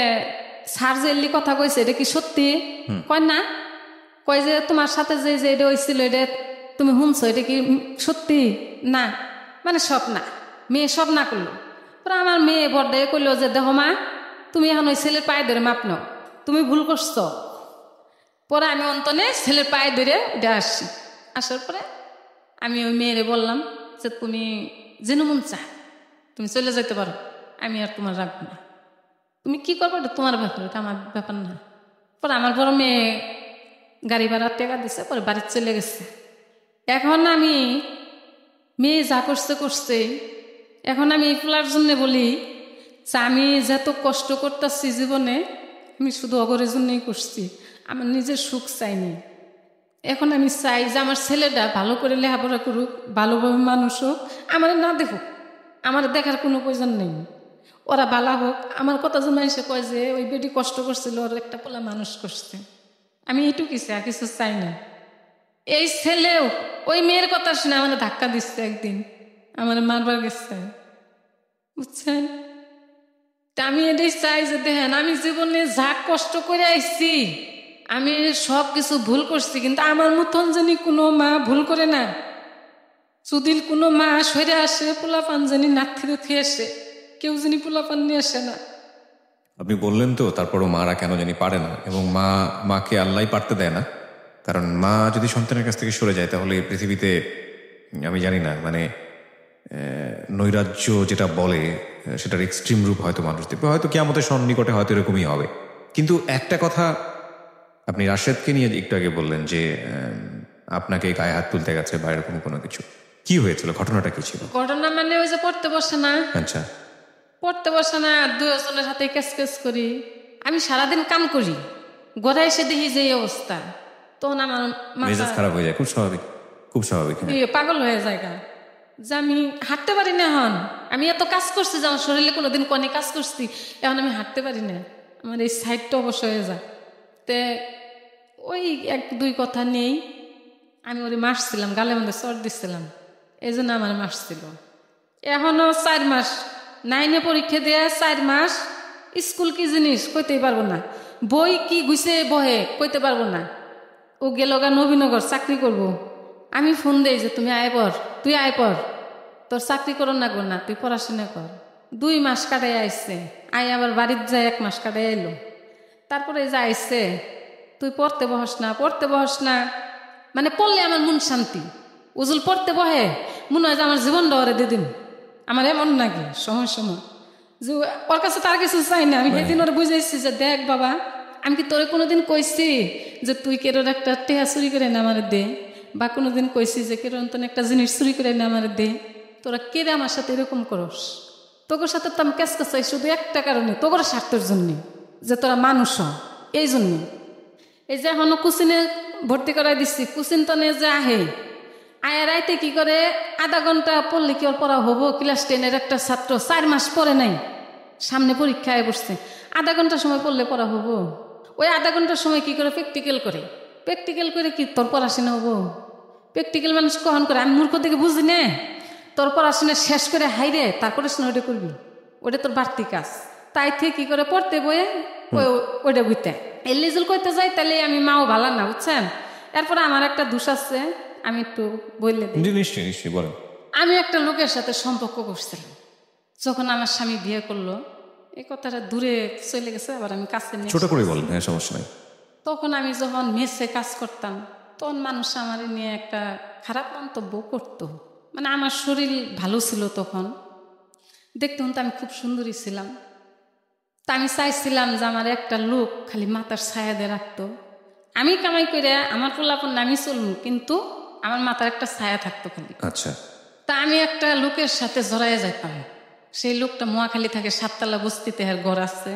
স্যার যে এলি কথা কইছে এটা কি সত্যি? কয় না। কয় যে তোমার সাথে যে যে এটা হয়েছিল এটা তুমি শুনছো এটা কি সত্যি? না, মানে সব না। মেয়ে সব না করলো। পরে আমার মেয়ে বড় কইলো যে দেখো মা, তুমি এখন ওই ছেলের পায়ে ধরে মাপ নাও, তুমি ভুল করছো। পরে আমি অন্তনে ছেলের পায়ে ধরে উঠে আসছি। আসার পরে আমি ওই মেয়েরে বললাম যে তুমি যেন মন চা তুমি চলে যেতে পারো, আমি আর তোমার রাখবো না। তুমি কি করবো এটা তোমার ব্যাপার, এটা আমার ব্যাপার না। পরে আমার বড় মেয়ে গাড়ি ভাড়া টাকা দিছে, পরে বাড়ি চলে গেছে। এখন আমি মেয়ে যা করছে করছে, এখন আমি এই ফুলার জন্য বলি যে আমি যত কষ্ট করতেছি জীবনে আমি শুধু অগরের জন্যই করছি, আমার নিজের সুখ চাইনি। এখন আমি চাই যে আমার ছেলেটা ভালো করে লেখাপড়া করুক, ভালোভাবে মানুষ হোক, আমার না দেখুক, আমার দেখার কোনো প্রয়োজন নেই। ওরা ভালো হোক। আমার কথা যে মানুষে কয় যে ওই বেটি কষ্ট করছিল, ওর একটা পোলা মানুষ করছে, আমি এইটুকু চাই, আর কিছু চাই না। এই ছেলেও ওই মেয়ের কথা শুনে আমার ধাক্কা দিচ্ছে, একদিন আমার মারবার গেছে, বুঝছেন? তা আমি এটাই চাই যে দেখেন আমি জীবনে যা কষ্ট করে আইছি, আমি সব কিছু ভুল করছি, কিন্তু আমার মতন জানি কোনো মা ভুল করে না। যদি কোনো মা সরে আসে পোলাপান জানি নাথিরে থুয়ে আসে, কেউ জানি পোলাপান নিয়ে আসে না। আপনি বললেন তো তারপরও মারা কেন জানি পারে না, এবং মাকে আল্লাহ পারতে দেয় না। কারণ মা যদি সন্তানের কাছ থেকে সরে যায় তাহলে পৃথিবীতে আমি জানি না, মানে নৈরাজ্য যেটা বলে সেটার এক্সট্রিম রূপ হয়তো মানুষ দেখবে, হয়তো কিয়ামতের সন্নিকটে হয়তো এরকমই হবে। কিন্তু একটা কথা আপনি রাশেদকে নিয়ে একটু আগে বললেন যে আপনাকে গায়ে হাত তুলতে গেছে বা এরকম কোনো কিছু, কি হয়েছিল, ঘটনাটা কি ছিল? ঘটনা মানে ওই যে পড়তে বসে না, আচ্ছা, পড়তে বসে না, দুজনের হাতে ক্যাচ ক্যাচ করি। আমি সারাদিন কাম করি, ঘরে এসে দেখি যে এই অবস্থা, তখন আমার মেজাজ খারাপ হয়ে যায়। খুব স্বাভাবিক, খুব স্বাভাবিক। পাগল হয়ে যায় যে আমি হাঁটতে পারি না। এখন আমি এত কাজ করছি যে আমার শরীরে কোনোদিন কনে কাজ করছি, এখন আমি হাঁটতে পারি না, আমার এই সাইডটা অবশ্য হয়ে যায়। তে ওই এক দুই কথা নেই, আমি ওরে মারছিলাম, গালের মধ্যে চর দিচ্ছিলাম, এই জন্য আমার মারছিল। এখনো 4 মাস, 9-এ পরীক্ষা দেয়া 4 মাস, স্কুল কি জিনিস কইতেই পারবো না, বই কি গুছে বহে কইতে পারবো না। ও গেল গা নবীনগর চাকরি করব। আমি ফোন দেই যে তুমি আয় পর, তুই আয় পর, তোর চাকরি করো না গো, না তুই পড়াশোনা কর। 2 মাস কাটাই আইসে, আয় আবার বাড়িতে যায় 1 মাস কাটাই এলো। তারপরে যা আইসে তুই পড়তে বহস না, পড়তে বহস না, মানে পড়লে আমার মন শান্তি। উজুল পড়তে বহে মনে হয় যে আমার জীবনটা ওরে দিদিন। আমার এমন নাকি সময় সময় যে ওর কাছে তার কিছু চাই না। আমি সেদিন ওরা বুঝাইছি যে দেখ বাবা, আমি কি তোরে কোনোদিন কইছি যে তুই কেরোর একটা টেহা চুরি করে না আমার দে, বা কোনোদিন কইছি যে কেরোর একটা জিনিস চুরি করে না আমার দে? তোরা কেড়ে আমার সাথে এরকম করস? তোর সাথে তো আমি ক্যাচ কাছাই শুধু একটা কারণে, তোর স্বার্থের জন্যে, যে তোরা মানুষ এই জন্যে। এই যে এখনো কুচিনে ভর্তি করাই দিচ্ছি, কুচিন তনে যে আহে আয়া রাইতে কি করে আধা ঘন্টা পড়লে কি ওর পড়া হবো? ক্লাস 10-এর একটা ছাত্র 4 মাস পড়ে নাই, সামনে পরীক্ষায় বসছে, আধা ঘন্টা সময় পড়লে পড়া হবো? ওই আধা ঘন্টার সময় কি করে প্র্যাকটিক্যাল করে, প্র্যাকটিক্যাল করে কি তোর পড়াশোনা হবো? প্র্যাকটিক্যাল মানুষ কখন করে? আমি মূর্খ থেকে বুঝি না। তোর পড়াশোনা শেষ করে হাইরে তারপরে শোনা ওটা করবি, ওটা তোর বাড়তি কাজ। তাই থেকে কি করে পড়তে বয়ে ওইটা বুঝতে এই লিজুল করতে যাই, তাহলে আমি মাও ভালো না, বুঝছেন? এরপরে আমার একটা দোষ আছে, আমি একটু বললে দিই। নিশ্চয়ই নিশ্চয়ই বলেন। আমি একটা লোকের সাথে সম্পর্ক করছিলাম, যখন আমার স্বামী বিয়ে করলো, এই কথাটা দূরে চলে গেছে, আবার আমি কাছে নিয়ে ছোট করে বলেন, হ্যাঁ সমস্যা নাই। তখন আমি যখন মেসে কাজ করতাম, তখন মানুষ আমার নিয়ে একটা খারাপ মন্তব্য করতো। মানে আমার শরীর ভালো ছিল তখন, দেখতে তো আমি খুব সুন্দরী ছিলাম। তা আমি চাইছিলাম যে আমার একটা লোক খালি মাথার ছায়া দিয়ে রাখতো, আমি কামাই করে আমার পোলাপন আমি চলবো, কিন্তু আমার মাথার একটা ছায়া থাকতো খালি। আচ্ছা। তা আমি একটা লোকের সাথে জড়াইয়া যাইতাম। সেই লোকটা মোয়াখালী থাকে, 7তলা বস্তিতে আর ঘর আছে।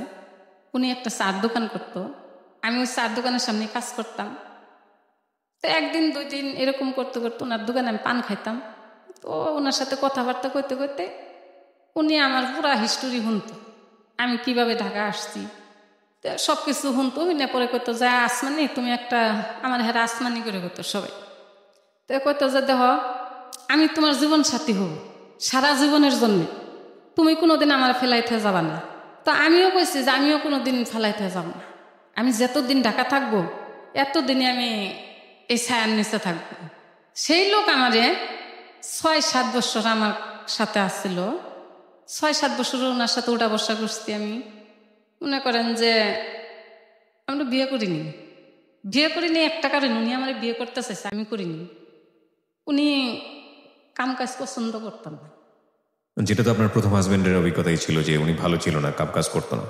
উনি একটা চার দোকান করতো, আমি ওই চার দোকানের সামনে কাজ করতাম। তো একদিন 2 দিন এরকম করতে করতে ওনার দোকানে আমি পান খাইতাম। তো ওনার সাথে কথাবার্তা করতে করতে উনি আমার পুরা হিস্টোরি শুনতো, আমি কিভাবে ঢাকা আসছি, তো সব কিছু শুনতো। না পরে কইতো যে আসমানি তুমি একটা, আমার হেরা আসমানি করে কইতো সবাই। তো কইতো যে দেখ আমি তোমার জীবন সাথী হব সারা জীবনের জন্যে, তুমি কোনোদিন আমার ফেলাইতে যাবা না। তা তো আমিও কইছি যে আমিও কোনোদিন ফেলাইতে যাব না, আমি যতদিন ঢাকা থাকবো এতদিনে আমি এই ছায়ার নিচে থাকবো। সেই লোক আমারে 6-7 বছর আমার সাথে আসছিল, 6-7 বছর ওনার সাথে উঠা বসা করছি আমি। মনে করেন যে আমরা বিয়ে করিনি একটা কারণ, উনি আমার বিয়ে করতে চাইছে, আমি করিনি। উনি কাম কাজ পছন্দ করতেন না। যেটা তো আপনার প্রথম হাজবেন্ডের অভিজ্ঞতাই ছিল যে উনি ভালো ছিল না, কাম কাজ করতো না।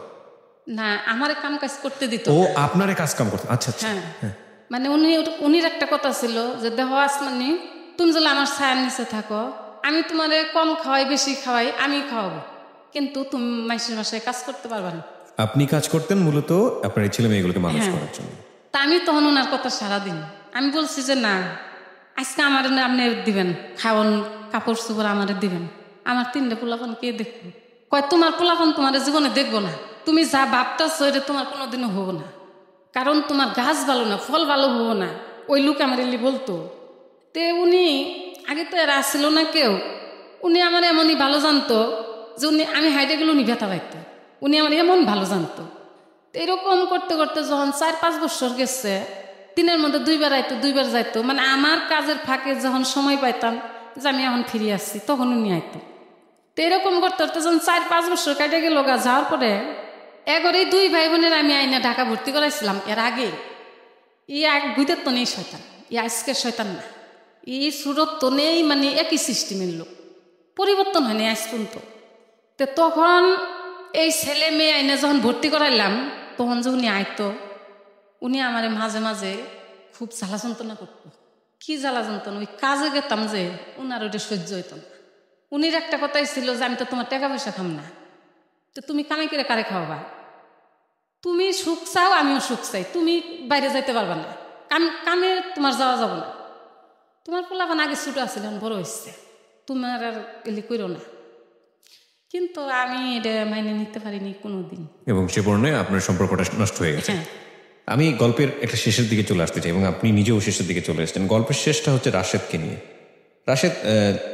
না, আমারে কাম কাজ করতে দিত। ও আপনারে কাজ কাম করতো? আচ্ছা আচ্ছা। হ্যাঁ, মানে উনির একটা কথা ছিল যে দেখো আসমানি, তুমি যদি আমার ছায়ার নিচে থাকো, আমি তোমারে কম খাওয়াই বেশি খাওয়াই আমি খাওয়াবো, কিন্তু তুমি মানুষের বাসায় কাজ করতে পারবা না। আপনি কাজ করতেন মূলত আপনার এই ছেলে মেয়েগুলোকে মানুষ করার জন্য। তা আমি তখন ওনার কথা সারাদিন আমি বলছি যে না, আজকে আমার আপনি দিবেন খাওয়ান, কাপড় চোপড় আমারে দিবেন, আমার 3টে পোলাপান কে দেখবো? কয় তোমার পোলাপান তোমার জীবনে দেখবো না, তুমি যা ভাবতেছো এটা তোমার কোনোদিনও হবো না, কারণ তোমার গাছ ভালো না, ফল ভালো হবো না। ওই লোক আমার এলি বলতো। তে উনি আগে তো এরা আসছিল না কেউ, উনি আমার এমনই ভালো জানতো যে আমি হাইটে গেলে উনি ব্যথা পাইতো, উনি আমার এমন ভালো জানতো। এরকম করতে করতে যখন 4-5 বছর গেছে, দিনের মধ্যে 2বার আইতো 2বার যাইতো, মানে আমার কাজের ফাঁকে যখন সময় পাইতাম যে আমি এখন ফিরে আসছি তখন উনি আইতো। তো এরকম করতে করতে যখন 4-5 বছর কাটে গেল, যাওয়ার পরে এগরে 2 ভাই বোনের আমি আইনা ঢাকা ভর্তি করাইছিলাম। এর আগে বুঝতে তো নেই শয়তান, আজকের শয়তান না, সুরত তো নেই, মানে একই সিস্টেমের লোক, পরিবর্তন হয়নি আজ পর্যন্ত। তো তখন এই ছেলে মেয়ে আইনে যখন ভর্তি করাইলাম, তখন যে উনি আইতো, উনি আমার মাঝে মাঝে খুব জ্বালা যন্ত্রণা করতো। কি জ্বালা যন্ত্রণা, ওই কাজে গেতাম যে উনার ওটা সহ্য হইতো না। উনির একটা কথাই ছিল যে আমি তো তোমার টাকা পয়সা খাম না, তো তুমি কামাই করে কারে খাওয়াবা? তুমি সুখ চাও, আমিও সুখ চাই, তুমি বাইরে যাইতে পারবা না, কামে তোমার যাওয়া যাব না, তোমার পোলাপান আগে ছোট আছিল বড় হয়েছে, তোমার আর এলি করো না। কিন্তু আমি এটা মাইনে নিতে পারিনি কোনোদিন, এবং সে পর্যায়ে আপনার সম্পর্কটা নষ্ট হয়ে গেছে। আমি গল্পের একটা শেষের দিকে চলে আসতে চাই এবং আপনি নিজেও শেষের দিকে চলে এসেছেন। গল্পের শেষটা হচ্ছে রাশেদকে নিয়ে। রাশেদ,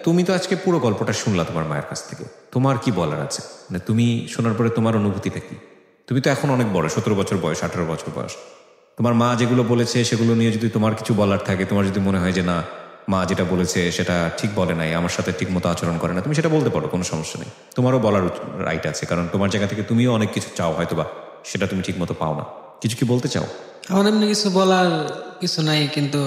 তুমি তো আজকে পুরো গল্পটা শুনলা তোমার মায়ের কাছ থেকে, তোমার কি বলার আছে? মানে তুমি শোনার পরে তোমার অনুভূতিটা কি? তুমি তো এখন অনেক বড়, 17 বছর বয়স, 18 বছর বয়স। তোমার মা যেগুলো বলেছে সেগুলো নিয়ে যদি তোমার কিছু বলার থাকে, তোমার যদি মনে হয় যে না মা যেটা বলেছে সেটা ঠিক বলে নাই, আমার সাথে ঠিক মতো আচরণ করে না, তুমি সেটা বলতে পারো, কোনো সমস্যা নেই। তোমারও বলার রাইট আছে, কারণ তোমার জায়গা থেকে তুমিও অনেক কিছু চাও, হয়তো বা সেটা তুমি ঠিক মতো পাও না। কিছু কি বলতে চাও? আমার এমনি কিছু বলার কিছু নাই, কিন্তু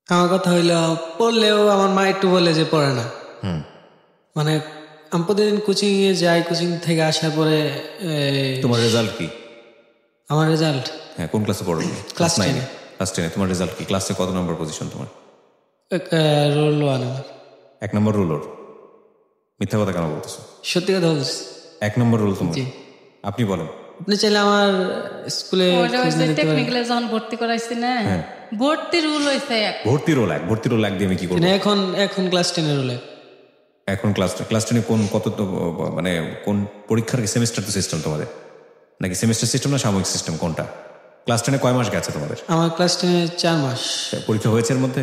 আমার কথা হইলো পড়লেও আমার মা একটু বলে যে পড়ে না। মানে আমি প্রতিদিন কোচিং এ যাই, কোচিং থেকে আসার পরে। তোমার রেজাল্ট কি? আমার রেজাল্ট? হ্যাঁ, কোন ক্লাসে পড়ো? ক্লাস 9। ক্লাস 10 তোমার রেজাল্ট কি? ক্লাসে কত নম্বর পজিশন তোমার? রোল 1 আমার। 1 নম্বর রোল? মিথ্যা কথা কেন বলতেছো? সত্যি কথা বলছি। 1 নম্বর রোল তোমার? আপনি বলেন। আপনি চাইলে আমার স্কুলে টেকনিক্যালে যখন ভর্তি করাইছি না, ভর্তি রোল হইছে 1। ভর্তি রোল 1? ভর্তি রোল 1 দিয়ে আমি কি করব? এখন ক্লাস 10 এর রোল 1। এখন ক্লাস 10 এ কোন কত, মানে কোন পরীক্ষার সেমিস্টার তো সিস্টেম তোমাদের, নাকি সেমিস্টার সিস্টেম না সাময়িক সিস্টেম, কোনটা? ক্লাস 10 কয় মাস গেছে তোমাদের? আমার ক্লাস 10 4 মাস। পরীক্ষা হয়েছে এর মধ্যে?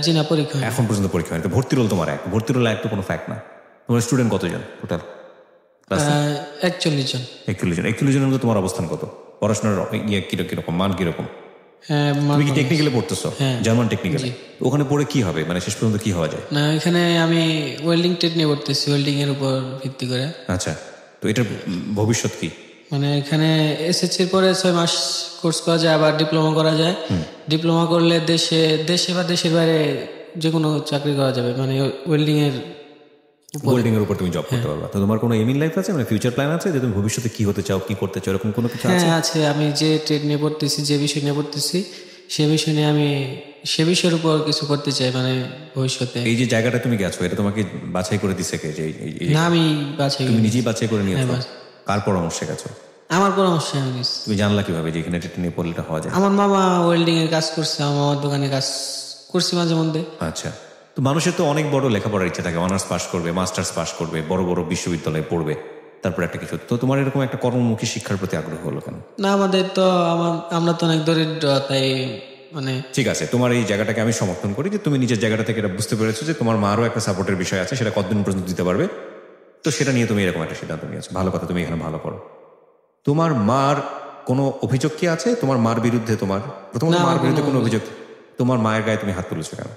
জি না, পরীক্ষা এখন পর্যন্ত পরীক্ষা হয়নি। ভর্তি রোল তোমার 1? ভর্তি রোল 1 তো কোনো ফ্যাক্ট না। তোমার স্টুডেন্ট কতজন টোটাল? 41 জন। 41 জনের মধ্যে তোমার অবস্থান কত? পড়াশোনার কিরকম, মান কিরকম? তুমি কি টেকনিক্যালে পড়তেছো? জার্মান টেকনিক্যালে? ওখানে পড়ে কি হবে, মানে শেষ পর্যন্ত কি হওয়া যায়? না, এখানে আমি ওয়েল্ডিং ট্রেড নিয়ে পড়তেছি, ওয়েল্ডিং এর উপর ভিত্তি করে। আচ্ছা, তো এটার ভবিষ্যৎ কি? মানে এখানে এসএসসির পরে 6 মাস কোর্স করা যায়, আবার ডিপ্লোমা করা যায়। ডিপ্লোমা করলে দেশে বা দেশের বাইরে যে কোনো চাকরি করা যাবে, মানে ওয়েল্ডিং এর উপর তুমি জব করতে পারবে। তো তোমার কোনো এম ইন লাইফ আছে, মানে ফিউচার প্ল্যান আছে যে তুমি ভবিষ্যতে কি হতে চাও, কি করতে চাও, এরকম কোনো কিছু আছে? হ্যাঁ আছে। আমি যে ট্রেড নিয়ে পড়তেছি, যে বিষয় নিয়ে পড়তেছি, সে বিষয় নিয়ে আমি সে বিষয়ের উপর কিছু করতে চাই, মানে ভবিষ্যতে। এই যে জায়গাটা তুমি গেছো, এটা তোমাকে বাছাই করে দিছে কে? যে না, আমি বাছাই, তুমি নিজেই বাছাই করে নিয়েছো? কার পরামর্শে গেছো? আমার পরামর্শে আমি গেছি। তুমি জানলা কিভাবে যে এখানে ট্রেড নিয়ে পড়লে হওয়া যায়? আমার মামা ওয়েল্ডিং এর কাজ করছে, আমার মামার দোকানে কাজ করছি মাঝে মধ্যে। আচ্ছা, তো মানুষের তো অনেক বড় লেখাপড়ার ইচ্ছা থাকে, অনার্স পাস করবে, মাস্টার্স পাস করবে, বড় বড় বিশ্ববিদ্যালয়ে পড়বে, তারপর একটা কিছু। তো তোমার এরকম একটা কর্মমুখী শিক্ষার প্রতি আগ্রহ হলো কেন? না, আমাদের তো আমরা তো অনেক দরিদ্র, তাই মানে ঠিক আছে, তোমার এই জায়গাটাকে আমি সমর্থন করি যে তুমি নিজের জায়গাটা থেকে এটা বুঝতে পেরেছো যে তোমার মারও একটা সাপোর্টের বিষয় আছে, সেটা কতদিন পর্যন্ত দিতে পারবে তো সেটা নিয়ে তুমি এরকম একটা সিদ্ধান্ত নিয়েছো, ভালো কথা, তুমি এখানে ভালো করো। তোমার মার কোনো অভিযোগ কি আছে তোমার মার বিরুদ্ধে? তোমার প্রথমত মার বিরুদ্ধে কোনো অভিযোগ? তোমার মায়ের গায়ে তুমি হাত তুলেছো কেন?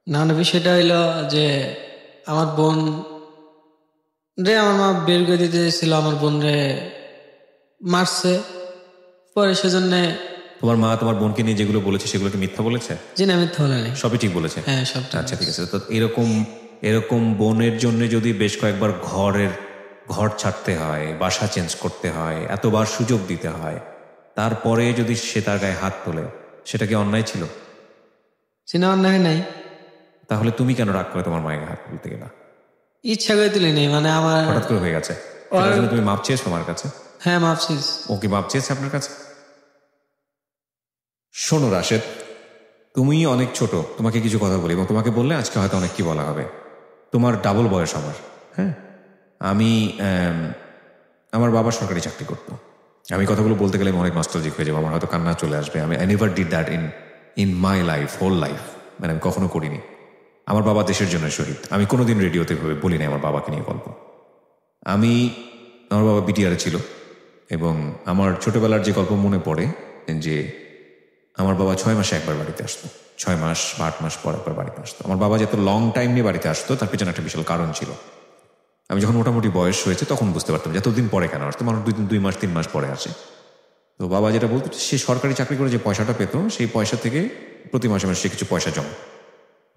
না বিষয়টা হইলো যে আমার বোন রে, আমার মা বের করে দিতে ছিল, আমার বোন রে মারছে, পরে সেজন্য। তোমার মা তোমার বোনকে নিয়ে যেগুলো বলেছে সেগুলো কি মিথ্যা বলেছে? জি না, মিথ্যা বলেনি, সবই ঠিক বলেছে। হ্যাঁ সব। আচ্ছা ঠিক আছে। তো এরকম বোনের জন্য যদি বেশ কয়েকবার ঘর ছাড়তে হয়, বাসা চেঞ্জ করতে হয়, এতবার সুযোগ দিতে হয়, তারপরে যদি সে তার গায়ে হাত তোলে, সেটা কি অন্যায় ছিল? চিনা অন্যায় নাই। তাহলে তুমি কেন রাগ করে তোমার মায়ের হাত তুলতে গেলা? ইচ্ছা করে তুলি নেই, মানে আমার হঠাৎ করে হয়ে গেছে। তুমি মাপ চেয়েছো আমার কাছে? হ্যাঁ মাপ চেয়েছি। ও কি মাপ চেয়েছে আপনার কাছে? শোনো রাশেদ, তুমি অনেক ছোট, তোমাকে কিছু কথা বলি এবং তোমাকে বললে আজকে হয়তো অনেক কি বলা হবে। তোমার ডাবল বয়স আমার। হ্যাঁ, আমার বাবা সরকারি চাকরি করতো। আমি কথাগুলো বলতে গেলে অনেক নস্টালজিক হয়ে যাবো, আমার হয়তো কান্না চলে আসবে। I never did that in my life, whole life, মানে আমি কখনো করিনি। আমার বাবা দেশের জন্য শহীদ। আমি কোনোদিন রেডিওতে বলি না আমার বাবাকে নিয়ে গল্প। আমার বাবা বিটিআরে ছিল এবং আমার ছোটবেলার যে গল্প মনে পড়ে যে আমার বাবা 6 মাসে একবার বাড়িতে আসতো, 6 মাস বা 8 মাস পর একবার বাড়িতে আসতো। আমার বাবা যত লং টাইম নিয়ে বাড়িতে আসতো তার পেছনে একটা বিশাল কারণ ছিল। আমি যখন মোটামুটি বয়স হয়েছে তখন বুঝতে পারতাম যে এতদিন পরে কেন আসতো, মানুষ 2 মাস 3 মাস পরে আসে। তো বাবা যেটা বলতো, সে সরকারি চাকরি করে যে পয়সাটা পেত সেই পয়সা থেকে প্রতি মাসে মাসে সে কিছু পয়সা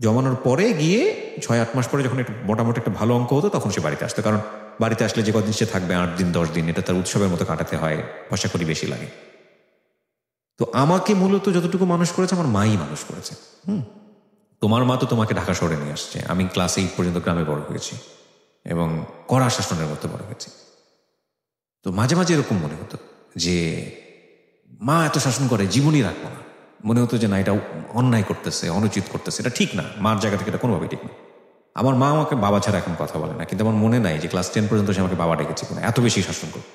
জমানোর পরে গিয়ে 6-8 মাস পরে যখন একটু মোটামুটি একটা ভালো অঙ্ক হতো তখন সে বাড়িতে আসতো। কারণ বাড়িতে আসলে যে কদিন সে থাকবে, 8 দিন 10 দিন, এটা তার উৎসবের মতো কাটাতে হয়, পয়সা করি বেশি লাগে। তো আমাকে মূলত যতটুকু মানুষ করেছে আমার মাই মানুষ করেছে। তোমার মা তো তোমাকে ঢাকা শহরে নিয়ে আসছে। আমি ক্লাস 8 পর্যন্ত গ্রামে বড় হয়েছি এবং কড়া শাসনের মধ্যে বড় হয়েছি। তো মাঝে মাঝে এরকম মনে হতো যে মা এত শাসন করে, জীবনই রাখবো না। মনে হতো যে না, এটা অন্যায় করতেছে, অনুচিত করতেছে, এটা ঠিক না, মার জায়গা থেকে এটা কোনোভাবেই ঠিক না। আমার মা আমাকে বাবা ছাড়া এখন কথা বলে না, কিন্তু আমার মনে নাই যে ক্লাস 10 পর্যন্ত সে আমাকে বাবা ডেকেছে কিনা, এত বেশি শাসন করত।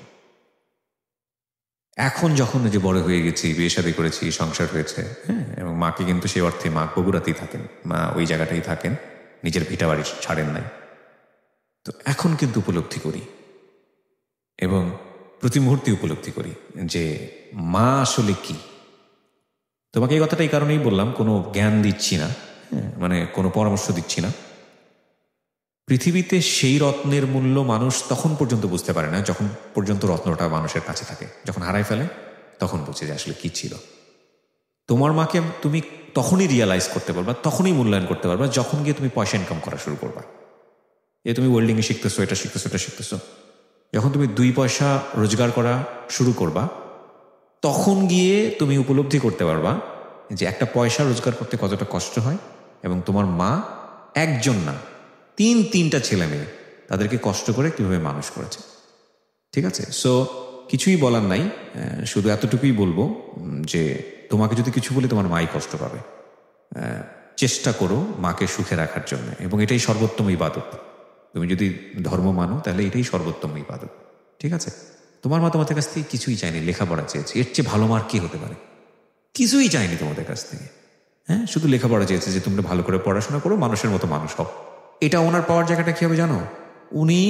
এখন যখন যে বড় হয়ে গেছি, বিয়ে শাদী করেছি, সংসার হয়েছে, হ্যাঁ, এবং মাকে কিন্তু সেই অর্থে মা বগুড়াতেই থাকেন, মা ওই জায়গাটাই থাকেন, নিজের ভিটা বাড়ি ছাড়েন নাই। তো এখন কিন্তু উপলব্ধি করি এবং প্রতি মুহূর্তে উপলব্ধি করি যে মা আসলে কি। তোমাকে এই কথাটা এই কারণেই বললাম, কোনো জ্ঞান দিচ্ছি না, মানে কোনো পরামর্শ দিচ্ছি না। পৃথিবীতে সেই রত্নের মূল্য মানুষ তখন পর্যন্ত বুঝতে পারে না যখন পর্যন্ত রত্নটা মানুষের কাছে থাকে। যখন হারাই ফেলে তখন বুঝে যে আসলে কি ছিল। তোমার মাকে তুমি তখনই রিয়ালাইজ করতে পারবা, তখনই মূল্যায়ন করতে পারবা যখন গিয়ে তুমি পয়সা ইনকাম করা শুরু করবা। তুমি ওয়েল্ডিংয়ে শিখতেছো, এটা শিখতেছো, যখন তুমি 2 পয়সা রোজগার করা শুরু করবা তখন গিয়ে তুমি উপলব্ধি করতে পারবা যে একটা পয়সা রোজগার করতে কতটা কষ্ট হয় এবং তোমার মা একজন না 3-3টা ছেলে মেয়ে তাদেরকে কষ্ট করে কিভাবে মানুষ করেছে। ঠিক আছে? সো কিছুই বলার নাই, শুধু এতটুকুই বলবো যে তোমাকে যদি কিছু বলি তোমার মাই কষ্ট পাবে। চেষ্টা করো মাকে সুখে রাখার জন্য, এবং এটাই সর্বোত্তম ইবাদত। তুমি যদি ধর্ম মানো তাহলে এটাই সর্বোত্তম ইবাদত। ঠিক আছে? তোমার মা তোমাদের কাছ থেকে কিছুই চায়নি, লেখাপড়া চেয়েছে। এর চেয়ে ভালো মার কি হতে পারে? কিছুই চায়নি তোমাদের কাছ থেকে, হ্যাঁ, শুধু লেখাপড়া চেয়েছে যে তোমরা ভালো করে পড়াশোনা করো, মানুষের মতো মানুষ হও। এটা ওনার পাওয়ার জায়গাটা কি হবে জানো? উনি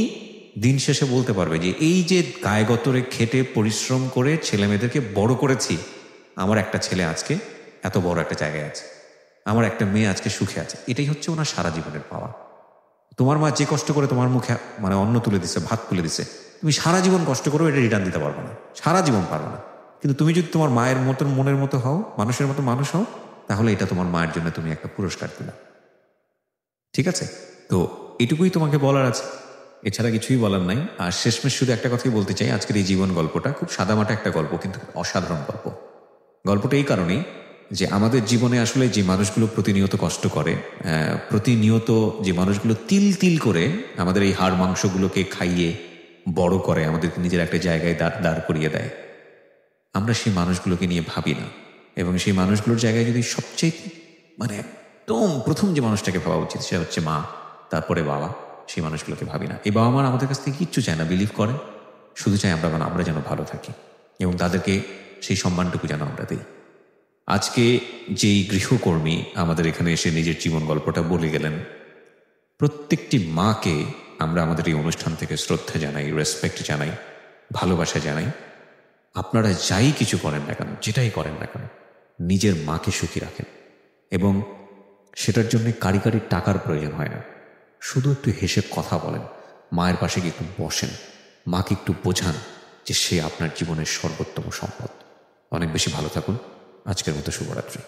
দিন শেষে বলতে পারবে যে এই যে গায়ে গতরে খেটে পরিশ্রম করে ছেলে মেয়েদেরকে বড় করেছি, আমার একটা ছেলে আজকে এত বড় একটা জায়গায় আছে, আমার একটা মেয়ে আজকে সুখে আছে। এটাই হচ্ছে ওনার সারা জীবনের পাওয়া। তোমার মা যে কষ্ট করে তোমার মুখে মানে অন্ন তুলে দিছে, ভাত তুলে দিছে, তুমি সারা জীবন কষ্ট করো, এটা রিটার্ন দিতে পারবে না, সারা জীবন পারবে না। কিন্তু তুমি যদি তোমার মায়ের মতন মনের মতো হও, মানুষের মতো মানুষ হও, তাহলে এটা তোমার মায়ের জন্য তুমি একটা পুরস্কার দিলা। ঠিক আছে? তো এটুকুই তোমাকে বলার আছে, এছাড়া কিছুই বলার নাই। আর শেষমেশ শুধু একটা কথাই বলতে চাই, আজকের এই জীবন গল্পটা খুব সাদামাটা একটা গল্প, কিন্তু অসাধারণ গল্প। গল্পটা এই কারণেই যে আমাদের জীবনে আসলে যে মানুষগুলো প্রতিনিয়ত কষ্ট করে, প্রতিনিয়ত যে মানুষগুলো তিল তিল করে আমাদের এই হাড় মাংসগুলোকে খাইয়ে বড় করে, আমাদেরকে নিজের একটা জায়গায় দাঁড় করিয়ে দেয়, আমরা সেই মানুষগুলোকে নিয়ে ভাবি না। এবং সেই মানুষগুলোর জায়গায় যদি সবচেয়ে মানে একদম প্রথম যে মানুষটাকে ভাবা উচিত সে হচ্ছে মা, তারপরে বাবা, সেই মানুষগুলোকে ভাবি না। এই বাবা মা আমাদের কাছ থেকে কিচ্ছু চায় না, বিলিভ করে, শুধু চাই আমরা যেন ভালো থাকি এবং তাদেরকে সেই সম্মানটুকু যেন আমরা দিই। আজকে যেই গৃহকর্মী আমাদের এখানে এসে নিজের জীবন গল্পটা বলে গেলেন, প্রত্যেকটি মাকে আমরা আমাদের এই অনুষ্ঠান থেকে শ্রদ্ধা জানাই, রেসপেক্ট জানাই, ভালোবাসা জানাই। আপনারা যাই কিছু করেন না কেন, যেটাই করেন না কেন, নিজের মাকে সুখী রাখেন, এবং সেটার জন্য কারি টাকার প্রয়োজন হয় না। শুধু একটু হেসে কথা বলেন, মায়ের পাশে গিয়ে একটু বসেন, মাকে একটু বোঝান যে সে আপনার জীবনের সর্বোত্তম সম্পদ। অনেক বেশি ভালো থাকুন। আজকের মতো শুভরাত্রি।